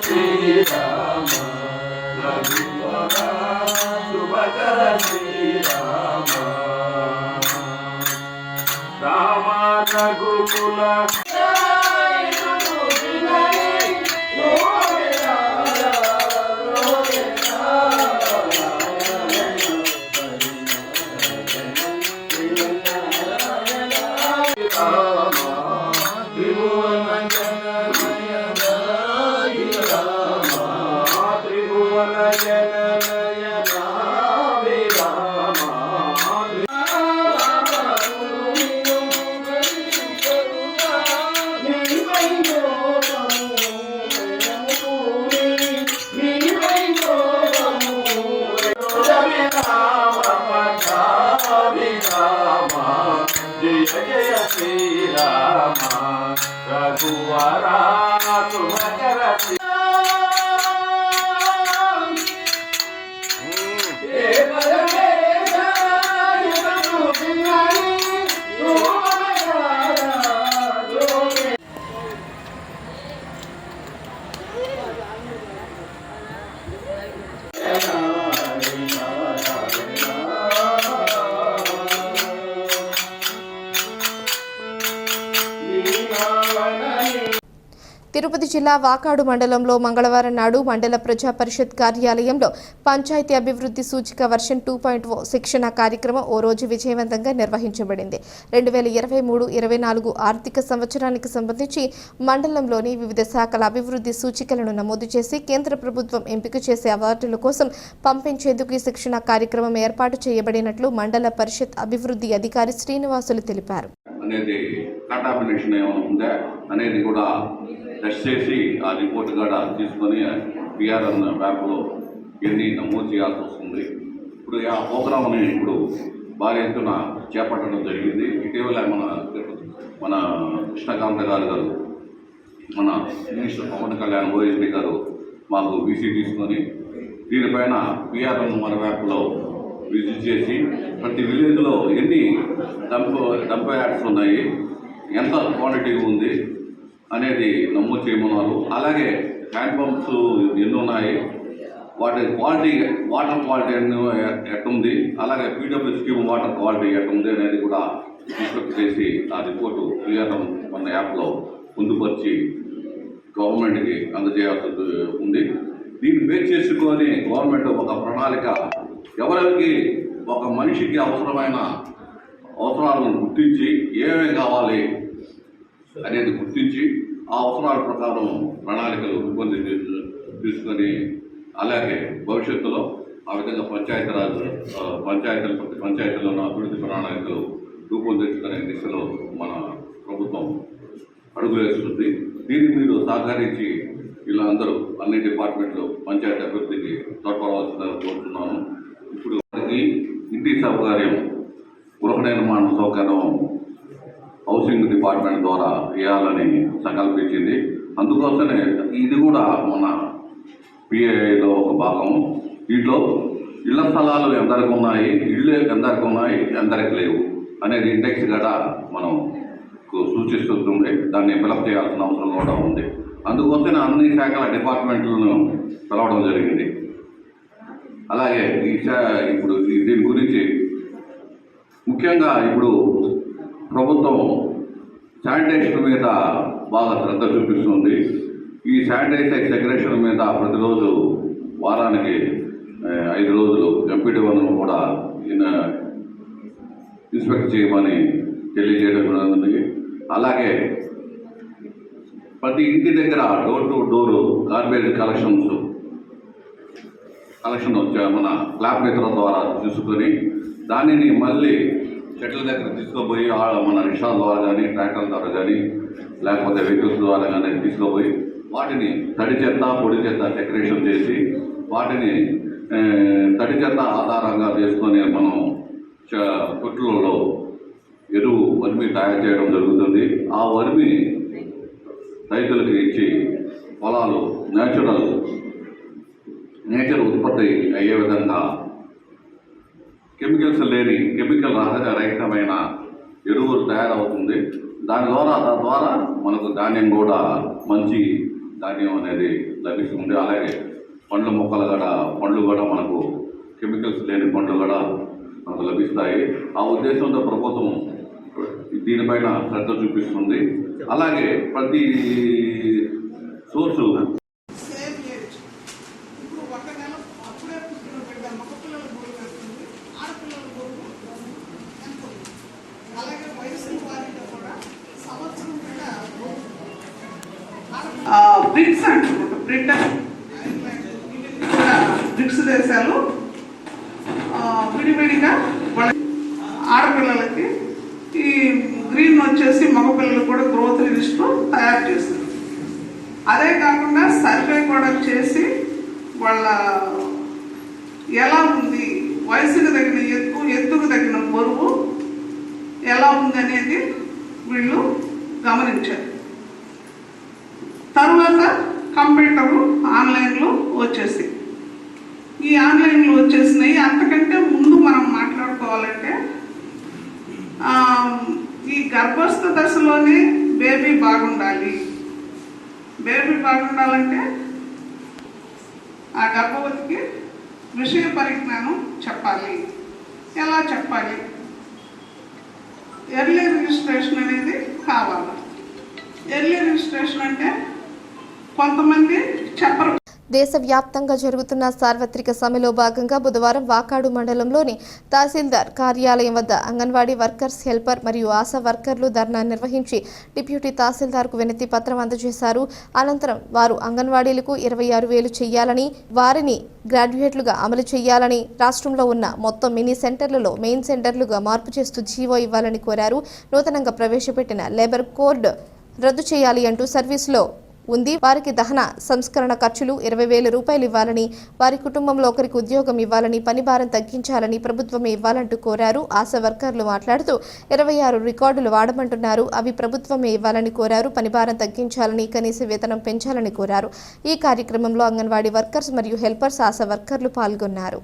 శ్రీరామ రఘువర శుభకర శ్రీరామ రామ రఘుకుల జయ జయ శ్రీరామ రఘువర శుభకర తిరుపతి జిల్లా వాకాడు మండలంలో మంగళవారం నాడు మండల ప్రజా పరిషత్ కార్యాలయంలో పంచాయతీ అభివృద్ధి సూచిక వర్షన్ 2.0 శిక్షణ కార్యక్రమం ఓ రోజు విజయవంతంగా నిర్వహించబడింది. 2023-24 ఆర్థిక సంవత్సరానికి సంబంధించి మండలంలోని వివిధ శాఖల అభివృద్ధి సూచికలను నమోదు చేసి కేంద్ర ప్రభుత్వం ఎంపిక చేసే అవార్డుల కోసం పంపించేందుకు ఈ శిక్షణ కార్యక్రమం ఏర్పాటు చేయబడినట్లు మండల పరిషత్ అభివృద్ధి అధికారి శ్రీనివాసులు తెలిపారు. అనేది కంటామినేషన్ ఏమైనా ఉందా అనేది కూడా టెస్ట్ చేసి ఆ రిపోర్ట్ కూడా తీసుకొని పిఆర్ఎన్ యాప్లో ఎన్ని నమోదు చేయాల్సి వస్తుంది. ఇప్పుడు ఆ ప్రోగ్రామ్ని ఇప్పుడు భారీ ఎత్తున చేపట్టడం జరిగింది. ఇటీవల మన కృష్ణకాంత గారు మన మినిస్టర్ పవన్ కళ్యాణ్ ఓఎస్డీ గారు మాకు వీసీ తీసుకొని దీనిపైన పిఆర్ఎన్ మన యాప్లో విజిట్ చేసి ప్రతి విలేజ్లో ఎన్ని డంప్ యార్డ్స్ ఉన్నాయి, ఎంత క్వాంటిటీ ఉంది అనేది నమోదు చేయమన్నారు. అలాగే హ్యాండ్ పంప్స్ ఎన్ని ఉన్నాయి, వాటి క్వాలిటీ వాటర్ క్వాలిటీ ఎట్టుంది, అలాగే పీడబ్ల్యూ స్కీమ్ వాటర్ క్వాలిటీ ఎట్టుంది అనేది కూడా ఇన్స్పెక్ట్ చేసి ఆ రిపోర్టు క్లియర్ మన యాప్లో పొందుపరిచి గవర్నమెంట్కి అందజేయాల్సి ఉంది. దీన్ని బేస్ చేసుకొని గవర్నమెంట్ ఒక ప్రణాళిక ఎవరికి ఒక మనిషికి అవసరాలను గుర్తించి ఏమేమి కావాలి అనేది గుర్తించి ఆ అవసరాల ప్రకారం ప్రణాళికలు రూపొంది తీసుకొని అలాగే భవిష్యత్తులో ఆ విధంగా పంచాయతీలో ఉన్న అభివృద్ధి ప్రణాళికలు రూపొందించుకునే దిశలో మన ప్రభుత్వం అడుగులు వేస్తుంది. దీన్ని మీరు సహకరించి ఇలా అందరూ అన్ని డిపార్ట్మెంట్లు పంచాయతీ అభివృద్ధికి తోడ్పడవలసిందని కోరుతున్నాను. ఇప్పుడు ఇంటి సౌకర్యం, గృహ నిర్మాణ సౌకర్యం హౌసింగ్ డిపార్ట్మెంట్ ద్వారా ఇవ్వాలని సంకల్పించింది. అందుకోసమే ఇది కూడా మన పిఏలో ఒక భాగం. దీంట్లో ఇళ్ల స్థలాలు ఎందరికి ఉన్నాయి, ఇళ్ళు ఎందరికి ఉన్నాయి, ఎందరికి లేవు అనేది ఇండెక్స్ కూడా మనం సూచిస్తుంది. దాన్ని ఫిలప్ చేయాల్సిన అవసరం కూడా ఉంది. అందుకోసమే అన్ని శాఖల డిపార్ట్మెంట్లను పిలవడం జరిగింది. అలాగే ఇప్పుడు దీని గురించి ముఖ్యంగా ఇప్పుడు ప్రభుత్వం శానిటేషన్ మీద బాగా శ్రద్ధ చూపిస్తుంది. ఈ శానిటైజ్ సెక్రేషన్ మీద ప్రతిరోజు వారానికి 5 రోజులు ఎంపీడీఓను కూడా ఇన్స్పెక్ట్ చేయమని తెలియజేయడం జరుగుతుంది. అలాగే ప్రతి ఇంటి దగ్గర door to door garbage collection మన క్లాప్ మీటర్ ద్వారా తీసుకొని దానిని మళ్ళీ చెట్ల దగ్గర తీసుకుపోయి మన రిక్షాల ద్వారా కానీ ట్రాక్టర్ల ద్వారా కానీ లేకపోతే వెహికల్స్ ద్వారా కానీ తీసుకుపోయి వాటిని తడి చెత్త పొడి చెత్త డెకరేషన్ చేసి వాటిని తడి చెత్త ఆధారంగా చేసుకొని మనం కొట్లలో ఎరువు వర్మి తయారు చేయడం జరుగుతుంది. ఆ వర్మి రైతులకు ఇచ్చి పొలాలు నేచర్ ఉత్పత్తి అయ్యే విధంగా కెమికల్స్ లేని కెమికల్ రహితమైన ఎరువులు తయారవుతుంది. దాని ద్వారా మనకు ధాన్యం కూడా మంచి ధాన్యం అనేది లభిస్తుంది. అలాగే పండ్లు కూడా మనకు కెమికల్స్ లేని పండ్లు కూడా మనకు లభిస్తాయి. ఆ ఉద్దేశంతో ప్రభుత్వం దీనిపైన శ్రద్ధ చూపిస్తుంది. అలాగే ప్రతి సోర్సు బ్రిక్స్ అంటున్నారు. బ్రిక్స్ దేశాలు విడివిడిగా వాళ్ళ ఆడపిల్లలకి ఈ గ్రీన్ వచ్చేసి మగపిల్లలు కూడా గ్రోత్ లిస్ట్ తయారు చేస్తారు. అదే కాకుండా సర్వే కూడా చేసి వాళ్ళ ఎలా ఉంది, వయసుకు తగిన ఎత్తుకు తగిన బరువు ఎలా ఉంది అనేది వీళ్ళు గమనించారు. తర్వాత కంప్యూటర్లు ఆన్లైన్లో వచ్చేసి ఈ ఆన్లైన్లో వచ్చేసినాయి. అంతకంటే ముందు మనం మాట్లాడుకోవాలంటే ఈ గర్భస్థ దశలోనే బేబీ బాగుండాలి. బేబీ బాగుండాలంటే ఆ గర్భవతికి విషయ పరిజ్ఞానం చెప్పాలి. ఎలా చెప్పాలి? ఎర్లీ రిజిస్ట్రేషన్ అనేది కావాలి. ఎర్లీ రిజిస్ట్రేషన్ అంటే కొంతమంది చెప్పరు. దేశవ్యాప్తంగా జరుగుతున్న సార్వత్రిక సమ్మెలో భాగంగా బుధవారం వాకాడు మండలంలోని తహసీల్దార్ కార్యాలయం వద్ద అంగన్వాడీ వర్కర్స్, హెల్పర్ మరియు ఆశా వర్కర్లు ధర్నా నిర్వహించి డిప్యూటీ తహసీల్దార్కు వినతి పత్రం అందజేశారు. అనంతరం వారు అంగన్వాడీలకు 26,000 చేయాలని, వారిని గ్రాడ్యుయేట్లుగా అమలు చేయాలని, రాష్ట్రంలో ఉన్న మొత్తం మినీ సెంటర్లలో మెయిన్ సెంటర్లుగా మార్పు చేస్తూ జీవో ఇవ్వాలని కోరారు. నూతనంగా ప్రవేశపెట్టిన లేబర్ కోడ్ రద్దు చేయాలి అంటూ సర్వీసులో ఉంది. వారికి దహన సంస్కరణ ఖర్చులు 20,000 రూపాయలు ఇవ్వాలని, వారి కుటుంబంలో ఒకరికి ఉద్యోగం ఇవ్వాలని, పని భారం తగ్గించాలని ప్రభుత్వమే ఇవ్వాలంటూ కోరారు. ఆశా వర్కర్లు మాట్లాడుతూ 26 రికార్డులు వాడమంటున్నారు, అవి ప్రభుత్వమే ఇవ్వాలని కోరారు. పని భారం తగ్గించాలని, కనీస వేతనం పెంచాలని కోరారు. ఈ కార్యక్రమంలో అంగన్వాడీ వర్కర్స్ మరియు హెల్పర్స్, ఆశా వర్కర్లు పాల్గొన్నారు.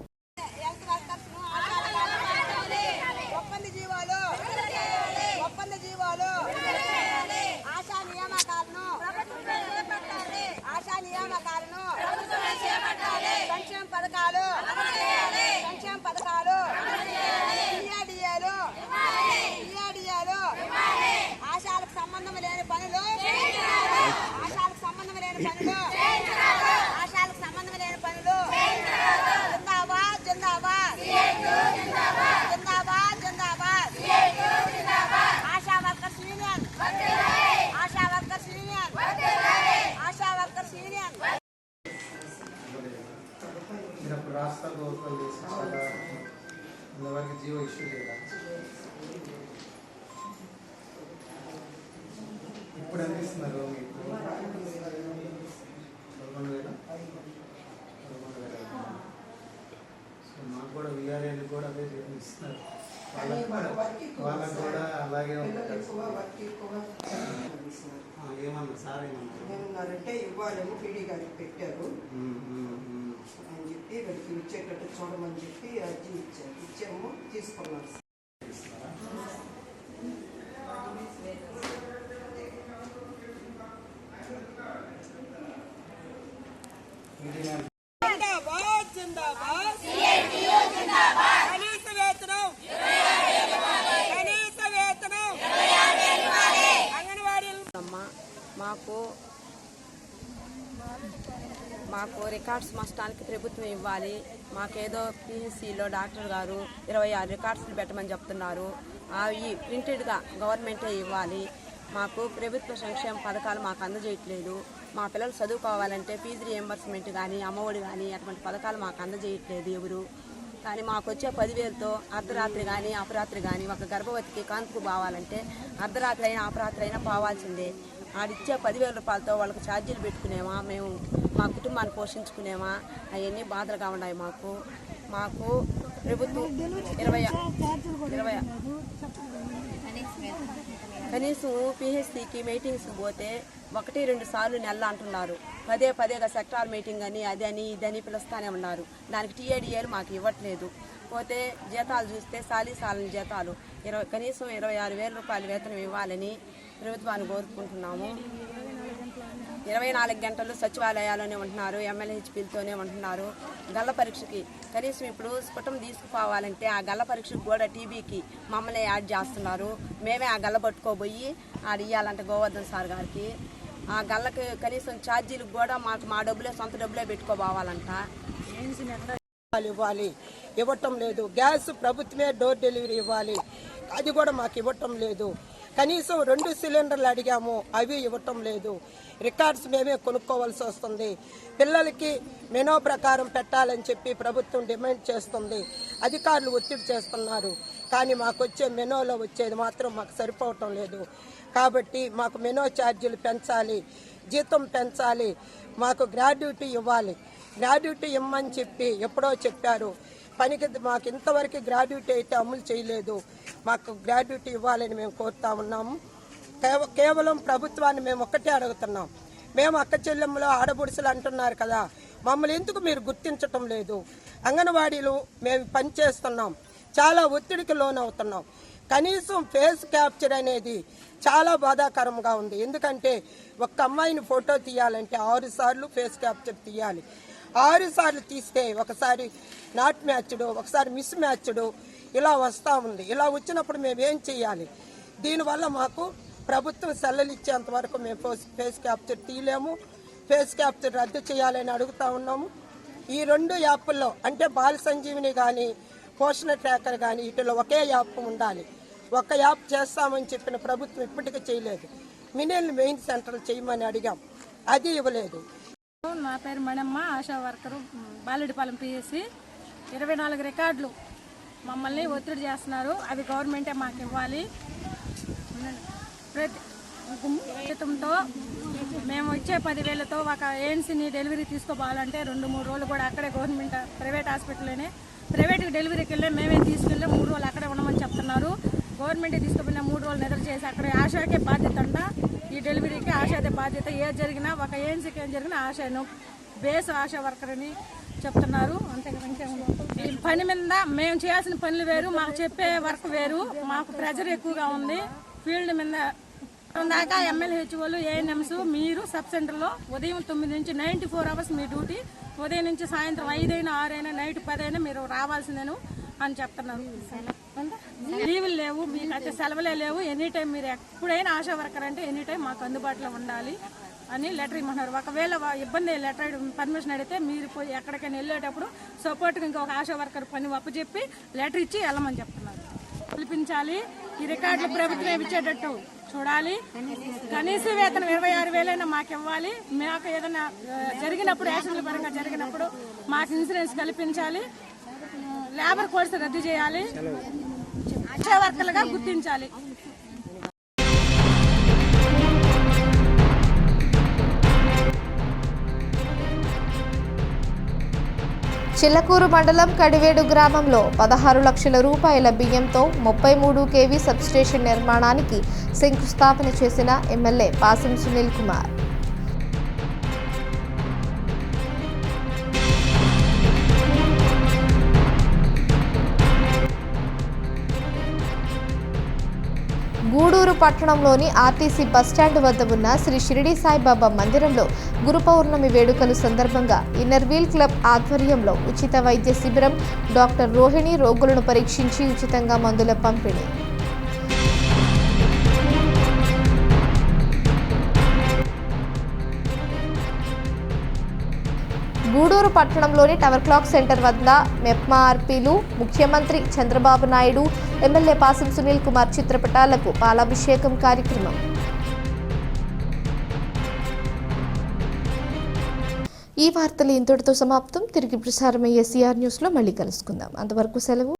రాష్ట్ర ప్రభుత్వం చేసిన వారికి జీవో ఇష్యూ చేయాలి. ఇప్పుడు ఎంత ఇస్తున్నారు మీకు? 11,000. సో మాకు కూడా వీఆర్ఏలు కూడా అదే ఇస్తున్నారు. వాళ్ళకు కూడా అలాగే ఏమన్నా సార్ ఏమన్నారంటే ఇవ్వాలేమో పీడీ గారికి పెట్టారు అని చెప్పి వీళ్ళకి ఇచ్చేటట్టు చూడమని చెప్పి అర్జీ ఇచ్చాము, తీసుకున్నారు. మాకు మాకు రికార్డ్స్ మస్టానికి ప్రభుత్వం ఇవ్వాలి. మాకేదో పిహెచ్సిలో డాక్టర్ గారు 26 రికార్డ్స్లు పెట్టమని చెప్తున్నారు. అవి ప్రింటెడ్గా గవర్నమెంటే ఇవ్వాలి. మాకు ప్రభుత్వ సంక్షేమ పథకాలు మాకు అందజేయట్లేదు. మా పిల్లలు చదువుకోవాలంటే ఫీజు రియంబర్స్మెంట్ కానీ అమ్మఒడి కానీ అటువంటి పథకాలు మాకు అందజేయట్లేదు ఎవరు. కానీ మాకు వచ్చే 10,000తో అర్ధరాత్రి కానీ అపరాత్రి కానీ ఒక గర్భవతికి కాన్పుకు పోవాలంటే అర్ధరాత్రి అయినా అపరాత్రి అయినా పోవాల్సిందే. ఆడిచ్చే 10,000 రూపాయలతో వాళ్ళకి ఛార్జీలు పెట్టుకునేమా, మేము మా కుటుంబాన్ని పోషించుకునేమా, అవన్నీ బాధలుగా ఉన్నాయి మాకు. ప్రభుత్వం 20 కనీసం పిహెచ్సికి మీటింగ్స్కి పోతే 1-2 సార్లు నెల అంటున్నారు. పదేగా సెక్టార్ మీటింగ్ అని అదని ఇదని పిలుస్తూనే ఉన్నారు. దానికి టీఏడిఏలు మాకు ఇవ్వట్లేదు. పోతే జీతాలు చూస్తే సాలీసాలని జీతాలు కనీసం 26,000 రూపాయల వేతనం ఇవ్వాలని ప్రభుత్వాన్ని కోరుకుంటున్నాము. 24 గంటలు సచివాలయాల్లోనే ఉంటున్నారు, MLHPలతోనే ఉంటున్నారు. గల్ల పరీక్షకి కనీసం ఇప్పుడు స్ఫుటం తీసుకుపోవాలంటే ఆ గల్ల పరీక్షకు కూడా టీబీకి మమ్మల్ని యాడ్ చేస్తున్నారు. మేమే ఆ గల్ల పట్టుకోబోయి ఆడ ఇవ్వాలంటే గోవర్ధన్ సార్ గారికి. ఆ గల్లకి కనీసం ఛార్జీలకు కూడా మాకు మా డబ్బులే సొంత డబ్బులే పెట్టుకోబోవాలంట. ఇవ్వాలి, ఇవ్వటం లేదు. గ్యాస్ ప్రభుత్వమే డోర్ డెలివరీ ఇవ్వాలి, అది కూడా మాకు ఇవ్వటం లేదు. కనీసం 2 సిలిండర్లు అడిగాము, అవి ఇవ్వటం లేదు. రికార్డ్స్ మేమే కొనుక్కోవాల్సి వస్తుంది. పిల్లలకి మెనో ప్రకారం పెట్టాలని చెప్పి ప్రభుత్వం డిమాండ్ చేస్తుంది. అధికారులు ఒత్తిడి చేస్తున్నారు. కానీ మాకు వచ్చే మెనోలో వచ్చేది మాత్రం మాకు సరిపోవటం లేదు. కాబట్టి మాకు మెనో ఛార్జీలు పెంచాలి, జీతం పెంచాలి, మాకు గ్రాడ్యుటీ ఇవ్వాలి. గ్రాడ్యుటీ ఇమ్మని చెప్పి ఎప్పుడో చెప్పారు. పనికి మాకు ఇంతవరకు గ్రాడ్యుటీ అయితే అమలు చేయలేదు. మాకు గ్రాడ్యుటీ ఇవ్వాలని మేము కోరుతా ఉన్నాము. కేవలం ప్రభుత్వాన్ని మేము ఒక్కటే అడుగుతున్నాం. మేము అక్క చెల్లెమ్మలో ఆడబుడుసులు అంటున్నారు కదా, మమ్మల్ని ఎందుకు మీరు గుర్తించటం లేదు? అంగన్వాడీలు మేము పనిచేస్తున్నాం, చాలా ఒత్తిడికి లోనవుతున్నాం. కనీసం ఫేస్ క్యాప్చర్ అనేది చాలా బాధాకరంగా ఉంది. ఎందుకంటే ఒక్క అమ్మాయిని ఫోటో తీయాలంటే 6 సార్లు ఫేస్ క్యాప్చర్ తీయాలి. 6 సార్లు తీస్తే ఒకసారి నాట్ మ్యాచ్డు, ఒకసారి మిస్ మ్యాచ్డు ఇలా వస్తూ ఉంది. ఇలా వచ్చినప్పుడు మేము ఏం చేయాలి? దీనివల్ల మాకు ప్రభుత్వం సెల్లలు ఇచ్చేంత వరకు మేము ఫేస్ క్యాప్చర్ తీయలేము. ఫేస్ క్యాప్చర్ రద్దు చేయాలని అడుగుతూ ఉన్నాము. ఈ 2 యాప్ల్లో అంటే బాల సంజీవిని కానీ పోషణ ట్రాకర్ కానీ వీటిలో ఒకే యాప్ ఉండాలి. ఒక యాప్ చేస్తామని చెప్పిన ప్రభుత్వం ఇప్పటికీ చేయలేదు. మెయిన్ సెంటర్లు చేయమని అడిగాం, అది ఇవ్వలేదు. నా పేరు మణమ్మ, ఆశా వర్కరు, బాలెడిపాలెం పిఎస్సి. 24 రికార్డులు మమ్మల్ని ఒత్తిడి చేస్తున్నారు. అవి గవర్నమెంటే మాకు ఇవ్వాలి. జీతంతో మేము వచ్చే 10,000తో ఒక ఏఎన్సీని డెలివరీ తీసుకోవాలంటే 2-3 రోజులు కూడా అక్కడే గవర్నమెంట్ ప్రైవేట్ హాస్పిటల్లోనే ప్రైవేట్కి డెలివరీకి వెళ్ళి మేమే తీసుకెళ్ళి 3 రోజులు అక్కడే ఉండమని చెప్తున్నారు. గవర్నమెంటే తీసుకుపోయిన 3 రోజులు నిద్ర చేసి అక్కడ ఆశాకే బాధ్యత అంట. ఈ డెలివరీకి ఆశాదే బాధ్యత. ఏది జరిగినా ఒక ఏఎన్సీకి ఏం జరిగినా ఆశాను బేస్ ఆశా వర్కర్ అని చెప్తున్నారు. అంతే. ఈ పని మీద మేము చేయాల్సిన పనులు వేరు, మాకు చెప్పే వర్క్ వేరు. మాకు ప్రెజర్ ఎక్కువగా ఉంది. ఫీల్డ్ మీద దాకా MLHOలు ANMs మీరు సబ్ సెంటర్లో ఉదయం 9 నుంచి 94 అవర్స్ మీ డ్యూటీ. ఉదయం నుంచి సాయంత్రం 5 అయినా 6 అయినా నైట్ 10 అయినా మీరు రావాల్సిందేను అని చెప్తున్నారు. లీవులు లేవు, మీకు అయితే సెలవులే లేవు. ఎనీ టైం మీరు ఎప్పుడైనా ఆశా వర్కర్ అంటే ఎనీ టైం మాకు అందుబాటులో ఉండాలి అని లెటర్ ఇమ్మన్నారు. ఒకవేళ ఇబ్బంది లెటర్ పర్మిషన్ అడిగితే మీరు పోయి ఎక్కడికైనా వెళ్ళేటప్పుడు సపోర్ట్గా ఇంకొక ఆశా వర్కర్ పని అప్పచెప్పి లెటర్ ఇచ్చి వెళ్ళమని చెప్తున్నారు. కల్పించాలి. ఈ రికార్డులు ప్రభుత్వం ఇచ్చేటట్టు చూడాలి. కనీస వేతనం 26,000 మాకు ఇవ్వాలి. మాకు ఏదైనా జరిగినప్పుడు యాక్సిడెంట్ల పరంగా జరిగినప్పుడు మాకు ఇన్సూరెన్స్ కల్పించాలి. లేబర్ కోర్సు రద్దు చేయాలి. ఆశా వర్కర్లుగా గుర్తించాలి. చిల్లకూరు మండలం కడివేడు గ్రామంలో 16 లక్షల రూపాయల బియ్యంతో 33 kV సబ్స్టేషన్ నిర్మాణానికి శంకుస్థాపన చేసిన ఎమ్మెల్యే పాసం సునీల్ కుమార్. గూడూరు పట్టణంలోని ఆర్టీసీ బస్టాండ్ వద్ద ఉన్న శ్రీ షిరిడి సాయిబాబా మందిరంలో గురు పౌర్ణమి వేడుకల సందర్భంగా ఇన్నర్ వీల్ క్లబ్ ఆధ్వర్యంలో ఉచిత వైద్య శిబిరం. డాక్టర్ రోహిణి రోగులను పరీక్షించి ఉచితంగా మందుల పంపిణీ. గూడూరు పట్టణంలోని టవర్ క్లాక్ సెంటర్ వద్ద మెప్మా ఆర్పీలు, ముఖ్యమంత్రి చంద్రబాబు నాయుడు, ఎమ్మెల్యే పాసం సునీల్ కుమార్ చిత్రపటాలకు పాలాభిషేకం కార్యక్రమం. ఈ వార్తలు ఇంతటితో సమాప్తం. తిరిగి ప్రసారమయ్యే సిఆర్ న్యూస్లో మళ్ళీ కలుసుకుందాం. అంతవరకు సెలవు.